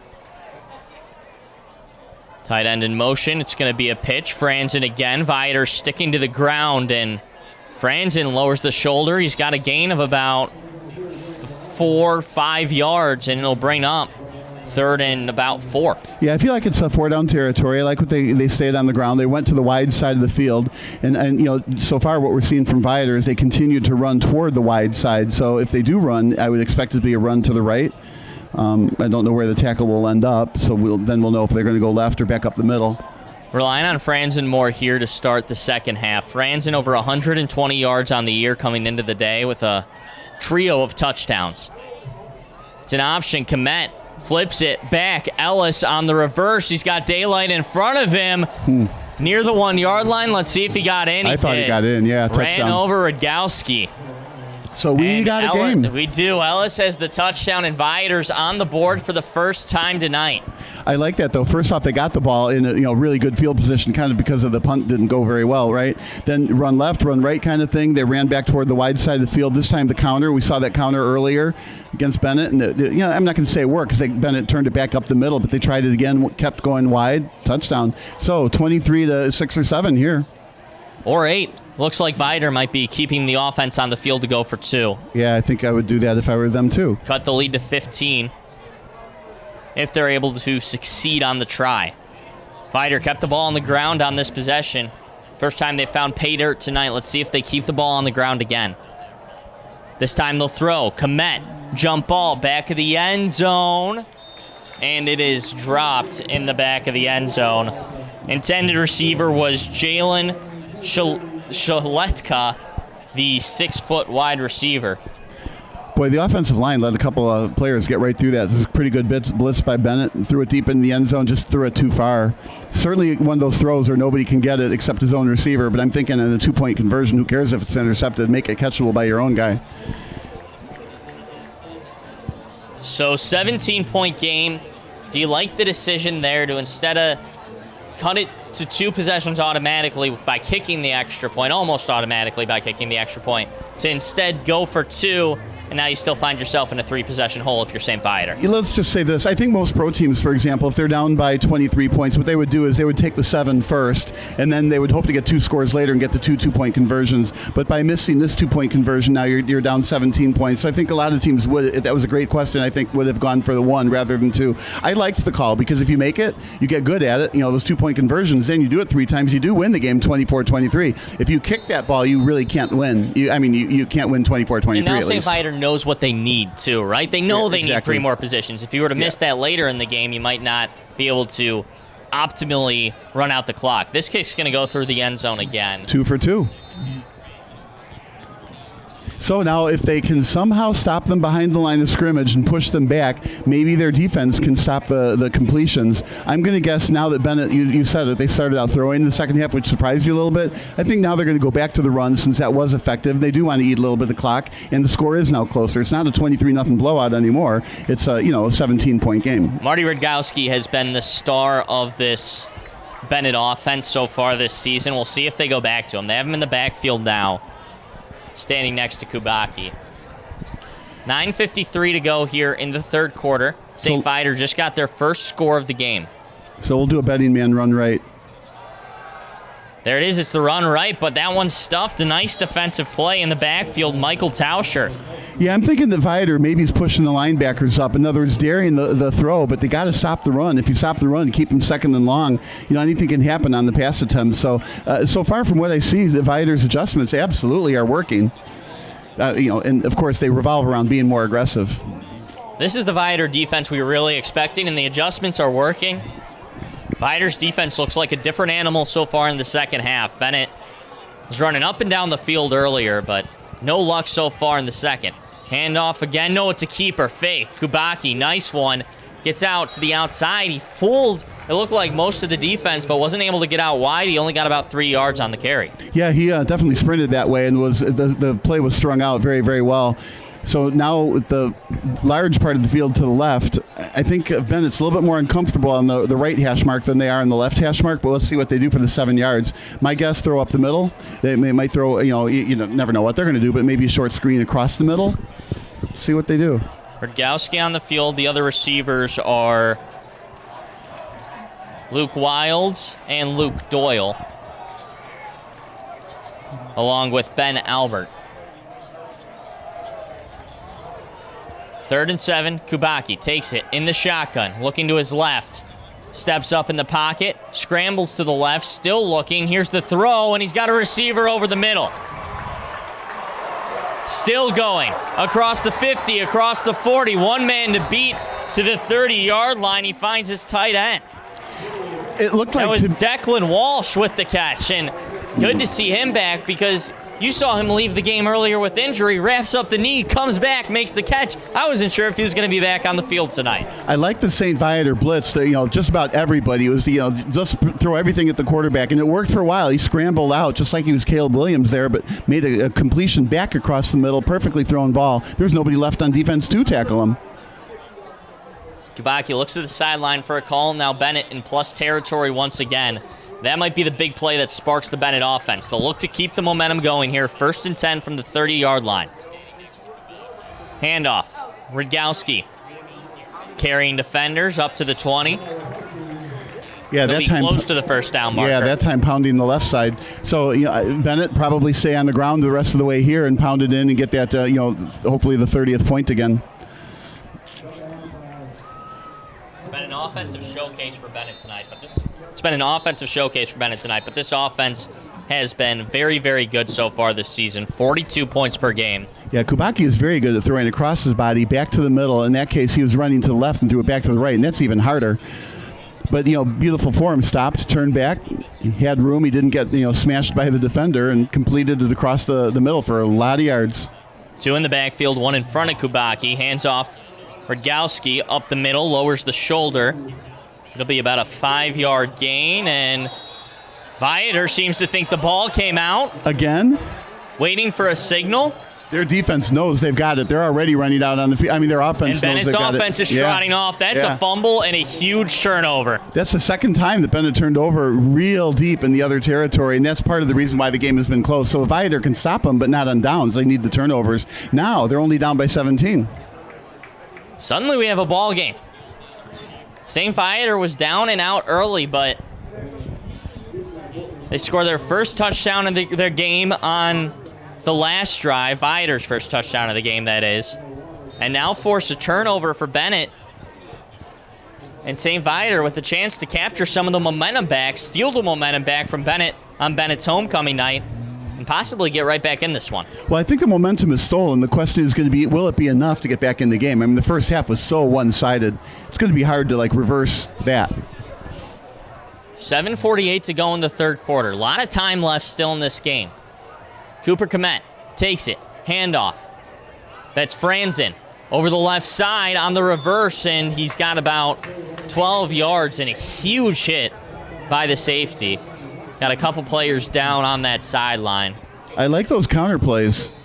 Tight end in motion. It's going to be a pitch. Franzen again. Viator sticking to the ground, and Franzen lowers the shoulder. He's got a gain of about 4 or 5 yards, and it'll bring up 3rd and about 4. Yeah, I feel like it's a 4-down territory. I like what they stayed on the ground. They went to the wide side of the field, and so far what we're seeing from Viator is they continue to run toward the wide side. So if they do run, I would expect it to be a run to the right. I don't know where the tackle will end up, so we'll know if they're going to go left or back up the middle. Relying on Franzen more here to start the second half. Franzen over 120 yards on the year coming into the day with a trio of touchdowns. It's an option. Komet flips it back. Ellis on the reverse. He's got daylight in front of him near the 1-yard line. Let's see if he got in. I thought he got in, yeah. Touchdown. Ran over Radgowski. So we got a game. We do. Ellis has the touchdown, and Viator's on the board for the first time tonight. I like that, though. First off, they got the ball in a really good field position, kind of because of the punt didn't go very well, right? Then run left, run right kind of thing. They ran back toward the wide side of the field. This time the counter. We saw that counter earlier against Benet. And I'm not going to say it worked because Benet turned it back up the middle, but they tried it again, kept going wide. Touchdown. So 23 to 6 or 7 here. Or 8. Looks like Viator might be keeping the offense on the field to go for 2. Yeah, I think I would do that if I were them too. Cut the lead to 15 if they're able to succeed on the try. Viator kept the ball on the ground on this possession. First time they found pay dirt tonight. Let's see if they keep the ball on the ground again. This time they'll throw. Komet, jump ball, back of the end zone. And it is dropped in the back of the end zone. Intended receiver was Jalen Shaletka, the 6-foot wide receiver. Boy, the offensive line let a couple of players get right through that. This is a pretty good blitz by Benet. Threw it deep in the end zone, just threw it too far. Certainly one of those throws where nobody can get it except his own receiver, but I'm thinking in a 2-point conversion, who cares if it's intercepted? Make it catchable by your own guy. So 17-point game. Do you like the decision there to instead of cut it to 2 possessions automatically by kicking the extra point, almost automatically by kicking the extra point, to instead go for 2, and now you still find yourself in a 3-possession hole if you're St. Viator? Let's just say this. I think most pro teams, for example, if they're down by 23 points, what they would do is they would take the 7 first, and then they would hope to get 2 scores later and get the 2 2-point conversions. But by missing this 2-point conversion, now you're down 17 points. So I think a lot of teams would, that was a great question, I think would have gone for the 1 rather than 2. I liked the call because if you make it, you get good at it. Those 2-point conversions, then you do it 3 times, you do win the game 24-23. If you kick that ball, you really can't win. You can't win 24-23 and now at St. least. Viator knows what they need too, right? They know they need 3 more positions. If you were to miss that later in the game, you might not be able to optimally run out the clock. This kick's going to go through the end zone again. 2 for 2. So now if they can somehow stop them behind the line of scrimmage and push them back, maybe their defense can stop the completions. I'm going to guess now that Benet, you said it, they started out throwing in the second half, which surprised you a little bit. I think now they're going to go back to the run since that was effective. They do want to eat a little bit of clock, and the score is now closer. It's not a 23-0 blowout anymore. It's a 17-point game. Marty Radgowski has been the star of this Benet offense so far this season. We'll see if they go back to him. They have him in the backfield now, standing next to Kubaki. 9:53 to go here in the third quarter. St. Viator just got their first score of the game. So we'll do a betting man run right. There it is. It's the run right, but that one's stuffed. A nice defensive play in the backfield. Michael Tauscher. Yeah, I'm thinking that Viator maybe is pushing the linebackers up. In other words, daring the throw, but they got to stop the run. If you stop the run, keep them second and long, anything can happen on the pass attempts. So, so far from what I see, the Viator's adjustments absolutely are working. And of course they revolve around being more aggressive. This is the Viator defense we were really expecting, and the adjustments are working. Viator's defense looks like a different animal so far in the second half. Benet was running up and down the field earlier, but no luck so far in the second. Handoff again. No, it's a keeper. Fake. Kubaki, nice one. Gets out to the outside. He fooled, it looked like, most of the defense, but wasn't able to get out wide. He only got about 3 yards on the carry. Yeah, he definitely sprinted that way, and the play was strung out very, very well. So now with the large part of the field to the left, I think Benet's a little bit more uncomfortable on the right hash mark than they are on the left hash mark, but let's see what they do for the 7 yards. My guess, throw up the middle. They might throw, you never know what they're going to do, but maybe a short screen across the middle. See what they do. Radgowski on the field. The other receivers are Luke Wilds and Luke Doyle. along with Ben Albert. 3rd and 7, Kubacki takes it in the shotgun, looking to his left. Steps up in the pocket, scrambles to the left, still looking. Here's the throw, and he's got a receiver over the middle. Still going across the 50, across the 40. One man to beat to the 30-yard line. He finds his tight end. It looked like that was Declan Walsh with the catch, and good to see him back because you saw him leave the game earlier with injury, wraps up the knee, comes back, makes the catch. I wasn't sure if he was going to be back on the field tonight. I like the St. Viator blitz. Just about everybody was, just throw everything at the quarterback, and it worked for a while. He scrambled out just like he was Caleb Williams there, but made a completion back across the middle, perfectly thrown ball. There's nobody left on defense to tackle him. Kubacki looks to the sideline for a call. Now Benet in plus territory once again. That might be the big play that sparks the Benet offense. They'll look to keep the momentum going here. 1st and 10 from the 30-yard line. Handoff. Rudkowski carrying defenders up to the 20. Yeah, They'll that be time close to the first down marker. Yeah, that time pounding the left side. So Benet probably stay on the ground the rest of the way here and pound it in and get that hopefully the 30th point again. It's been an offensive showcase for Benet tonight, but this offense has been very, very good so far this season. 42 points per game. Yeah, Kubacki is very good at throwing across his body, back to the middle. In that case, he was running to the left and threw it back to the right, and that's even harder. But, beautiful for him. Stopped, turned back. He had room. He didn't get, smashed by the defender and completed it across the middle for a lot of yards. 2 in the backfield, 1 in front of Kubacki. Hands off Rudkowski up the middle, lowers the shoulder. It'll be about a 5-yard gain, and Viator seems to think the ball came out. Again? Waiting for a signal. Their defense knows they've got it. They're already running out on the field. I mean, their offense knows they've got it. And Bennett's offense is trotting off. That's a fumble and a huge turnover. That's the second time that Benet turned over real deep in the other territory, and that's part of the reason why the game has been close. So if Viator can stop them, but not on downs, they need the turnovers. Now they're only down by 17. Suddenly we have a ball game. St. Viator was down and out early, but they score their first touchdown in their game on the last drive. Viator's first touchdown of the game, that is. And now force a turnover for Benet. And St. Viator with a chance to capture some of the momentum back, steal the momentum back from Benet on Benet's homecoming night, and possibly get right back in this one. Well, I think the momentum is stolen. The question is going to be, will it be enough to get back in the game? I mean, the first half was so one-sided. It's going to be hard to, reverse that. 7:48 to go in the third quarter. A lot of time left still in this game. Cooper Komet takes it. Handoff. That's Franzen over the left side on the reverse, and he's got about 12 yards and a huge hit by the safety. Got a couple players down on that sideline. I like those counter plays.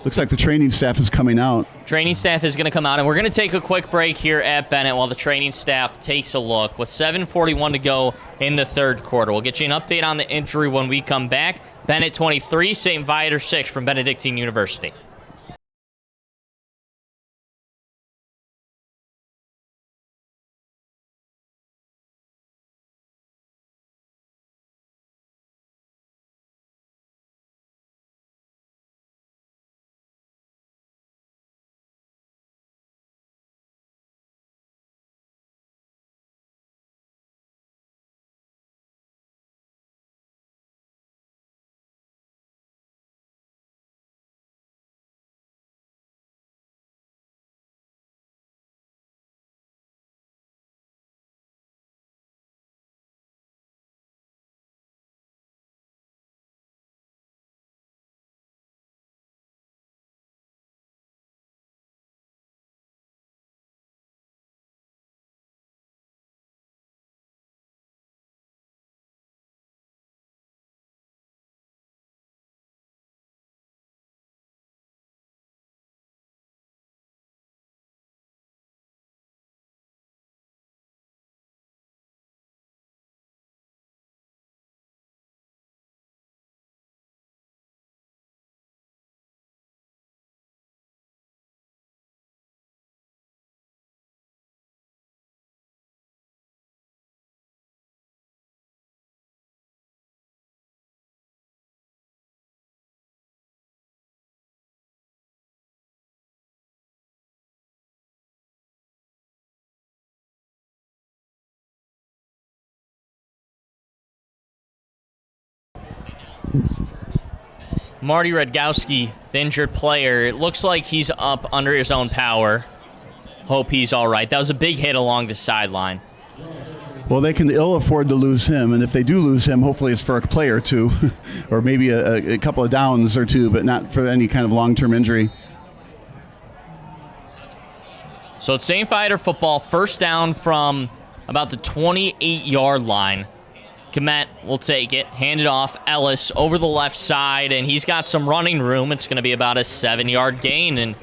Looks like the training staff is coming out. Training staff is going to come out, and we're going to take a quick break here at Benet while the training staff takes a look. With 7:41 to go in the third quarter, we'll get you an update on the injury when we come back. Benet 23, St. Viator 6 from Benedictine University. Marty Redgowski, the injured player, it looks like he's up under his own power. Hope he's all right. That was a big hit along the sideline. Well, they can ill afford to lose him, and if they do lose him, hopefully it's for a play or two, or maybe a couple of downs or two, but not for any kind of long-term injury. So it's St. Viator football, first down from about the 28-yard line. Benet will take it, hand it off. Ellis over the left side, and he's got some running room. It's going to be about a 7-yard gain, and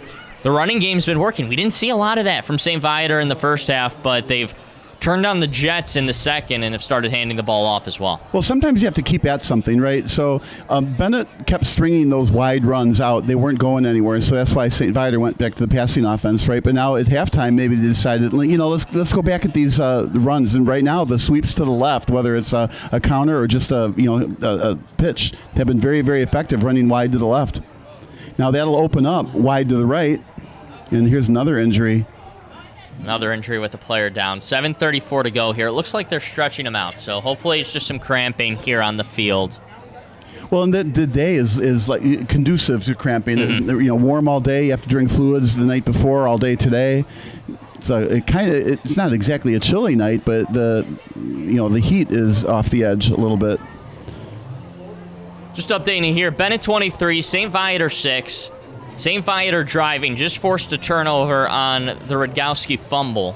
the running game's been working. We didn't see a lot of that from St. Viator in the first half, but they've turned on the Jets in the second and have started handing the ball off as well. Well, sometimes you have to keep at something, right? So Benet kept stringing those wide runs out. They weren't going anywhere, so that's why St. Viator went back to the passing offense, right? But now at halftime, maybe they decided, let's go back at these runs. And right now, the sweeps to the left, whether it's a counter or just a pitch, have been very, very effective running wide to the left. Now that'll open up wide to the right, and here's another injury. Another injury with a player down. 7:34 to go here. It looks like they're stretching him out, so hopefully it's just some cramping here on the field. Well, and the day is like conducive to cramping. Mm-hmm. Warm all day. You have to drink fluids the night before, all day today. So it's not exactly a chilly night, but the heat is off the edge a little bit. Just updating here. Benet 23, St. Viator 6. St. Viator driving, just forced a turnover on the Redgowski fumble.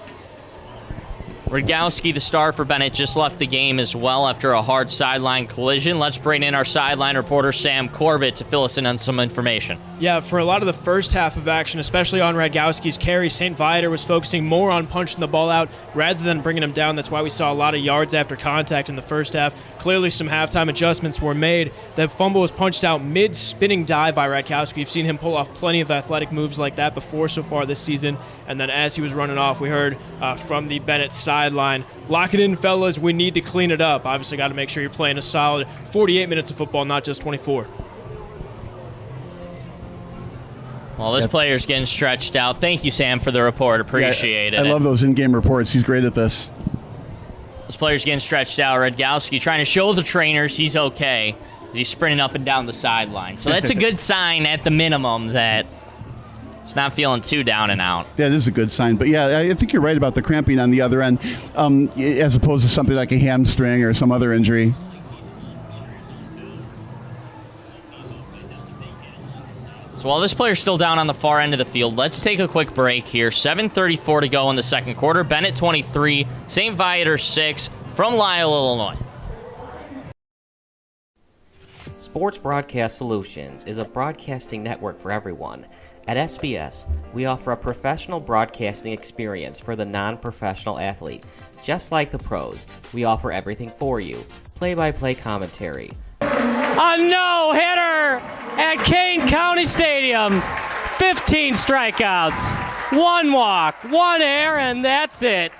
Redgowski, the star for Benet, just left the game as well after a hard sideline collision. Let's bring in our sideline reporter, Sam Corbett, to fill us in on some information. Yeah, for a lot of the first half of action, especially on Redgowski's carry, St. Viator was focusing more on punching the ball out rather than bringing him down. That's why we saw a lot of yards after contact in the first half. Clearly some halftime adjustments were made. The fumble was punched out mid-spinning dive by Redgowski. You've seen him pull off plenty of athletic moves like that before so far this season. And then as he was running off, we heard from the Benet sideline, "Lock it in, fellas. We need to clean it up." Obviously got to make sure you're playing a solid 48 minutes of football, not just 24. Well, this player's getting stretched out. Thank you, Sam, for the report. Appreciate it. I love those in-game reports. He's great at this. This player's getting stretched out. Redgowski trying to show the trainers he's okay as he's sprinting up and down the sideline. So that's a good sign at the minimum that he's not feeling too down and out. That is a good sign. But, yeah, I think you're right about the cramping on the other end, as opposed to something like a hamstring or some other injury. So while this player's still down on the far end of the field, let's take a quick break here. 7:34 to go in the second quarter. Benet 23, St. Viator 6 from Lisle, Illinois. Sports Broadcast Solutions is a broadcasting network for everyone. At SBS, we offer a professional broadcasting experience for the non-professional athlete. Just like the pros, we offer everything for you. Play-by-play commentary. A no-hitter at Kane County Stadium. 15 strikeouts, 1 walk, 1 error, and that's it.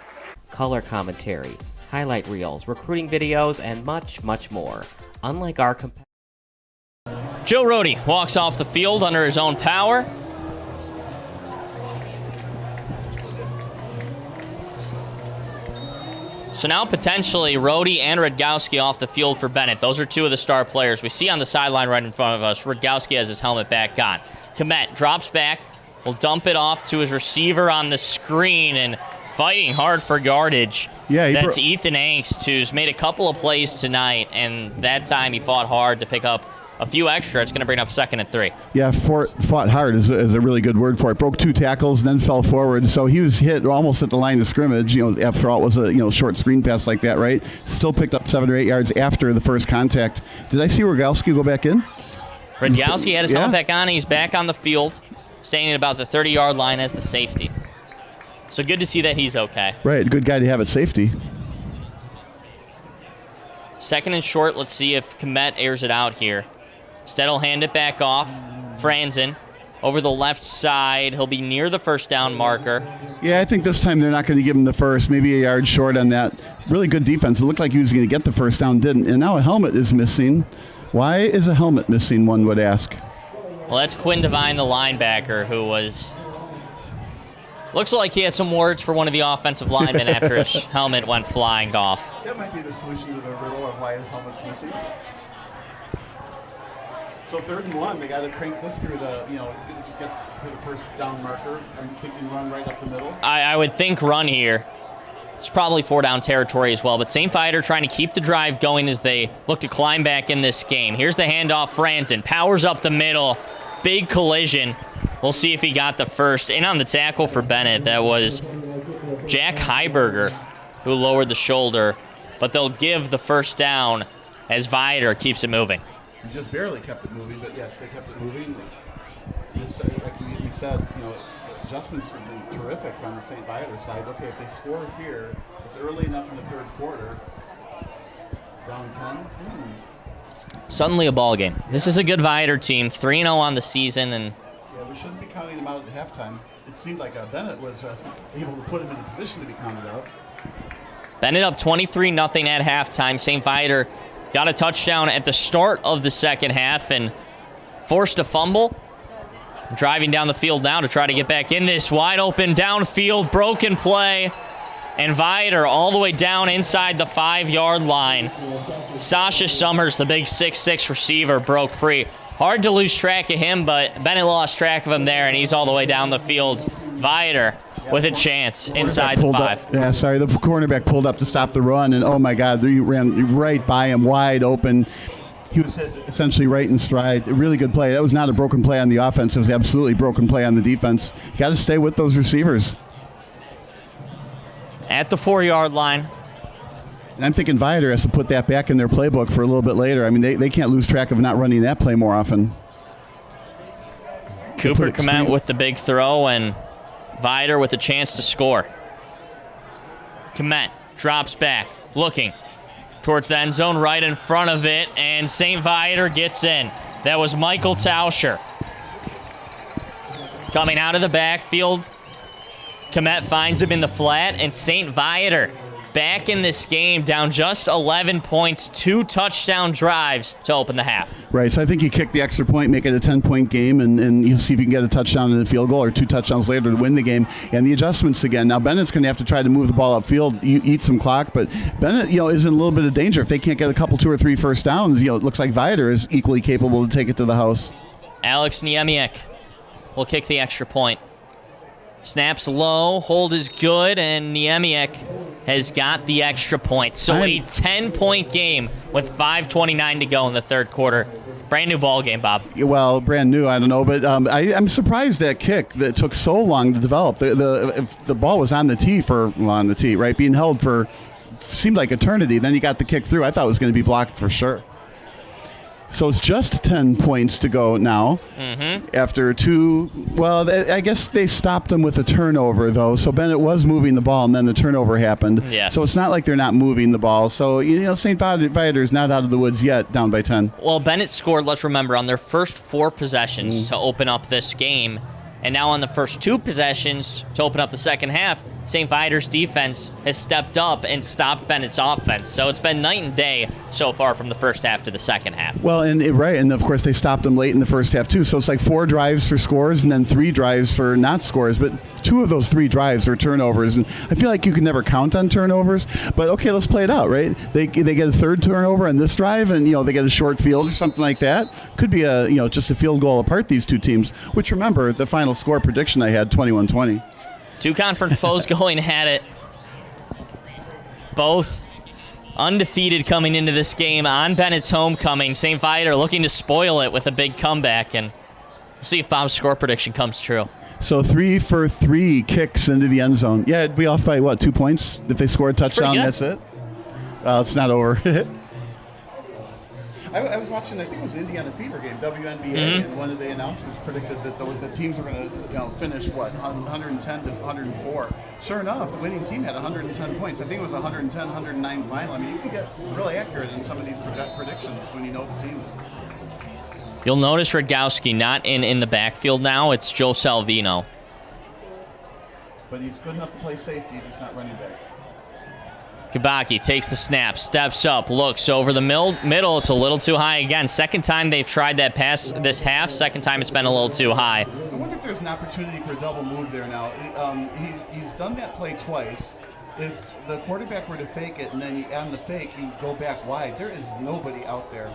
Color commentary, highlight reels, recruiting videos, and much, much more. Unlike our competitors. Joe Rohde walks off the field under his own power. So now potentially Rohde and Redgowski off the field for Benet. Those are two of the star players. We see on the sideline right in front of us, Redgowski has his helmet back on. Benet drops back, will dump it off to his receiver on the screen and fighting hard for yardage. Yeah, that's Ethan Angst, who's made a couple of plays tonight, and that time he fought hard to pick up a few extra. It's going to bring up 2nd and 3. Yeah, fought hard is a really good word for it. Broke 2 tackles, then fell forward. So he was hit almost at the line of scrimmage. After all, it was a short screen pass like that, right? Still picked up 7 or 8 yards after the first contact. Did I see Redgowski go back in? Redgowski had his helmet back on. He's back on the field, staying at about the 30-yard line as the safety. So good to see that he's okay. Right, good guy to have at safety. 2nd and short. Let's see if Benet airs it out here. Instead, he'll hand it back off. Franzen over the left side. He'll be near the first down marker. Yeah, I think this time they're not going to give him the first. Maybe a yard short on that. Really good defense. It looked like he was going to get the first down, didn't. And now a helmet is missing. Why is a helmet missing, one would ask? Well, that's Quinn Devine, the linebacker, who was... Looks like he had some words for one of the offensive linemen after his helmet went flying off. That might be the solution to the riddle of why his helmet's missing. So 3rd and 1, they got to crank this through the, get to the first down marker. I'm thinking run right up the middle. I would think run here. It's probably 4-down territory as well, but St. Viator trying to keep the drive going as they look to climb back in this game. Here's the handoff, Franzen powers up the middle. Big collision. We'll see if he got the first. In on the tackle for Benet, that was Jack Heiberger who lowered the shoulder, but they'll give the first down as Viator keeps it moving. He just barely kept it moving, but yes, they kept it moving. Like we said, adjustments have been terrific from the St. Viator side. Okay, if they score here, it's early enough in the 3rd quarter. Down 10. Suddenly a ball game. This is a good Viator team, 3-0 on the season, and yeah, we shouldn't be counting them out at halftime. It seemed like Benet was able to put him in a position to be counted out. Benet up 23-0 at halftime. St. Viator got a touchdown at the start of the second half and forced a fumble. Driving down the field now to try to get back in this wide open downfield, broken play, and Viator all the way down inside the 5-yard line. Sasha Summers, the big 6'6" receiver, broke free. Hard to lose track of him, but Benet lost track of him there, and he's all the way down the field. Viator with a chance inside the 5. Yeah, sorry, the cornerback pulled up to stop the run, and oh my God, he ran right by him, wide open. He was hit essentially right in stride. A really good play. That was not a broken play on the offense. It was absolutely broken play on the defense. You got to stay with those receivers. At the 4-yard line. And I'm thinking Viator has to put that back in their playbook for a little bit later. I mean, they can't lose track of not running that play more often. Cooper Clement with the big throw, and Viator with a chance to score. Clement drops back, looking towards the end zone, right in front of it, and St. Viator gets in. That was Michael Tauscher. Coming out of the backfield, Komet finds him in the flat, and St. Viator back in this game, down just 11 points, 2 touchdown drives to open the half. Right, so I think you kick the extra point, make it a 10-point game, and you'll see if you can get a touchdown and a field goal or 2 touchdowns later to win the game. And the adjustments again. Now, Bennett's going to have to try to move the ball upfield, eat some clock, but Benet, is in a little bit of danger. If they can't get a couple, 2 or 3 first downs, it looks like Viator is equally capable to take it to the house. Alex Niemiec will kick the extra point. Snaps low, hold is good, and Niemiec has got the extra point. So a 10-point game with 5:29 to go in the 3rd quarter. Brand new ball game, Bob. Well, brand new, I don't know, but I'm surprised that kick that took so long to develop. If the ball was on the tee right, being held for seemed like eternity. Then you got the kick through. I thought it was going to be blocked for sure. So it's just 10 points to go now. After 2, well, I guess they stopped them with a turnover, though. So Benet was moving the ball, and then the turnover happened. Yes. So it's not like they're not moving the ball. So, St. Viator is not out of the woods yet, down by 10. Well, Benet scored, let's remember, on their first 4 possessions to open up this game. And now on the first 2 possessions to open up the second half, St. Viator's defense has stepped up and stopped Bennett's offense. So it's been night and day so far from the first half to the second half. Well, and of course they stopped them late in the first half too. So it's like 4 drives for scores and then 3 drives for not scores. But 2 of those 3 drives were turnovers, and I feel like you can never count on turnovers. But okay, let's play it out, right? They get a 3rd turnover on this drive, and they get a short field or something like that. Could be just a field goal apart, these 2 teams. Which, remember, the final score prediction I had 21-20. 2 conference foes going at it. Both undefeated coming into this game on Bennett's homecoming. St. Viator looking to spoil it with a big comeback, and we'll see if Bob's score prediction comes true. So 3 for 3 kicks into the end zone. Yeah, it'd be off by, 2 points? If they score a touchdown, that's it? It's not over. I was watching, I think it was the Indiana Fever game, WNBA, and one of the announcers predicted that the teams were going to finish, 110 to 104. Sure enough, the winning team had 110 points. I think it was 110-109 final. I mean, you can get really accurate in some of these predictions when you know the teams. You'll notice Radgowski not in the backfield now. It's Joe Salvino. But he's good enough to play safety, just not running back. Kabaki takes the snap, steps up, looks over the middle. It's a little too high again. Second time they've tried that pass this half. Second time it's been a little too high. I wonder if there's an opportunity for a double move there now. He's done that play twice. If the quarterback were to fake it and then on the fake you go back wide, there is nobody out there.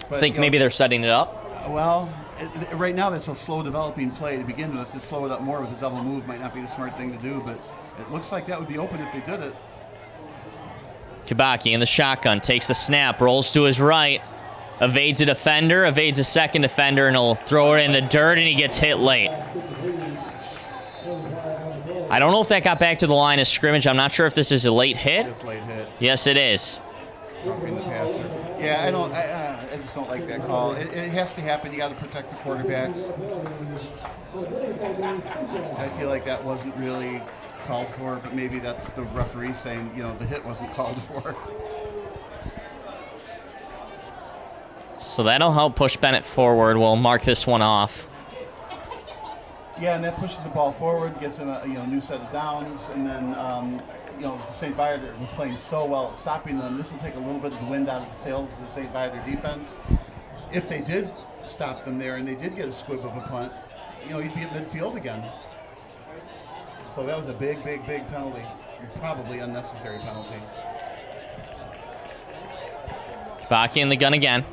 But, Think maybe they're setting it up? Well, right now that's a slow developing play to begin with. To slow it up more with a double move might not be the smart thing to do, but it looks like that would be open if they did it. Kubacki in the shotgun, takes the snap, rolls to his right, evades a defender, evades a second defender, and he'll throw it in the dirt, and he gets hit late. I don't know if that got back to the line of scrimmage. I'm not sure if this is a late hit. It's late hit. Yes, it is. Roughing the passer. Yeah, I just don't like that call. It has to happen. You got to protect the quarterbacks. I feel like that wasn't really called for, but maybe that's the referee saying, the hit wasn't called for. So that'll help push Benet forward. We'll mark this one off. Yeah, and that pushes the ball forward, gives them a new set of downs, and then St. Viator was playing so well at stopping them. This will take a little bit of the wind out of the sails of the St. Viator defense. If they did stop them there and they did get a squib of a punt, you'd be at midfield again. So that was a big, big, big penalty. Probably unnecessary penalty. Kubacki in the gun again.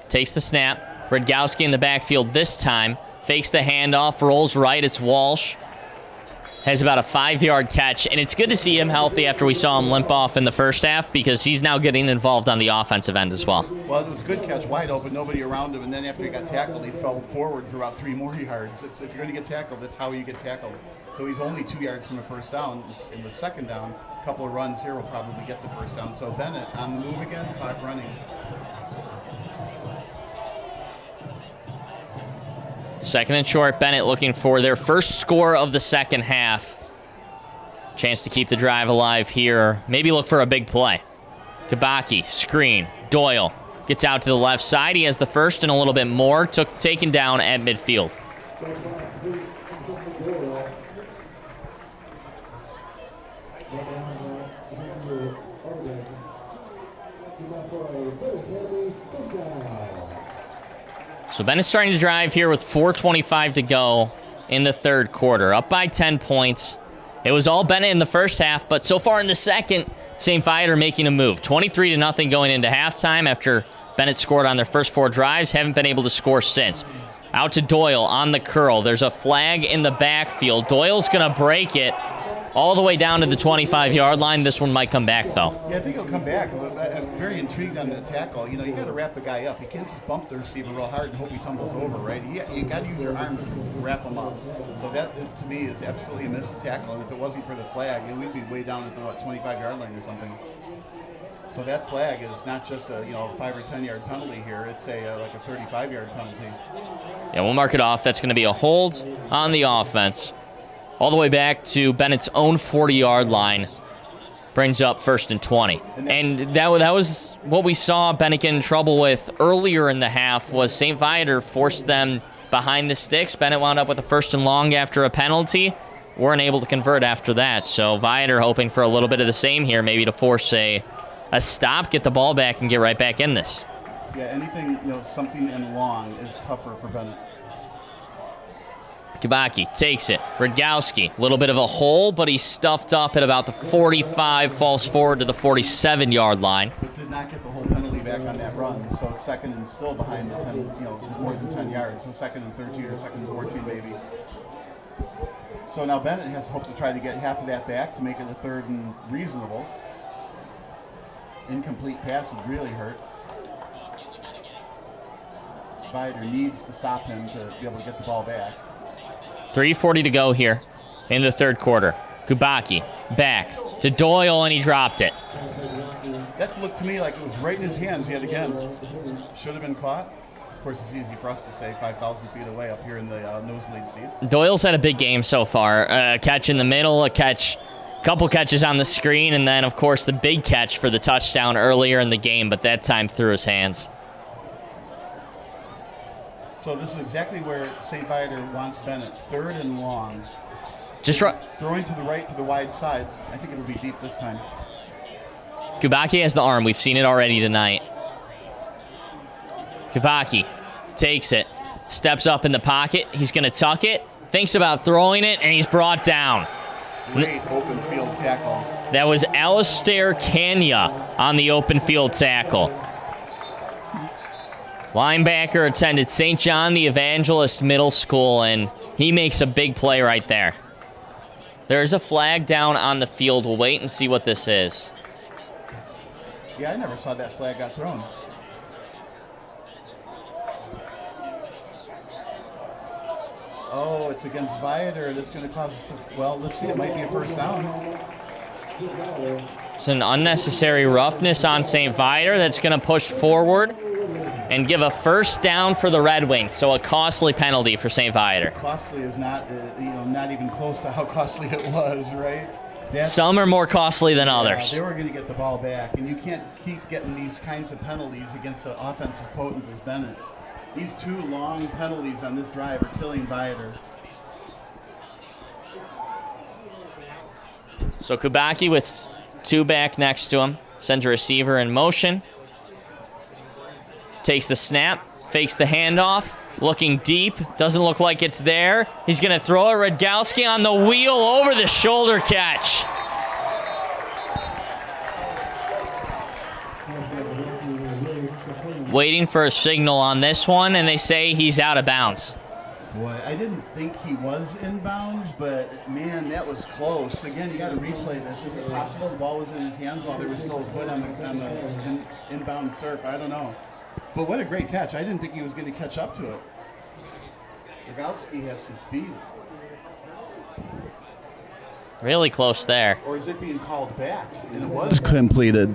Takes the snap. Redgowski in the backfield this time. Fakes the handoff, rolls right. It's Walsh. Has about a 5-yard catch, and it's good to see him healthy after we saw him limp off in the first half because he's now getting involved on the offensive end as well. Well, it was a good catch, wide open, nobody around him, and then after he got tackled, he fell forward for about 3 more yards. If you're going to get tackled, that's how you get tackled. So he's only 2 yards from the first down. In the second down, a couple of runs here will probably get the first down. So Benet on the move again, clock running. Second and short, Benet looking for their first score of the second half. Chance to keep the drive alive here. Maybe look for a big play. Kubacki, screen. Doyle gets out to the left side. He has the first and a little bit more. Taken down at midfield. So Benet's starting to drive here with 4:25 to go in the third quarter. Up by 10 points. It was all Benet in the first half, but so far in the second, St. Viator making a move. 23-0 going into halftime after Benet scored on their first 4 drives. Haven't been able to score since. Out to Doyle on the curl. There's a flag in the backfield. Doyle's going to break it all the way down to the 25-yard line. This one might come back, though. Yeah, I think he'll come back. I'm very intrigued on the tackle. You got to wrap the guy up. You can't just bump the receiver real hard and hope he tumbles over, right? You got to use your arms to wrap him up. So that, to me, is absolutely a missed tackle. And if it wasn't for the flag, we'd be way down at the 25-yard line or something. So that flag is not just a 5 or 10-yard penalty here. It's like a 35-yard penalty. Yeah, we'll mark it off. That's going to be a hold on the offense. All the way back to Bennett's own 40-yard line. Brings up 1st and 20. And that was what we saw Benet get in trouble with earlier in the half was St. Viator forced them behind the sticks. Benet wound up with a 1st and long after a penalty. Weren't able to convert after that. So Viator hoping for a little bit of the same here, maybe to force a stop, get the ball back, and get right back in this. Yeah, anything, something and long is tougher for Benet. Kubacki takes it. Redgowski, a little bit of a hole, but he's stuffed up at about the 45, falls forward to the 47-yard line. But did not get the whole penalty back on that run, so second and still behind the 10, more than 10 yards, so 2nd and 13 or 2nd and 14 maybe. So now Benet has to hope to try to get half of that back to make it a 3rd and reasonable. Incomplete pass would really hurt. Viator needs to stop him to be able to get the ball back. 3:40 to go here in the third quarter. Kubacki back to Doyle, and he dropped it. That looked to me like it was right in his hands yet again. Should have been caught. Of course, it's easy for us to say 5,000 feet away up here in the nosebleed seats. Doyle's had a big game so far. A catch in the middle, a couple catches on the screen, and then, of course, the big catch for the touchdown earlier in the game, but that time through his hands. So this is exactly where St. Viator wants Benet. 3rd and long. Throwing to the right to the wide side. I think it'll be deep this time. Kubacki has the arm. We've seen it already tonight. Kubacki takes it. Steps up in the pocket. He's going to tuck it. Thinks about throwing it, and he's brought down. Great open field tackle. That was Alistair Kanya on the open field tackle. Linebacker attended St. John the Evangelist Middle School, and he makes a big play right there. There's a flag down on the field. We'll wait and see what this is. Yeah, I never saw that flag got thrown. Oh, it's against Viator. That's going to cause us to, well, let's see. It might be a first down. It's an unnecessary roughness on St. Viator that's going to push forward and give a first down for the Red Wings. So a costly penalty for St. Viator. Costly is not, not even close to how costly it was, right? Some are more costly than others. They were going to get the ball back, and you can't keep getting these kinds of penalties against an offense as potent as Benet. These 2 long penalties on this drive are killing Viator. So Kubacki with 2 back next to him, sends a receiver in motion, takes the snap, fakes the handoff, looking deep, doesn't look like it's there. He's going to throw it. Radgowski on the wheel, over the shoulder catch. Waiting for a signal on this one, and they say he's out of bounds. Boy, I didn't think he was inbounds, but man, that was close. Again, you got to replay this. Is it possible the ball was in his hands while there was still a foot on the inbound surf? I don't know. But what a great catch. I didn't think he was going to catch up to it. Dragowski has some speed. Really close there. Or is it being called back? And it was completed.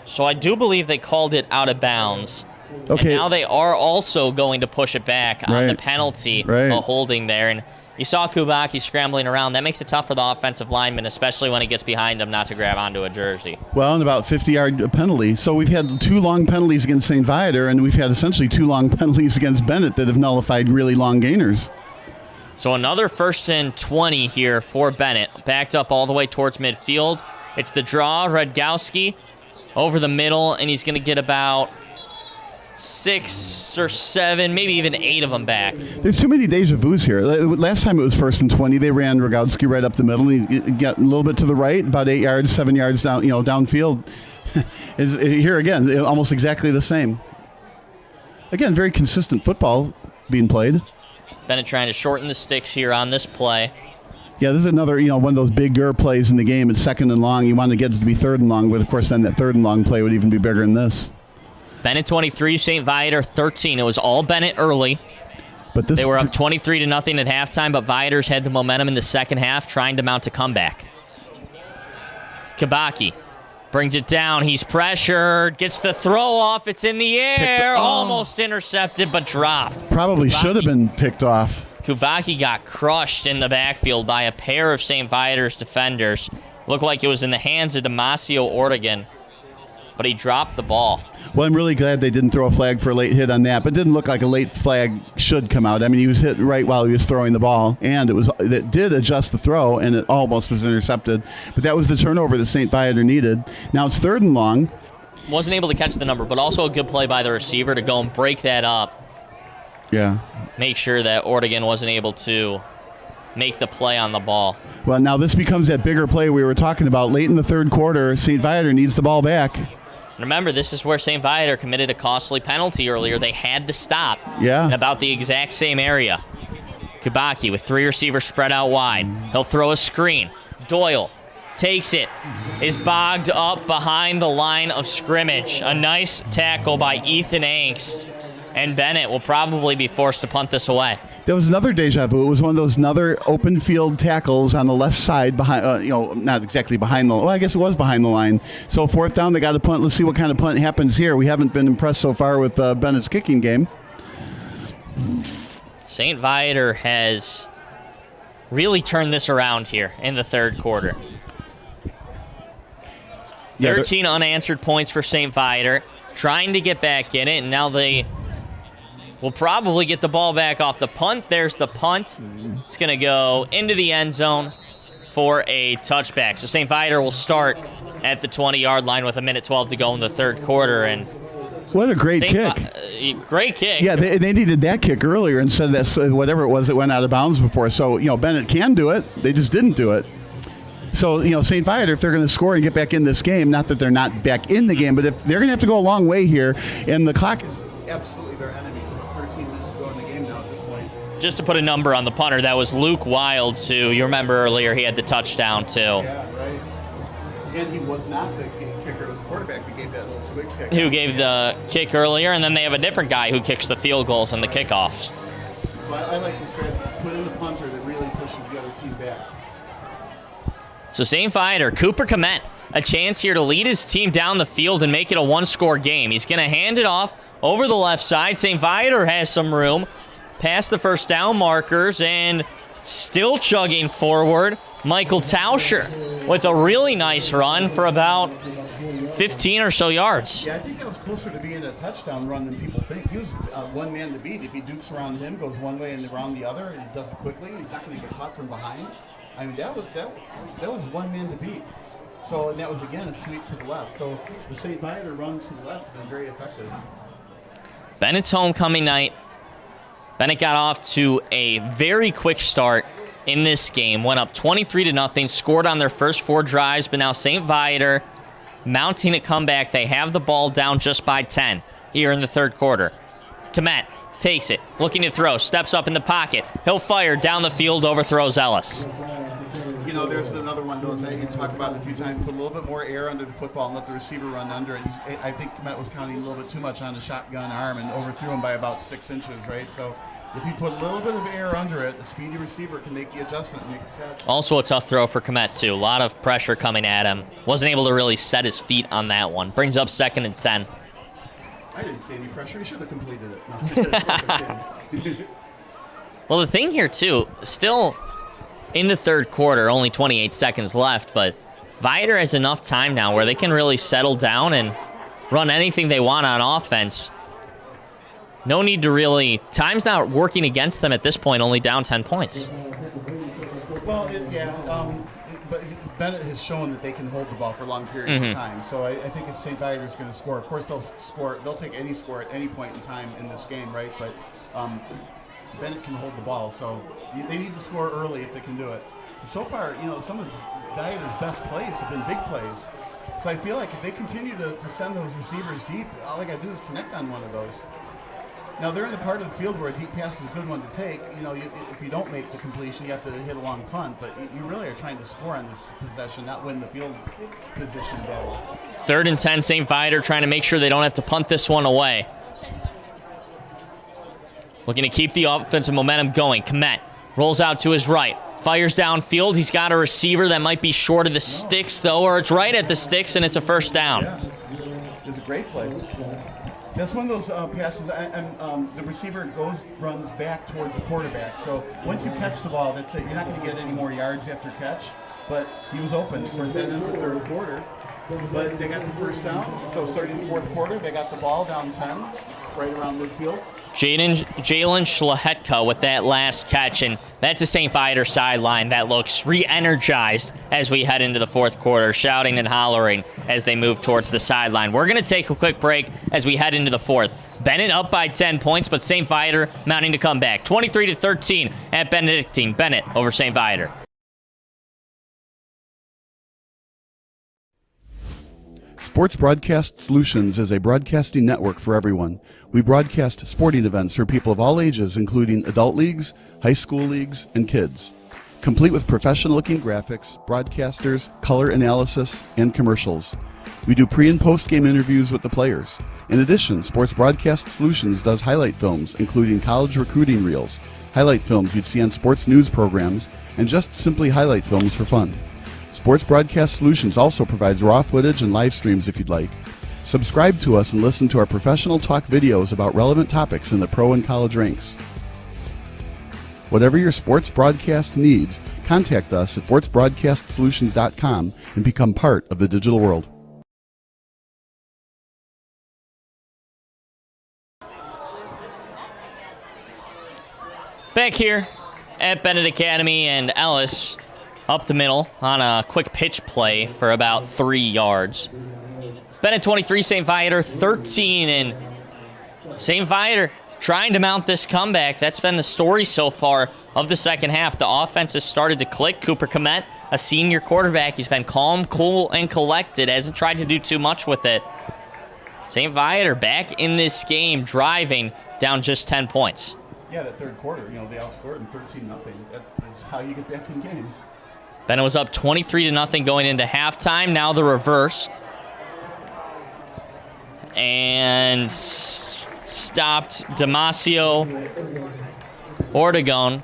So I do believe they called it out of bounds. Okay. And now they are also going to push it back on the penalty, a holding there. And you saw Kubacki scrambling around. That makes it tough for the offensive lineman, especially when he gets behind him, not to grab onto a jersey. Well, and about 50-yard penalty. So we've had 2 long penalties against St. Viator, and we've had essentially 2 long penalties against Benet that have nullified really long gainers. So another 1st and 20 here for Benet, backed up all the way towards midfield. It's the draw, Radgowski over the middle, and he's going to get about 6 or 7, maybe even 8 of them back. There's too many deja vus here. Last time it was 1st and 20. They ran Rogowski right up the middle. And he got a little bit to the right, about 8 yards, 7 yards down, downfield. Is here again, almost exactly the same. Again, very consistent football being played. Benet trying to shorten the sticks here on this play. Yeah, this is another, one of those bigger plays in the game. It's 2nd and long. You want to get it to be 3rd and long, but of course then that 3rd and long play would even be bigger than this. Benet 23, St. Viator 13. It was all Benet early. But this they were up 23-0 at halftime, but Viators had the momentum in the second half, trying to mount a comeback. Kubacki brings it down. He's pressured. Gets the throw off. It's in the air. Almost intercepted, but dropped. Probably should have been picked off. Kubacki got crushed in the backfield by a pair of St. Viator's defenders. Looked like it was in the hands of Damasio Ortegan, but he dropped the ball. Well, I'm really glad they didn't throw a flag for a late hit on that, but it didn't look like a late flag should come out. I mean, he was hit right while he was throwing the ball, and it did adjust the throw, and it almost was intercepted. But that was the turnover that St. Viator needed. Now it's 3rd and long. Wasn't able to catch the number, but also a good play by the receiver to go and break that up. Yeah. Make sure that Ortegan wasn't able to make the play on the ball. Well, now this becomes that bigger play we were talking about. Late in the 3rd quarter, St. Viator needs the ball back. Remember, this is where St. Viator committed a costly penalty earlier. They had to stop in about the exact same area. Kubacki with 3 receivers spread out wide. He'll throw a screen. Doyle takes it, is bogged up behind the line of scrimmage. A nice tackle by Ethan Angst, and Benet will probably be forced to punt this away. There was another deja vu. It was one of those another open field tackles on the left side behind, not exactly behind the line. Well, I guess it was behind the line. So 4th down, they got a punt. Let's see what kind of punt happens here. We haven't been impressed so far with Bennett's kicking game. St. Viator has really turned this around here in the 3rd quarter. 13 unanswered points for St. Viator, trying to get back in it, and now they will probably get the ball back off the punt. There's the punt. It's going to go into the end zone for a touchback. So St. Viator will start at the 20-yard line with 1:12 to go in the 3rd quarter. And what a great kick. Great kick. Yeah, they needed that kick earlier instead of that, whatever it was that went out of bounds before. So, Benet can do it. They just didn't do it. So, St. Viator, if they're going to score and get back in this game, not that they're not back in the game, but if they're going to have to go a long way here, and the clock is absolutely their enemy. 13 minutes to go in the game now at this point. Just to put a number on the punter, that was Luke Wilds, who you remember earlier he had the touchdown too. Yeah, right. And he was not the kicker, it was the quarterback who gave that little swig kick. Who gave the kick earlier, and then they have a different guy who kicks the field goals and the kickoffs. So I like this strategy. Put in the punter that really pushes the other team back. So St. Viator, Cooper Komet, a chance here to lead his team down the field and make it a one-score game. He's going to hand it off over the left side. St. Viator has some room past the first down markers and still chugging forward. Michael Tauscher with a really nice run for about 15 or so yards. Yeah, I think that was closer to being a touchdown run than people think. He was one man to beat. If he dukes around him, goes one way and around the other, and he does it quickly, he's not going to get caught from behind. I mean, that was one man to beat. So, and that was, again, a sweep to the left. So the St. Viator runs to the left have been very effective. Bennett's homecoming night. Benet got off to a very quick start in this game. Went up 23-0, scored on their first 4 drives, but now St. Viator mounting a comeback. They have the ball down just by 10 here in the third quarter. Komet takes it, looking to throw, steps up in the pocket. He'll fire down the field, overthrows Ellis. There's another one of those that you talk about a few times. Put a little bit more air under the football and let the receiver run under it. I think Komet was counting a little bit too much on the shotgun arm and overthrew him by about 6 inches, right? So if you put a little bit of air under it, a speedy receiver can make the adjustment and make the catch. Also a tough throw for Komet, too. A lot of pressure coming at him. Wasn't able to really set his feet on that one. Brings up 2nd and 10. I didn't see any pressure. He should have completed it. Well, the thing here, too, still in the third quarter, only 28 seconds left, but Viator has enough time now where they can really settle down and run anything they want on offense. No need to really... Time's not working against them at this point, only down 10 points. Well, but Benet has shown that they can hold the ball for long periods of time. So I think if St. Viator is going to score, of course they'll take any score at any point in time in this game, right? But Benet can hold the ball, so they need to score early if they can do it. So far, some of Viator's best plays have been big plays. So I feel like if they continue to send those receivers deep, all they got to do is connect on one of those. Now, they're in the part of the field where a deep pass is a good one to take. If you don't make the completion, you have to hit a long punt. But you really are trying to score on this possession, not win the field position battle. 3rd and 10, St. Viator trying to make sure they don't have to punt this one away. Looking to keep the offensive momentum going. Komet rolls out to his right. Fires downfield. He's got a receiver that might be short of the sticks, though, or it's right at the sticks, and it's a first down. Yeah, it's a great play. That's one of those passes, the receiver runs back towards the quarterback. So once you catch the ball, that's it. You're not going to get any more yards after catch. But he was open. Of course, that ends the third quarter. But they got the first down. So starting the fourth quarter, they got the ball down 10, right around midfield. Jalen Schlahetka with that last catch, and that's a St. Viator sideline that looks re-energized as we head into the fourth quarter, shouting and hollering as they move towards the sideline. We're going to take a quick break as we head into the fourth. Benet up by 10 points, but St. Viator mounting to come back. 23-13 at Benedictine. Benet over St. Viator. Sports Broadcast Solutions is a broadcasting network for everyone. We broadcast sporting events for people of all ages, including adult leagues, high school leagues, and kids. Complete with professional-looking graphics, broadcasters, color analysis, and commercials. We do pre- and post-game interviews with the players. In addition, Sports Broadcast Solutions does highlight films, including college recruiting reels, highlight films you'd see on sports news programs, and just simply highlight films for fun. Sports Broadcast Solutions also provides raw footage and live streams if you'd like. Subscribe to us and listen to our professional talk videos about relevant topics in the pro and college ranks. Whatever your sports broadcast needs, contact us at sportsbroadcastsolutions.com and become part of the digital world. Back here at Benet Academy, and Ellis up the middle on a quick pitch play for about 3 yards. Benet 23, St. Viator 13, and St. Viator trying to mount this comeback. That's been the story so far of the second half. The offense has started to click. Cooper Komet, a senior quarterback, he's been calm, cool, and collected. Hasn't tried to do too much with it. St. Viator back in this game, driving down just 10 points. Yeah, that third quarter, they outscored them 13-0. That is how you get back in games. Benet was up 23-0 going into halftime. Now the reverse. And stopped Damasio Ortegon.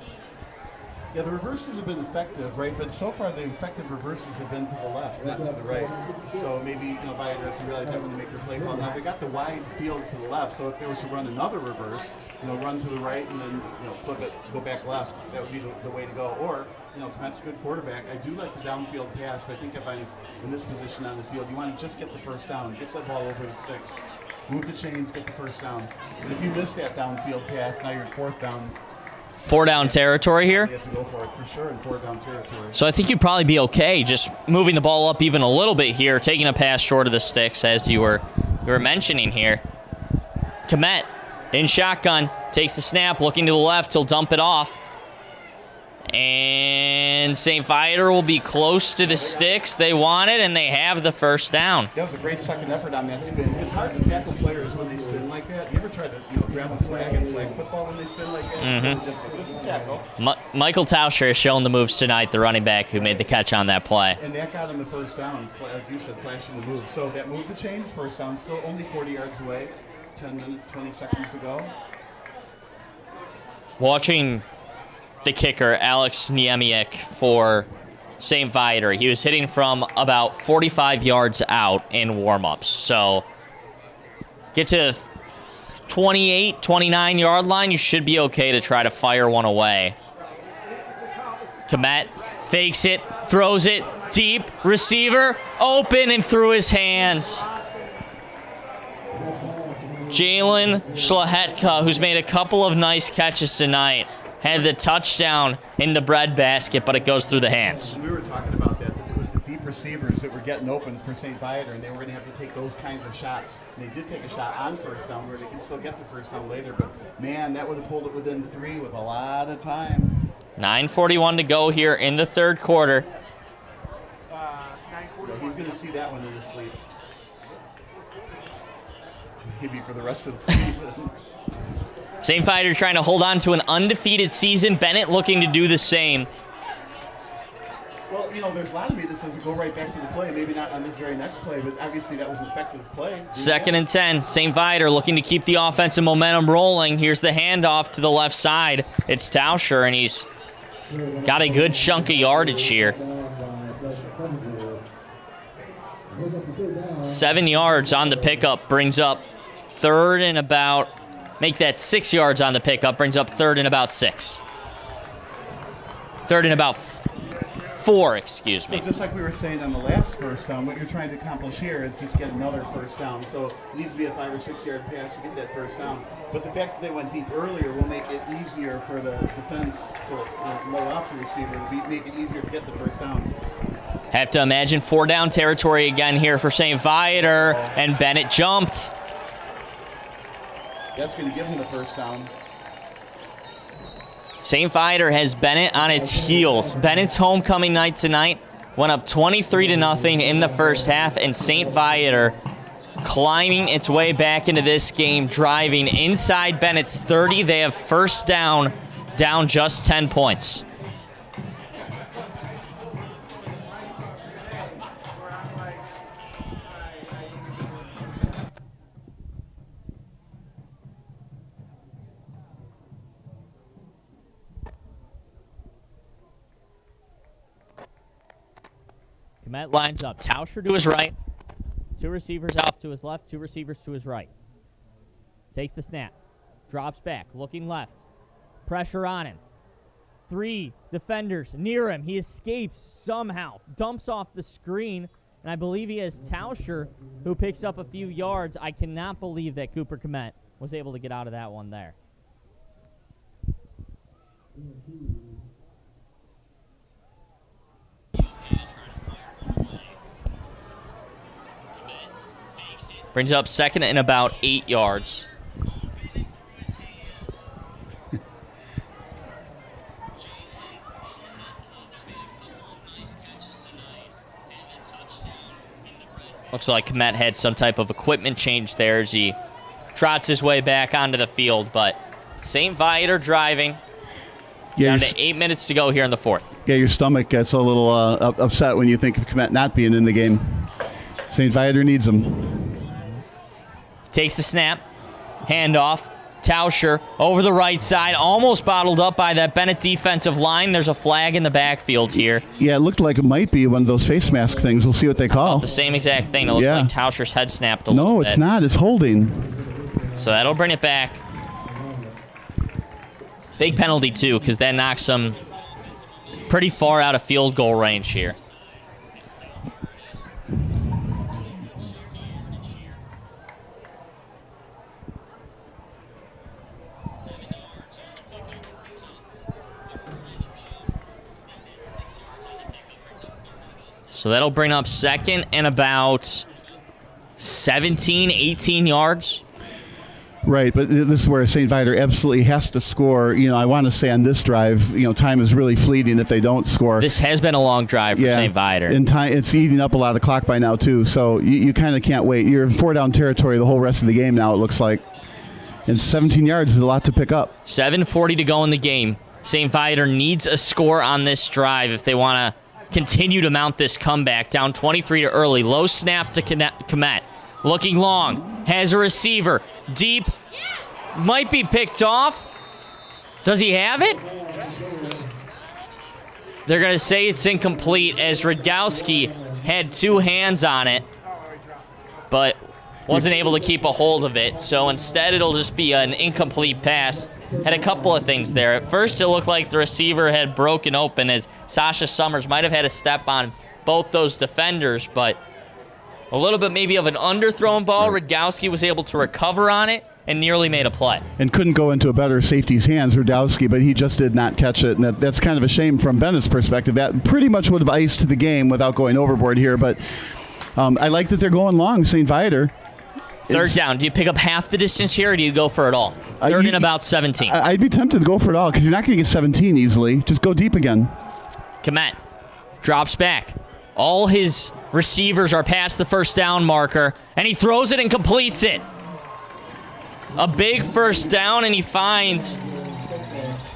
Yeah, the reverses have been effective, right? But so far, the effective reverses have been to the left, not to the right. So maybe, Viator doesn't realize that when they make their play call. Now, they got the wide field to the left, so if they were to run another reverse, run to the right and then, flip it, go back left, that would be the way to go. Or, Komet's a good quarterback. I do like the downfield pass, but I think if I'm in this position on the field, you want to just get the first down, get the ball over the sticks, move the chains, get the first down. And if you miss that downfield pass, now you're at fourth down. 4 down territory here. You have to go for it for sure in 4 down territory. So I think you'd probably be okay just moving the ball up even a little bit here, taking a pass short of the sticks as you were mentioning here. Komet in shotgun, takes the snap, looking to the left, he'll dump it off. And St. Viator will be close to the sticks. They want it, and they have the first down. That was a great second effort on that spin. It's hard to tackle players when they spin like that. You ever try to grab a flag in flag football when they spin like that? Mm-hmm. This is tackle. Michael Tauscher has shown the moves tonight, the running back who made the catch on that play. And that got him the first down, like you said, flashing the move. So that moved the chains, first down, still only 40 yards away. 10 minutes, 20 seconds to go. Watching the kicker, Alex Niemiec, for St. Viator. He was hitting from about 45 yards out in warm-ups. So get to the 28, 29-yard line, you should be okay to try to fire one away. Komet fakes it, throws it deep, receiver open and through his hands. Jalen Schlahetka, who's made a couple of nice catches tonight, had the touchdown in the breadbasket, but it goes through the hands. We were talking about that it was the deep receivers that were getting open for St. Viator, and they were going to have to take those kinds of shots. And they did take a shot on first down where they can still get the first down later, but man, that would have pulled it within 3 with a lot of time. 9:41 to go here in the third quarter. He's going to see that one in his sleep. Maybe for the rest of the season. St. Viator trying to hold on to an undefeated season. Benet looking to do the same. Well, there's a lot of me that says go right back to the play. Maybe not on this very next play, but obviously that was an effective play. Second and 10. St. Viator looking to keep the offensive momentum rolling. Here's the handoff to the left side. It's Tauscher, and he's got a good chunk of yardage here. 7 yards on the pickup brings up third and about, make that 6 yards on the pickup, brings up third and about 6. Third and about 4, excuse me. So just like we were saying on the last first down, what you're trying to accomplish here is just get another first down. So it needs to be a 5 or 6 yard pass to get that first down. But the fact that they went deep earlier will make it easier for the defense to lay off the receiver, to make it easier to get the first down. Have to imagine 4 down territory again here for St. Viator, and Benet jumped. That's going to give him the first down. St. Viator has Benet on its heels. Benet's homecoming night tonight went up 23-0 in the first half, and St. Viator climbing its way back into this game, driving inside Benet's 30. They have first down just 10 points. Komet lines up. Tauscher to his right. 2 receivers off to his left, 2 receivers to his right. Takes the snap. Drops back, looking left. Pressure on him. 3 defenders near him. He escapes somehow. Dumps off the screen. And I believe he has Tauscher, who picks up a few yards. I cannot believe that Cooper Komet was able to get out of that one there. Brings up second and about 8 yards. Looks like Komet had some type of equipment change there as he trots his way back onto the field. But St. Viator driving. Down to 8 minutes to go here in the fourth. Yeah, your stomach gets a little upset when you think of Komet not being in the game. St. Viator needs him. Takes the snap. Handoff. Tauscher over the right side, almost bottled up by that Benet defensive line. There's a flag in the backfield here. Yeah, it looked like it might be one of those face mask things. We'll see what they call. The same exact thing. It looks like Tauscher's head snapped a little bit. No, it's not. It's holding. So that'll bring it back. Big penalty, too, because that knocks them pretty far out of field goal range here. So that'll bring up second and about 17, 18 yards. Right, but this is where St. Viator absolutely has to score. You know, I want to say on this drive, you know, time is really fleeting if they don't score. This has been a long drive for St. Viator. And time, it's eating up a lot of clock by now, too. So you kind of can't wait. You're in 4-down territory the whole rest of the game now, it looks like. And 17 yards is a lot to pick up. 7:40 to go in the game. St. Viator needs a score on this drive if they want to continue to mount this comeback. Down 23 to early. Low snap to Komet. Looking long. Has a receiver. Deep. Might be picked off. Does he have it? They're going to say it's incomplete as Radgowski had two hands on it, but wasn't able to keep a hold of it. So instead it'll just be an incomplete pass. Had a couple of things there. At first, it looked like the receiver had broken open as Sasha Summers might have had a step on both those defenders, but a little bit maybe of an underthrown ball. Radgowski was able to recover on it and nearly made a play. And couldn't go into a better safety's hands, Radgowski, but he just did not catch it. And that's kind of a shame from Benet's perspective. That pretty much would have iced the game without going overboard here. But I like that they're going long, St. Viator. Third down. Do you pick up half the distance here, or do you go for it all? Third and about 17. I'd be tempted to go for it all because you're not going to get 17 easily. Just go deep again. Komet drops back. All his receivers are past the first down marker, and he throws it and completes it. A big first down, and he finds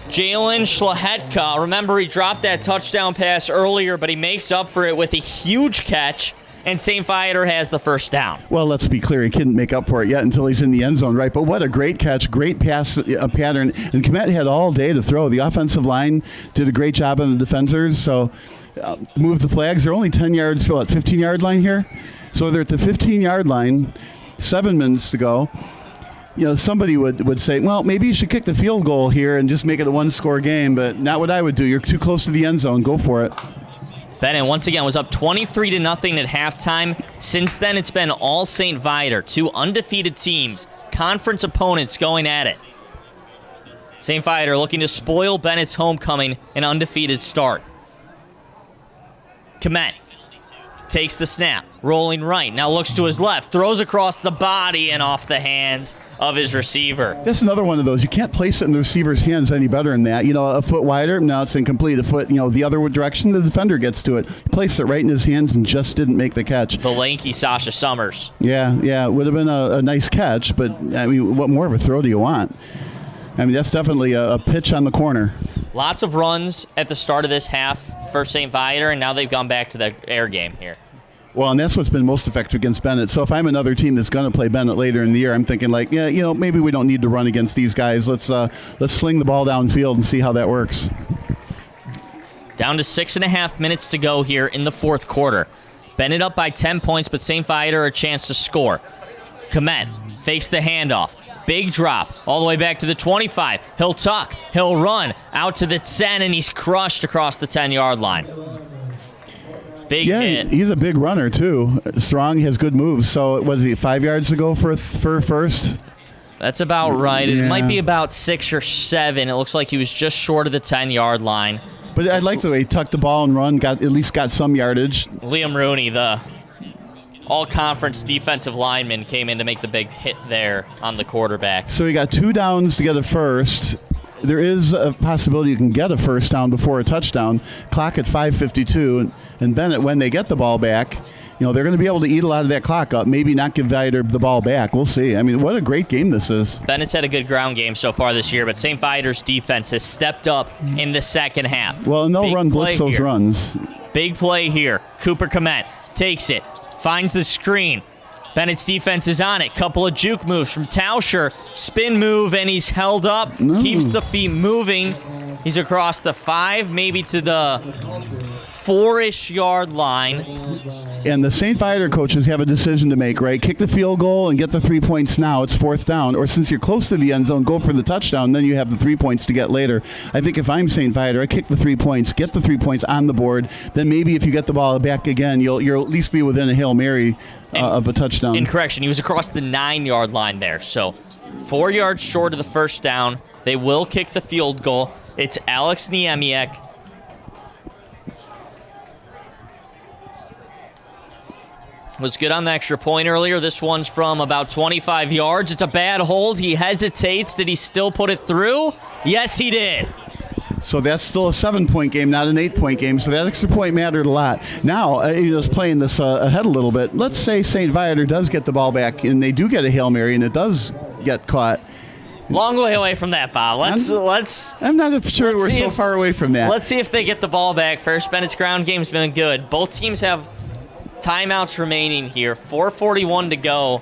Jalen Schlahetka. Remember, he dropped that touchdown pass earlier, but he makes up for it with a huge catch. And St. Viator has the first down. Well, let's be clear. He couldn't make up for it yet until he's in the end zone, right? But what a great catch, great pass pattern. And Komet had all day to throw. The offensive line did a great job on the defenders. So move the flags. They're only 10 yards, 15-yard line here. So they're at the 15-yard line, 7 minutes to go. You know, somebody would say, well, maybe you should kick the field goal here and just make it a one-score game. But not what I would do. You're too close to the end zone. Go for it. Benet once again was up 23-0 at halftime. Since then, it's been all St. Viator, two undefeated teams, conference opponents going at it. St. Viator looking to spoil Benet's homecoming, an undefeated start. Komet takes the snap, rolling right, now looks to his left, throws across the body and off the hands of his receiver. That's another one of those. You can't place it in the receiver's hands any better than that. You know, a foot wider, now it's incomplete. A foot, the other direction, the defender gets to it. He placed it right in his hands and just didn't make the catch. The lanky Sasha Summers. Yeah, it would have been a nice catch, but, I mean, what more of a throw do you want? I mean, that's definitely a pitch on the corner. Lots of runs at the start of this half for St. Viator, and now they've gone back to the air game here. Well, and that's what's been most effective against Benet. So if I'm another team that's going to play Benet later in the year, I'm thinking like, yeah, maybe we don't need to run against these guys. Let's sling the ball downfield and see how that works. Down to 6.5 minutes to go here in the fourth quarter. Benet up by 10 points, but St. Viator a chance to score. Komet fakes the handoff. Big drop all the way back to the 25. He'll tuck. He'll run out to the 10, and he's crushed across the 10-yard line. Big hit. He's a big runner, too. Strong, he has good moves. So, was he 5 yards to go for first? That's about right. Yeah. It might be about 6 or 7. It looks like he was just short of the 10-yard line. But I like the way he tucked the ball and run, at least got some yardage. Liam Rooney, the all-conference defensive lineman, came in to make the big hit there on the quarterback. So he got 2 downs to get a first. There is a possibility you can get a first down before a touchdown. Clock at 5:52, and Benet, when they get the ball back, they're going to be able to eat a lot of that clock up, maybe not give Viator the ball back. We'll see. I mean, what a great game this is. Bennett's had a good ground game so far this year, but St. Viator's defense has stepped up in the second half. Well, and they'll run blitz those runs. Big play here. Cooper Komet takes it, finds the screen. Bennett's defense is on it. Couple of juke moves from Tauscher. Spin move, and he's held up. Keeps the feet moving. He's across the 5, maybe to the 4-ish yard line. And the St. Viator coaches have a decision to make, right? Kick the field goal and get the 3 points now. It's 4th down. Or since you're close to the end zone, go for the touchdown. Then you have the 3 points to get later. I think if I'm St. Viator, I kick the 3 points, get the 3 points on the board. Then maybe if you get the ball back again, you'll at least be within a Hail Mary of a touchdown. In correction, he was across the 9-yard line there. So 4 yards short of the first down. They will kick the field goal. It's Alex Niemiec. Was good on the extra point earlier. This one's from about 25 yards. It's a bad hold. He hesitates. Did he still put it through? Yes, he did. So that's still a 7-point game, not an 8-point game. So that extra point mattered a lot. Now, just playing this ahead a little bit, let's say St. Viator does get the ball back and they do get a Hail Mary and it does get caught. Long way away from that, Bob. I'm not sure we're so far away from that. Let's see if they get the ball back first. Bennett's ground game's been good. Both teams have timeouts remaining here. 4:41 to go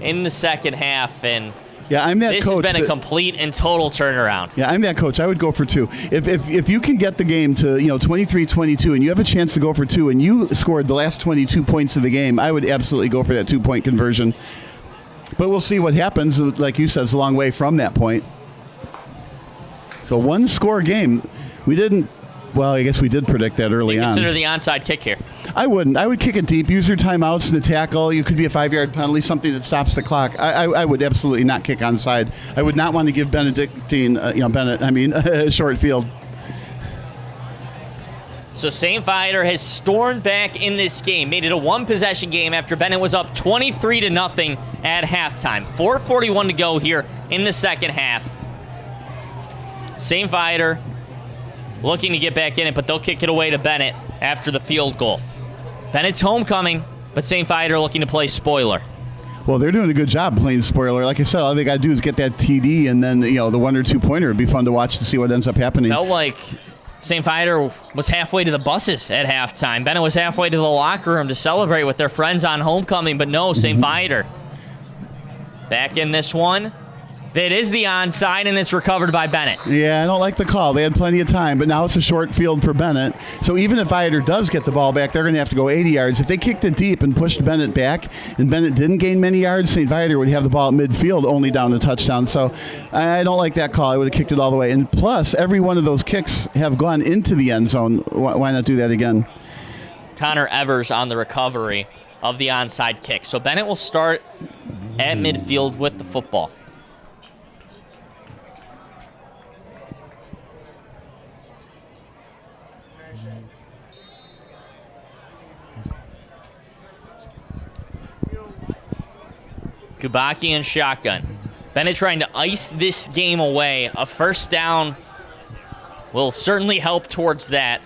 in the second half, and I'm that this coach. Has been a complete and total turnaround. Yeah, I'm that coach. I would go for 2. If you can get the game to 23-22 and you have a chance to go for 2 and you scored the last 22 points of the game, I would absolutely go for that 2-point conversion. But we'll see what happens. Like you said, it's a long way from that point. So 1-score game. Well, I guess we did predict that early on. Consider the onside kick here. I wouldn't. I would kick it deep. Use your timeouts in the tackle. You could be a 5-yard penalty, something that stops the clock. I would absolutely not kick onside. I would not want to give Bennett a short field. So St. Viator has stormed back in this game, made it a 1-possession game after Benet was up 23-0 at halftime. 4:41 to go here in the second half. St. Viator looking to get back in it, but they'll kick it away to Benet after the field goal. Bennett's homecoming, but St. Viator looking to play spoiler. Well, they're doing a good job playing spoiler. Like I said, all they got to do is get that TD, and then the 1 or 2 pointer would be fun to watch to see what ends up happening. Felt like St. Viator was halfway to the buses at halftime. Benet was halfway to the locker room to celebrate with their friends on homecoming, but no, St. Viator back in this one. It is the onside, and it's recovered by Benet. Yeah, I don't like the call. They had plenty of time, but now it's a short field for Benet. So even if Viator does get the ball back, they're going to have to go 80 yards. If they kicked it deep and pushed Benet back, and Benet didn't gain many yards, St. Viator would have the ball at midfield, only down a touchdown. So I don't like that call. I would have kicked it all the way. And plus, every one of those kicks have gone into the end zone. Why not do that again? Connor Evers on the recovery of the onside kick. So Benet will start at midfield with the football. Kubaki and shotgun. Benet trying to ice this game away. A first down will certainly help towards that.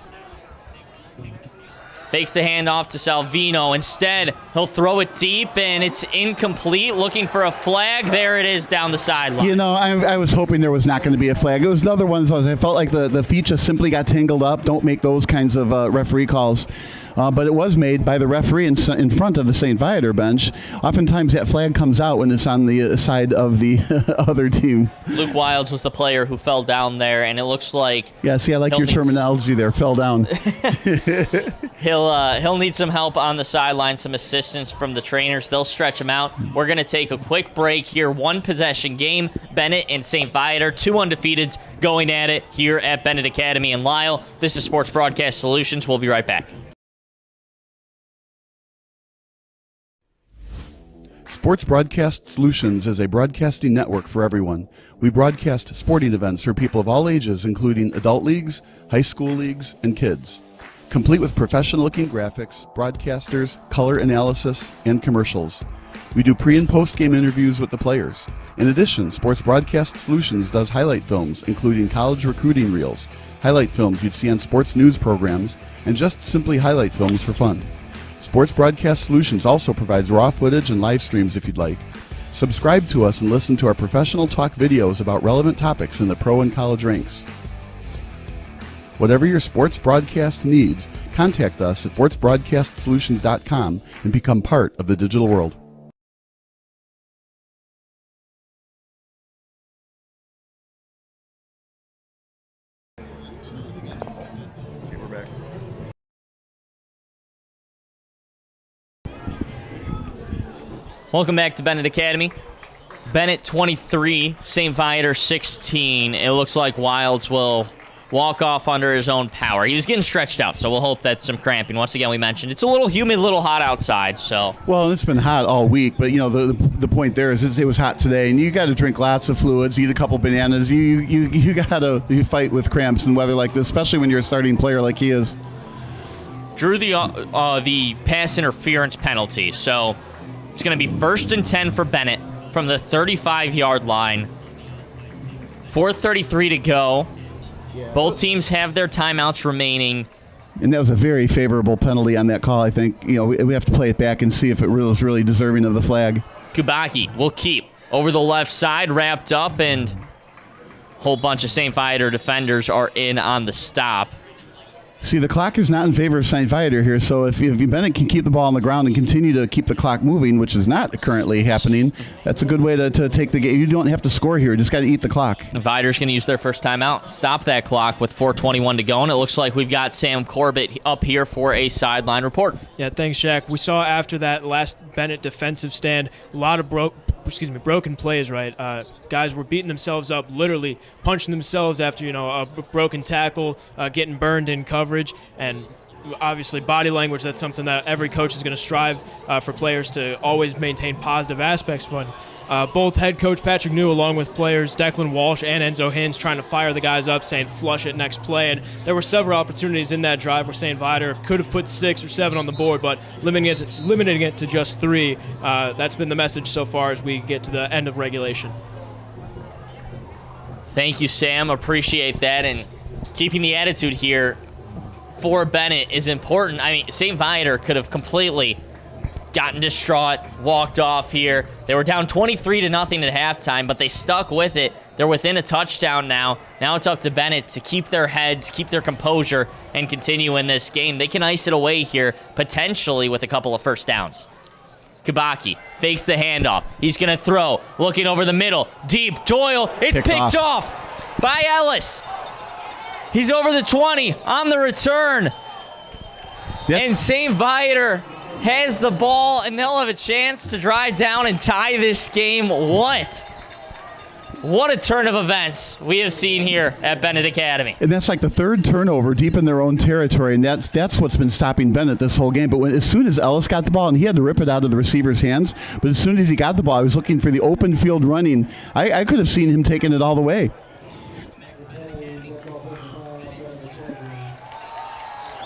Fakes the handoff to Salvino. Instead, he'll throw it deep, and it's incomplete. Looking for a flag. There it is down the sideline. I was hoping there was not going to be a flag. It was another one. I felt like the feet just simply got tangled up. Don't make those kinds of referee calls. But it was made by the referee in front of the St. Viator bench. Oftentimes that flag comes out when it's on the side of the other team. Luke Wilds was the player who fell down there, and it looks like... Yeah, see, I like your terminology there, fell down. He'll need some help on the sideline, some assistance from the trainers. They'll stretch him out. We're going to take a quick break here. 1-possession game. Benet and St. Viator, 2 undefeateds going at it here at Benet Academy in Lisle. This is Sports Broadcast Solutions. We'll be right back. Sports Broadcast Solutions is a broadcasting network for everyone. We broadcast sporting events for people of all ages, including adult leagues, high school leagues, and kids. Complete with professional-looking graphics, broadcasters, color analysis, and commercials. We do pre- and post-game interviews with the players. In addition, Sports Broadcast Solutions does highlight films, including college recruiting reels, highlight films you'd see on sports news programs, and just simply highlight films for fun. Sports Broadcast Solutions also provides raw footage and live streams if you'd like. Subscribe to us and listen to our professional talk videos about relevant topics in the pro and college ranks. Whatever your sports broadcast needs, contact us at sportsbroadcastsolutions.com and become part of the digital world. Welcome back to Benet Academy. Benet 23, St. Viator 16. It looks like Wilds will walk off under his own power. He was getting stretched out, so we'll hope that's some cramping. Once again, we mentioned it's a little humid, a little hot outside. So well, it's been hot all week, but the point there is it was hot today, and you got to drink lots of fluids, eat a couple bananas. You got to fight with cramps in weather like this, especially when you're a starting player like he is. Drew the pass interference penalty, so it's going to be 1st and 10 for Benet from the 35-yard line. 4:33 to go. Both teams have their timeouts remaining. And that was a very favorable penalty on that call, I think. We have to play it back and see if it was really deserving of the flag. Kubaki will keep over the left side, wrapped up, and a whole bunch of St. Viator defenders are in on the stop. See, the clock is not in favor of St. Viator here, so if Benet can keep the ball on the ground and continue to keep the clock moving, which is not currently happening, that's a good way to take the game. You don't have to score here. You just got to eat the clock. Viator's going to use their first timeout. Stop that clock with 4:21 to go, and it looks like we've got Sam Corbett up here for a sideline report. Yeah, thanks, Shaq. We saw after that last Benet defensive stand, a lot of broken plays, right? Guys were beating themselves up, literally punching themselves after, a broken tackle, getting burned in coverage, and obviously body language. That's something that every coach is going to strive for players to always maintain positive aspects from. Both head coach Patrick New, along with players Declan Walsh and Enzo Hins, trying to fire the guys up, saying flush it next play. And there were several opportunities in that drive where St. Viator could have put 6 or 7 on the board, but limiting it to just 3. That's been the message so far as we get to the end of regulation. Thank you, Sam. Appreciate that. And keeping the attitude here for Benet is important. I mean, St. Viator could have completely gotten distraught, walked off here. They were down 23-0 at halftime, but they stuck with it. They're within a touchdown now. Now it's up to Benet to keep their heads, keep their composure, and continue in this game. They can ice it away here, potentially with a couple of first downs. Kubaki fakes the handoff. He's going to throw, looking over the middle. Deep, Doyle, it's picked off by Ellis. He's over the 20 on the return. And St. Viator has the ball, and they'll have a chance to drive down and tie this game. What a turn of events we have seen here at Benet Academy. And that's like the third turnover deep in their own territory, and that's what's been stopping Benet this whole game. But as soon as Ellis got the ball, and he had to rip it out of the receiver's hands, but as soon as he got the ball, I was looking for the open field running. I could have seen him taking it all the way.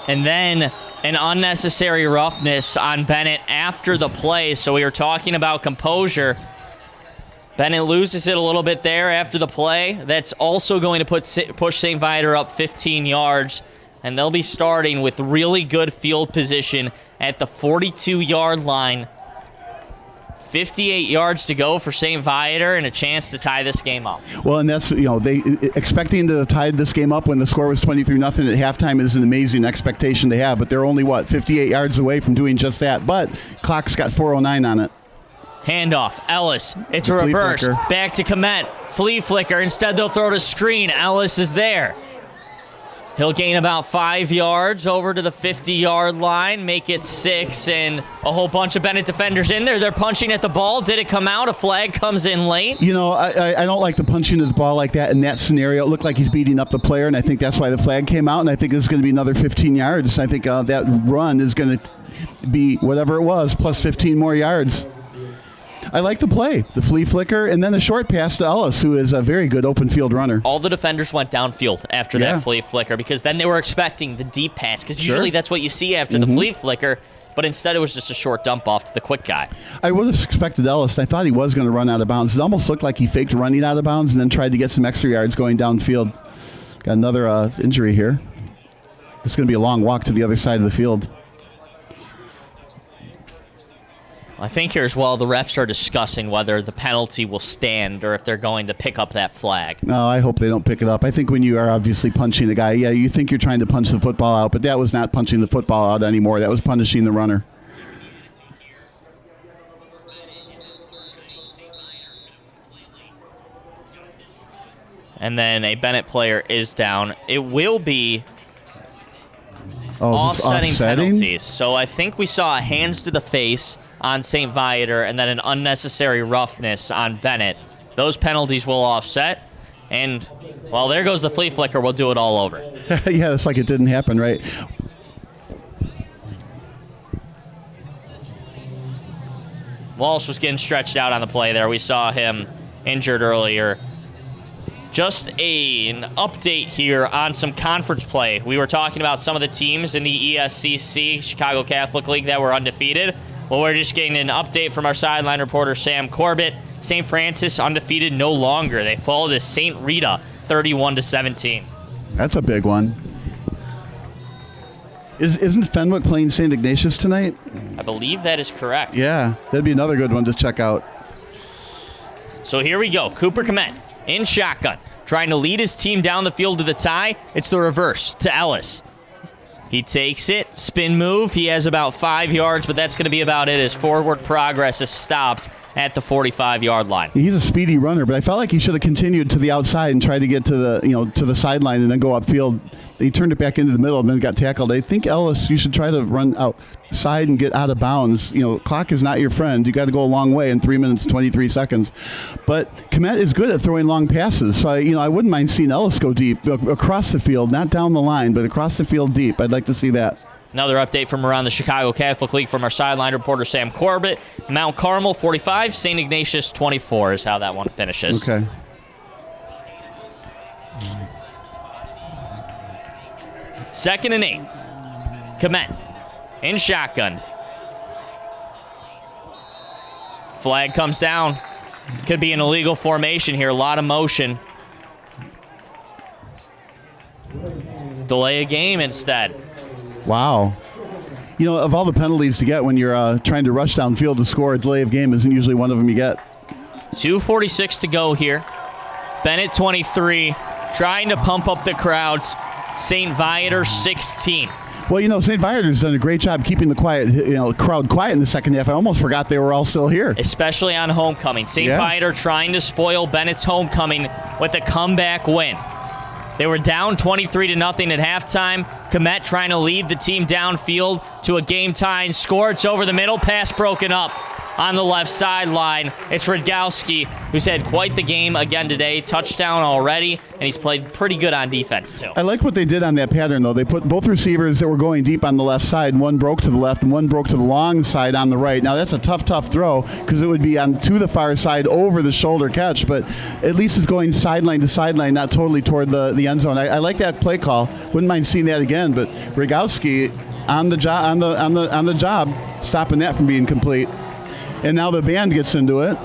And then an unnecessary roughness on Benet after the play. So we were talking about composure. Benet loses it a little bit there after the play. That's also going to push St. Viator up 15 yards. And they'll be starting with really good field position at the 42-yard line. 58 yards to go for St. Viator and a chance to tie this game up. Well, and that's, they expecting to tie this game up when the score was 23-0 at halftime is an amazing expectation to have, but they're only, 58 yards away from doing just that, but clock's got 4:09 on it. Handoff, Ellis, it's a reverse, flicker. Back to Komet, flea flicker, instead they'll throw to screen, Ellis is there. He'll gain about 5 yards over to the 50-yard line, make it 6, and a whole bunch of Benet defenders in there. They're punching at the ball. Did it come out? A flag comes in late. I don't like the punching at the ball like that in that scenario. It looked like he's beating up the player, and I think that's why the flag came out, and I think this is going to be another 15 yards. I think that run is going to be whatever it was, plus 15 more yards. I like the play, the flea flicker, and then the short pass to Ellis, who is a very good open field runner. All the defenders went downfield after that flea flicker because then they were expecting the deep pass because usually that's what you see after the flea flicker, but instead it was just a short dump off to the quick guy. I would have expected Ellis. I thought he was going to run out of bounds. It almost looked like he faked running out of bounds and then tried to get some extra yards going downfield. Got another injury here. It's going to be a long walk to the other side of the field. I think here as well, the refs are discussing whether the penalty will stand or if they're going to pick up that flag. No, I hope they don't pick it up. I think when you are obviously punching a guy, yeah, you think you're trying to punch the football out, but that was not punching the football out anymore. That was punishing the runner. And then a Benet player is down. It will be offsetting penalties. So I think we saw a hands to the face on St. Viator and then an unnecessary roughness on Benet. Those penalties will offset. And, well, there goes the flea flicker. We'll do it all over. Yeah, it's like it didn't happen, right? Walsh was getting stretched out on the play there. We saw him injured earlier. Just an update here on some conference play. We were talking about some of the teams in the ESCC, Chicago Catholic League, that were undefeated. Well, we're just getting an update from our sideline reporter, Sam Corbett. St. Francis undefeated no longer. They fall to St. Rita, 31-17. That's a big one. Isn't Fenwick playing St. Ignatius tonight? I believe that is correct. Yeah, that'd be another good one to check out. So here we go. Cooper Komet in shotgun, trying to lead his team down the field to the tie. It's the reverse to Ellis. He takes it, spin move. He has about 5 yards, but that's going to be about it. His forward progress is stopped at the 45-yard line. He's a speedy runner, but I felt like he should have continued to the outside and tried to get to the sideline and then go upfield. He turned it back into the middle and then got tackled. I think, Ellis, you should try to run outside and get out of bounds. Clock is not your friend. You got to go a long way in 3 minutes, 23 seconds. But Komet is good at throwing long passes, so I wouldn't mind seeing Ellis go deep across the field, not down the line, but across the field deep. I'd like to see that. Another update from around the Chicago Catholic League from our sideline reporter, Sam Corbett. Mount Carmel, 45. St. Ignatius, 24 is how that one finishes. Okay. Second and 8. Komet in shotgun. Flag comes down. Could be an illegal formation here. A lot of motion. Delay a game instead. Wow. Of all the penalties to get when you're trying to rush downfield to score, a delay of game isn't usually one of them you get. 2:46 to go here. Benet 23, trying to pump up the crowds. St. Viator 16. Well, St. Viator's done a great job keeping the crowd quiet in the second half. I almost forgot they were all still here. Especially on homecoming. St. Viator trying to spoil Bennett's homecoming with a comeback win. They were down 23-0 at halftime. Komet trying to lead the team downfield to a game-tying score. It's over the middle. Pass broken up on the left sideline. It's Radgowski, who's had quite the game again today. Touchdown already, and he's played pretty good on defense, too. I like what they did on that pattern, though. They put both receivers that were going deep on the left side. One broke to the left, and one broke to the long side on the right. Now, that's a tough throw because it would be to the far side over the shoulder catch, but at least it's going sideline to sideline, not totally toward the end zone. I like that play call. Wouldn't mind seeing that again, but Radgowski on the job, stopping that from being complete. And now the band gets into it.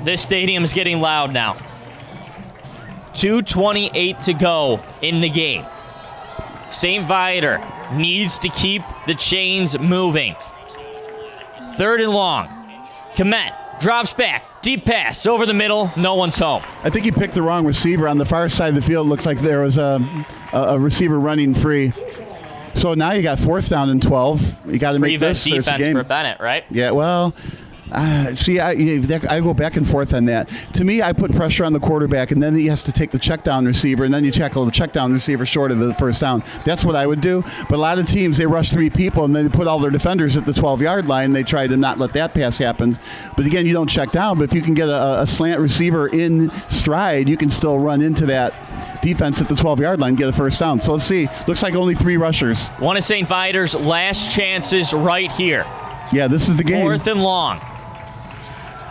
This stadium's getting loud now. 2:28 to go in the game. St. Viator needs to keep the chains moving. 3rd and long. Komet drops back. Deep pass over the middle. No one's home. I think he picked the wrong receiver. On the far side of the field, it looks like there was a receiver running free. So now you got 4th down and 12. You got to make this defense game for Benet, right? Yeah, well... I go back and forth on that. To me, I put pressure on the quarterback, and then he has to take the check down receiver, and then you tackle the check down receiver short of the first down. That's what I would do. But a lot of teams, they rush 3 people, and then they put all their defenders at the 12-yard line. They try to not let that pass happen. But again, you don't check down. But if you can get a slant receiver in stride, you can still run into that defense at the 12-yard line and get a first down. So let's see. Looks like only 3 rushers. One of St. Viator's last chances right here. Yeah, this is the game. 4th and long.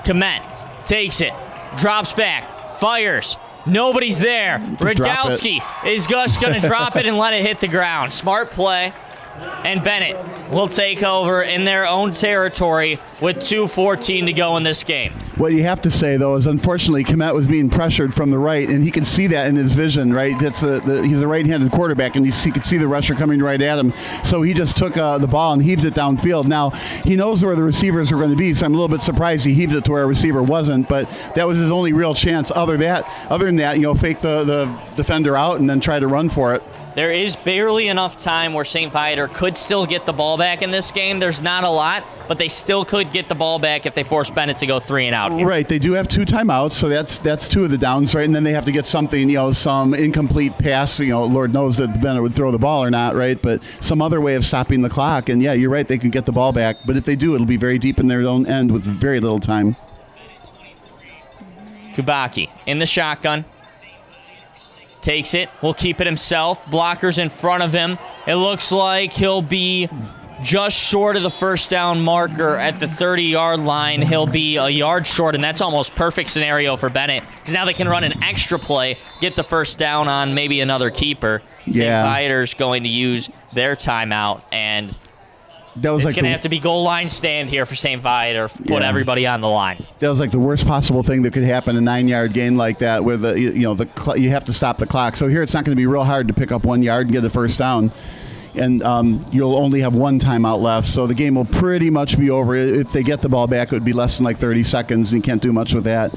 Komet takes it, drops back, fires. Nobody's there. Radgowski is just going to drop it and let it hit the ground. Smart play. And Benet will take over in their own territory with 2:14 to go in this game. What you have to say, though, is unfortunately Komet was being pressured from the right, and he could see that in his vision, right? He's a right-handed quarterback, and he could see the rusher coming right at him. So he just took the ball and heaved it downfield. Now, he knows where the receivers are going to be, so I'm a little bit surprised he heaved it to where a receiver wasn't, but that was his only real chance. Other than that, fake the defender out and then try to run for it. There is barely enough time where St. Viator could still get the ball back in this game. There's not a lot, but they still could get the ball back if they force Benet to go 3 and out here. Right, they do have 2 timeouts, so that's 2 of the downs, right? And then they have to get something, some incomplete pass. Lord knows that Benet would throw the ball or not, right? But some other way of stopping the clock. And yeah, you're right, they can get the ball back. But if they do, it'll be very deep in their own end with very little time. Kubacki in the shotgun. Takes it, will keep it himself. Blockers in front of him. It looks like he'll be just short of the first down marker at the 30-yard line. He'll be a yard short, and that's almost perfect scenario for Benet because now they can run an extra play, get the first down on maybe another keeper. St. Viator's going to use their timeout, and it's going to have to be goal line stand here for St. Viator. Put everybody on the line. That was like the worst possible thing that could happen, a 9-yard gain like that, where you have to stop the clock. So here it's not going to be real hard to pick up 1 yard and get a first down, and you'll only have 1 timeout left. So the game will pretty much be over. If they get the ball back, it would be less than like 30 seconds, and you can't do much with that.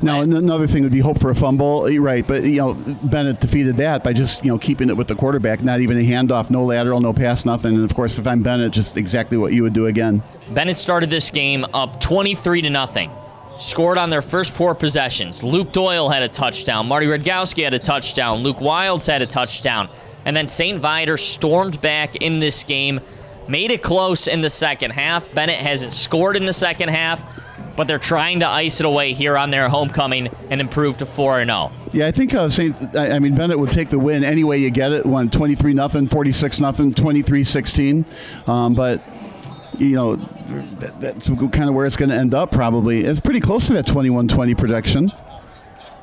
Now, another thing would be hope for a fumble, right? But, Benet defeated that by just, keeping it with the quarterback, not even a handoff, no lateral, no pass, nothing. And, of course, if I'm Benet, just exactly what you would do again. Benet started this game up 23-0. Scored on their first 4 possessions. Luke Doyle had a touchdown. Marty Redgowski had a touchdown. Luke Wilds had a touchdown. And then St. Viator stormed back in this game, made it close in the second half. Benet hasn't scored in the second half, but they're trying to ice it away here on their homecoming and improve to 4-0. Yeah, I think Benet would take the win any way you get it. Won 23-0, 46-0, 23-16. But that's kind of where it's going to end up probably. It's pretty close to that 21-20 prediction.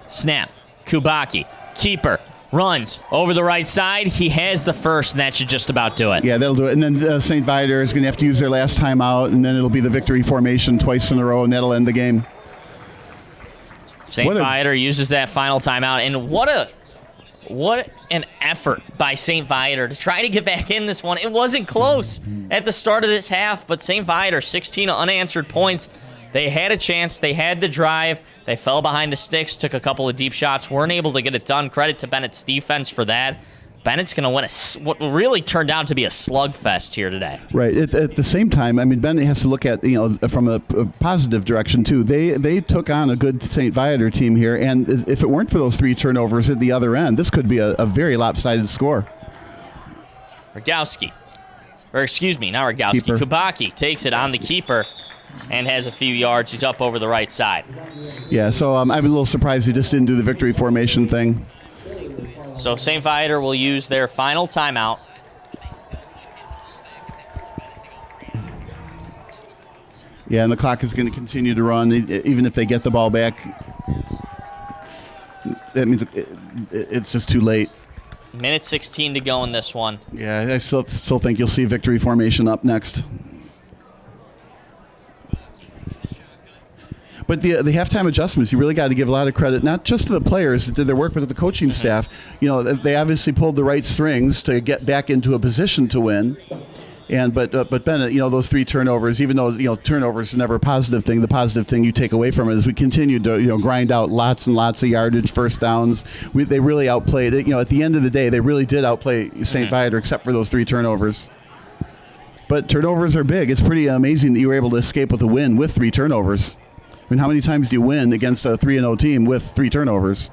Snap. Kubacki. Keeper. Runs over the right side. He has the first, and that should just about do it. Yeah, that'll do it. And then St. Viator is going to have to use their last timeout, and then it'll be the victory formation twice in a row, and that'll end the game. St. Viator uses that final timeout, and what an effort by St. Viator to try to get back in this one. It wasn't close at the start of this half, but St. Viator, 16 unanswered points. They had a chance. They had the drive. They fell behind the sticks, took a couple of deep shots, weren't able to get it done. Credit to Benet's defense for that. Benet's going to win what really turned out to be a slugfest here today. Right. At the same time, Benet has to look at, from a positive direction, too. They took on a good St. Viator team here, and if it weren't for those 3 turnovers at the other end, this could be a very lopsided score. Redgowski. Or excuse me, not Redgowski. Kubacki takes it on the keeper and has a few yards. He's up over the right side. Yeah, so I'm a little surprised he just didn't do the victory formation thing. So St. Viator will use their final timeout. Yeah, and the clock is going to continue to run, even if they get the ball back. That means it's just too late. Minute 16 to go in this one. Yeah, I still think you'll see victory formation up next. But the halftime adjustments, you really got to give a lot of credit, not just to the players that did their work, but to the coaching staff. They obviously pulled the right strings to get back into a position to win. But Benet, those 3 turnovers, even though turnovers are never a positive thing, the positive thing you take away from it is we continued to grind out lots and lots of yardage, first downs. They really outplayed it. At the end of the day, they really did outplay St. Viator, except for those 3 turnovers. But turnovers are big. It's pretty amazing that you were able to escape with a win with 3 turnovers. How many times do you win against a 3-0 team with 3 turnovers?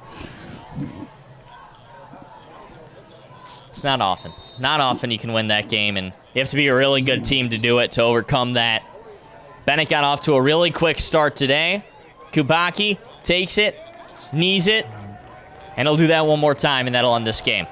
It's not often. Not often you can win that game, and you have to be a really good team to do it, to overcome that. Benet got off to a really quick start today. Kubacki takes it, knees it, and he'll do that one more time, and that'll end this game.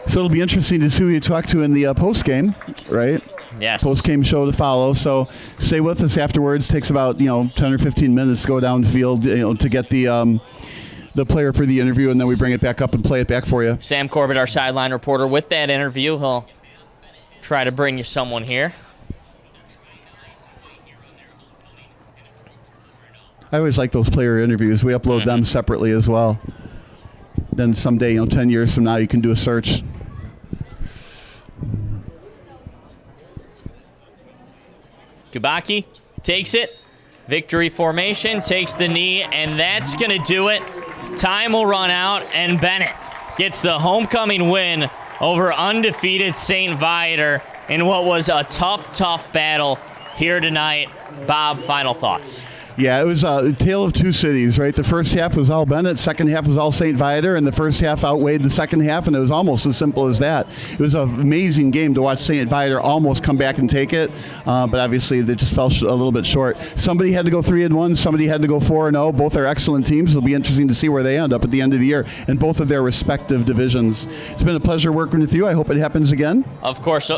So it'll be interesting to see who you talk to in the post-game, right? Yes. Post-game show to follow. So stay with us afterwards. Takes about 10 or 15 minutes to go downfield to get the player for the interview, and then we bring it back up and play it back for you. Sam Corbett, our sideline reporter, with that interview. He'll try to bring you someone here. I always like those player interviews. We upload them separately as well. Then someday, 10 years from now, you can do a search. Kubacki takes it. Victory formation, takes the knee, and that's going to do it. Time will run out, and Benet gets the homecoming win over undefeated St. Viator in what was a tough battle here tonight. Bob, final thoughts. Yeah, it was a tale of two cities, right? The first half was all Benet, second half was all St. Viator, and the first half outweighed the second half, and it was almost as simple as that. It was an amazing game to watch St. Viator almost come back and take it, but obviously they just fell a little bit short. Somebody had to go 3-1, somebody had to go 4-0. Both are excellent teams. It'll be interesting to see where they end up at the end of the year in both of their respective divisions. It's been a pleasure working with you. I hope it happens again. Of course,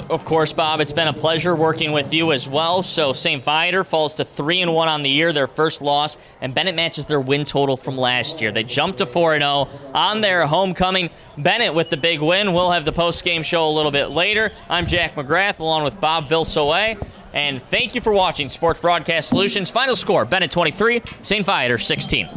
Bob. It's been a pleasure working with you as well. So St. Viator falls to 3-1 on the year, their first loss, and Benet matches their win total from last year. They jumped to 4-0 on their homecoming. Benet with the big win. We'll have the post-game show a little bit later. I'm Jack McGrath along with Bob Vilsoe, and thank you for watching Sports Broadcast Solutions. Final score, Benet 23, St. Viator 16.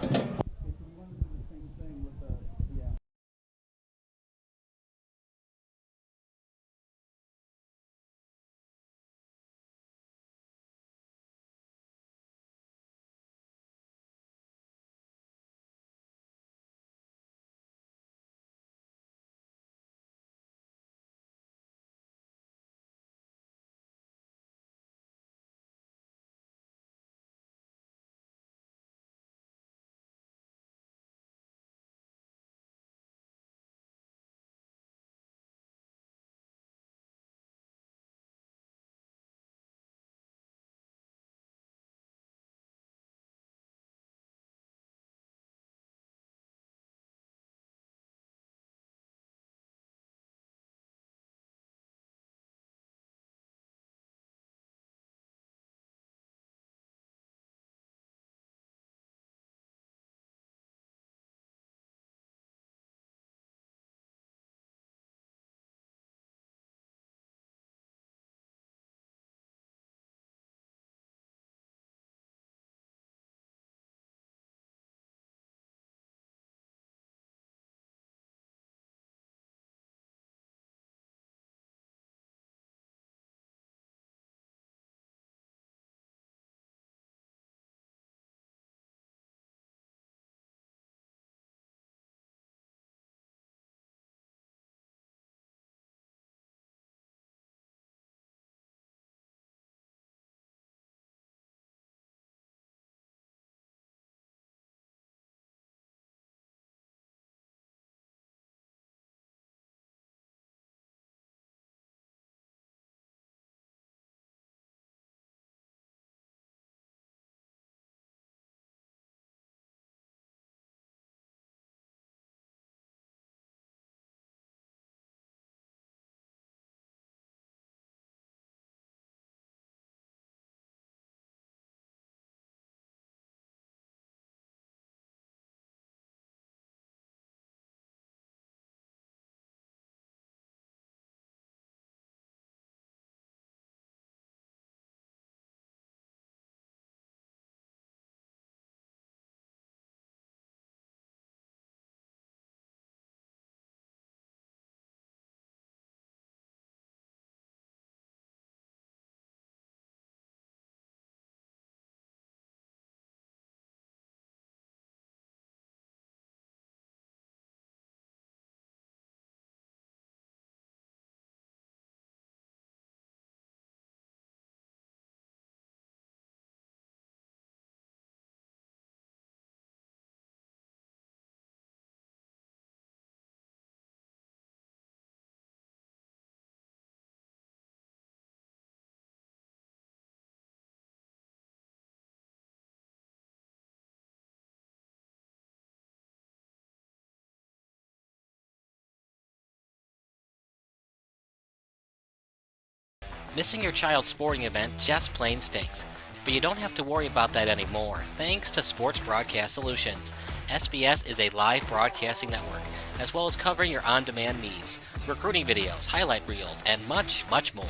Missing your child's sporting event just plain stinks. But you don't have to worry about that anymore, thanks to Sports Broadcast Solutions. SBS is a live broadcasting network, as well as covering your on-demand needs, recruiting videos, highlight reels, and much, much more.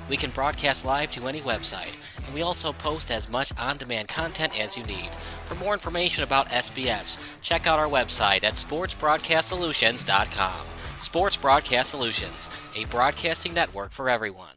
We can broadcast live to any website, and we also post as much on-demand content as you need. For more information about SBS, check out our website at sportsbroadcastsolutions.com. Sports Broadcast Solutions, a broadcasting network for everyone.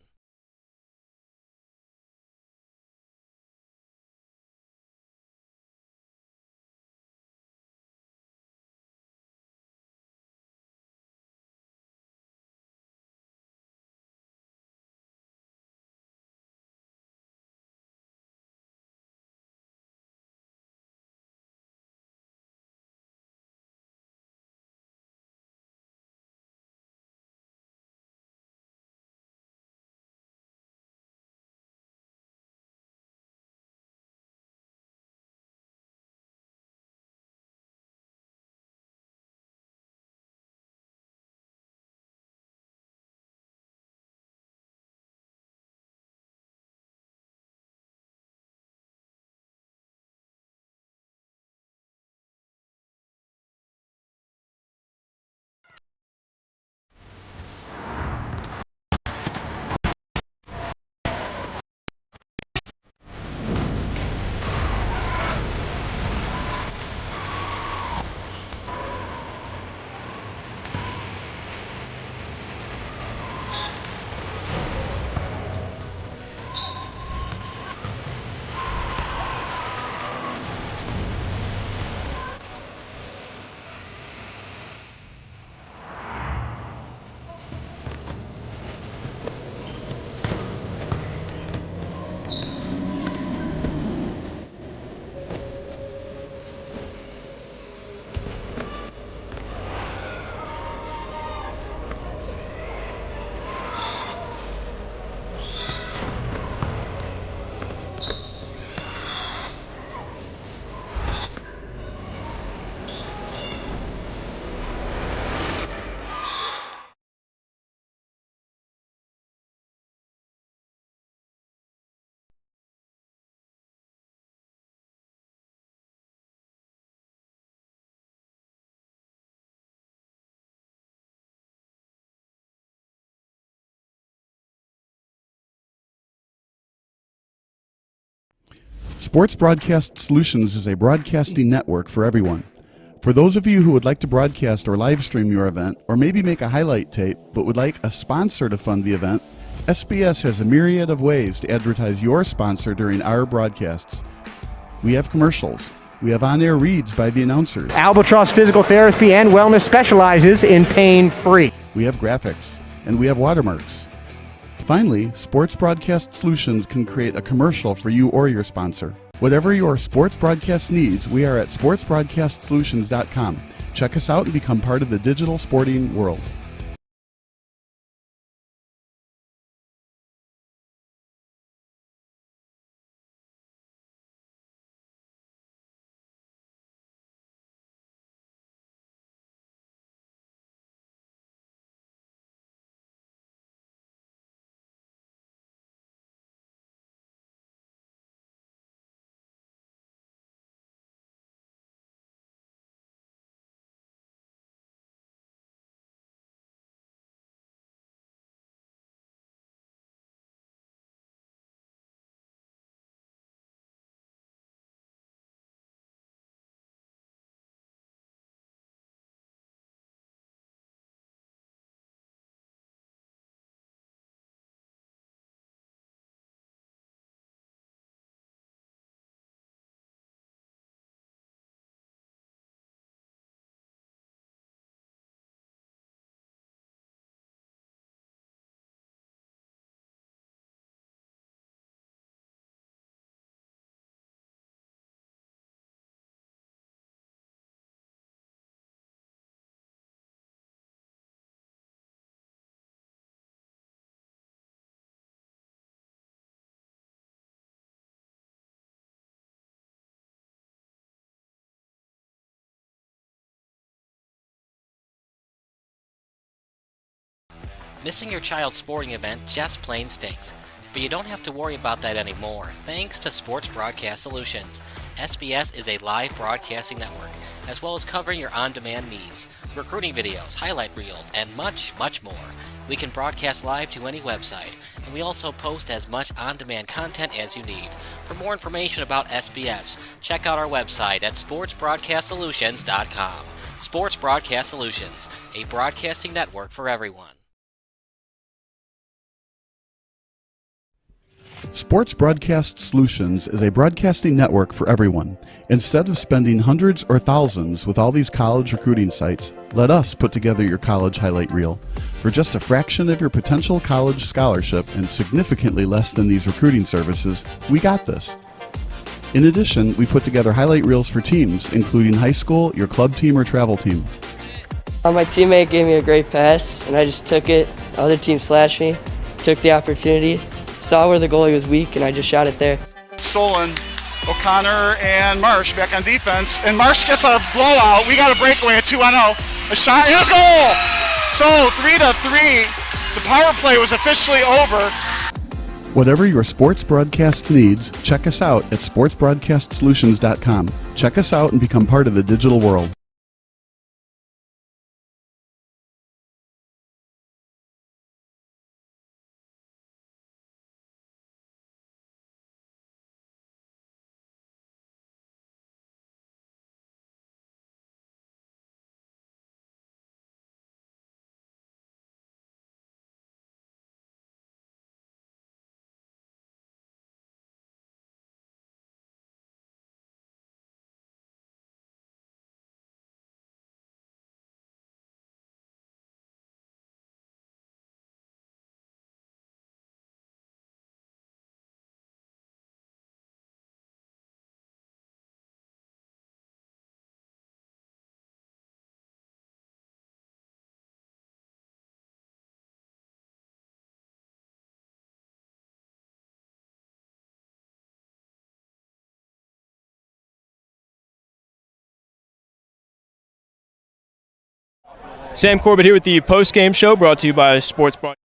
Sports Broadcast Solutions is a broadcasting network for everyone. For those of you who would like to broadcast or live stream your event, or maybe make a highlight tape but would like a sponsor to fund the event, SBS has a myriad of ways to advertise your sponsor during our broadcasts. We have commercials. We have on-air reads by the announcers. Albatross Physical Therapy and Wellness specializes in pain-free. We have graphics. And we have watermarks. Finally, Sports Broadcast Solutions can create a commercial for you or your sponsor. Whatever your sports broadcast needs, we are at sportsbroadcastsolutions.com. Check us out and become part of the digital sporting world. Missing your child's sporting event just plain stinks. But you don't have to worry about that anymore, thanks to Sports Broadcast Solutions. SBS is a live broadcasting network, as well as covering your on-demand needs, recruiting videos, highlight reels, and much, much more. We can broadcast live to any website, and we also post as much on-demand content as you need. For more information about SBS, check out our website at sportsbroadcastsolutions.com. Sports Broadcast Solutions, a broadcasting network for everyone. Sports Broadcast Solutions is a broadcasting network for everyone. Instead of spending hundreds or thousands with all these college recruiting sites, let us put together your college highlight reel. For just a fraction of your potential college scholarship and significantly less than these recruiting services, we got this. In addition, we put together highlight reels for teams, including high school, your club team, or travel team. My teammate gave me a great pass, and I just took it. The other team slashed me, took the opportunity, saw where the goalie was weak, and I just shot it there. Solon, O'Connor, and Marsh back on defense. And Marsh gets a blowout. We got a breakaway at 2-0. A shot, and a goal! So 3-3. The power play was officially over. Whatever your sports broadcast needs, check us out at sportsbroadcastsolutions.com. Check us out and become part of the digital world. Sam Corbett here with the Postgame Show, brought to you by Sports Broadcast.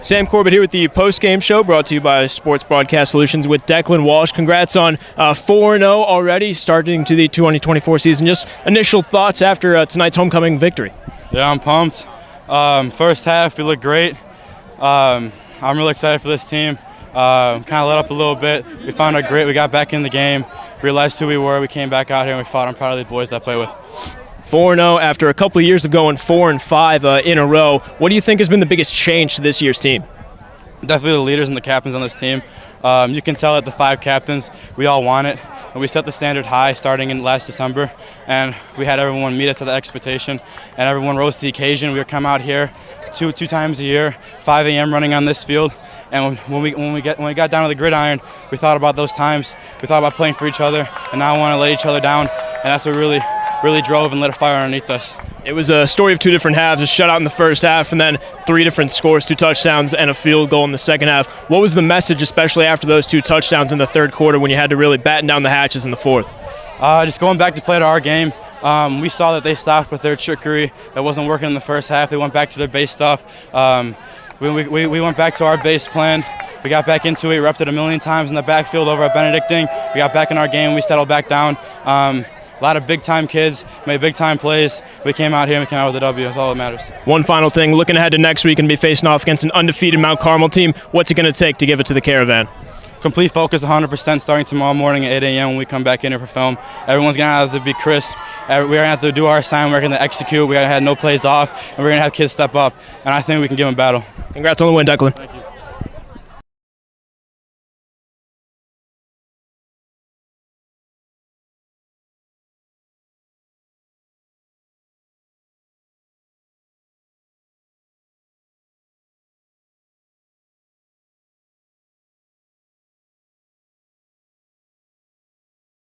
Sam Corbett here with the Postgame Show, brought to you by Sports Broadcast Solutions with Declan Walsh. Congrats on 4-0 already, starting to the 2024 season. Just initial thoughts after tonight's homecoming victory. Yeah, I'm pumped. First half, we looked great. I'm really excited for this team. Kind of let up a little bit. We found our grit. We got back in the game, realized who we were. We came back out here and we fought. I'm proud of the boys that I play with. 4-0 after a couple of years of going 4-5 in a row. What do you think has been the biggest change to this year's team? Definitely the leaders and the captains on this team. You can tell that the 5 captains, we all want it. And we set the standard high starting in last December, and we had everyone meet us to the expectation, and everyone rose to the occasion. We would come out here two times a year, 5 a.m. running on this field. And when we got down to the gridiron, we thought about those times. We thought about playing for each other, and now we want to let each other down. And that's what really drove and lit a fire underneath us. It was a story of 2 different halves, a shutout in the first half, and then 3 different scores, 2 touchdowns and a field goal in the second half. What was the message, especially after those 2 touchdowns in the third quarter, when you had to really batten down the hatches in the fourth? Just going back to play to our game. We saw that they stopped with their trickery that wasn't working in the first half. They went back to their base stuff. We went back to our base plan. We got back into it, repped it a million times in the backfield over at Benedictine. We got back in our game. We settled back down. A lot of big-time kids, made big-time plays. We came out here and we came out with a W. That's all that matters. One final thing, looking ahead to next week and be facing off against an undefeated Mount Carmel team, what's it going to take to give it to the Caravan? Complete focus 100% starting tomorrow morning at 8 a.m. when we come back in here for film. Everyone's going to have to be crisp. We're going to have to do our assignment. We're going to execute. We're going to have no plays off, and we're going to have kids step up. And I think we can give them battle. Congrats on the win, Declan. Thank you.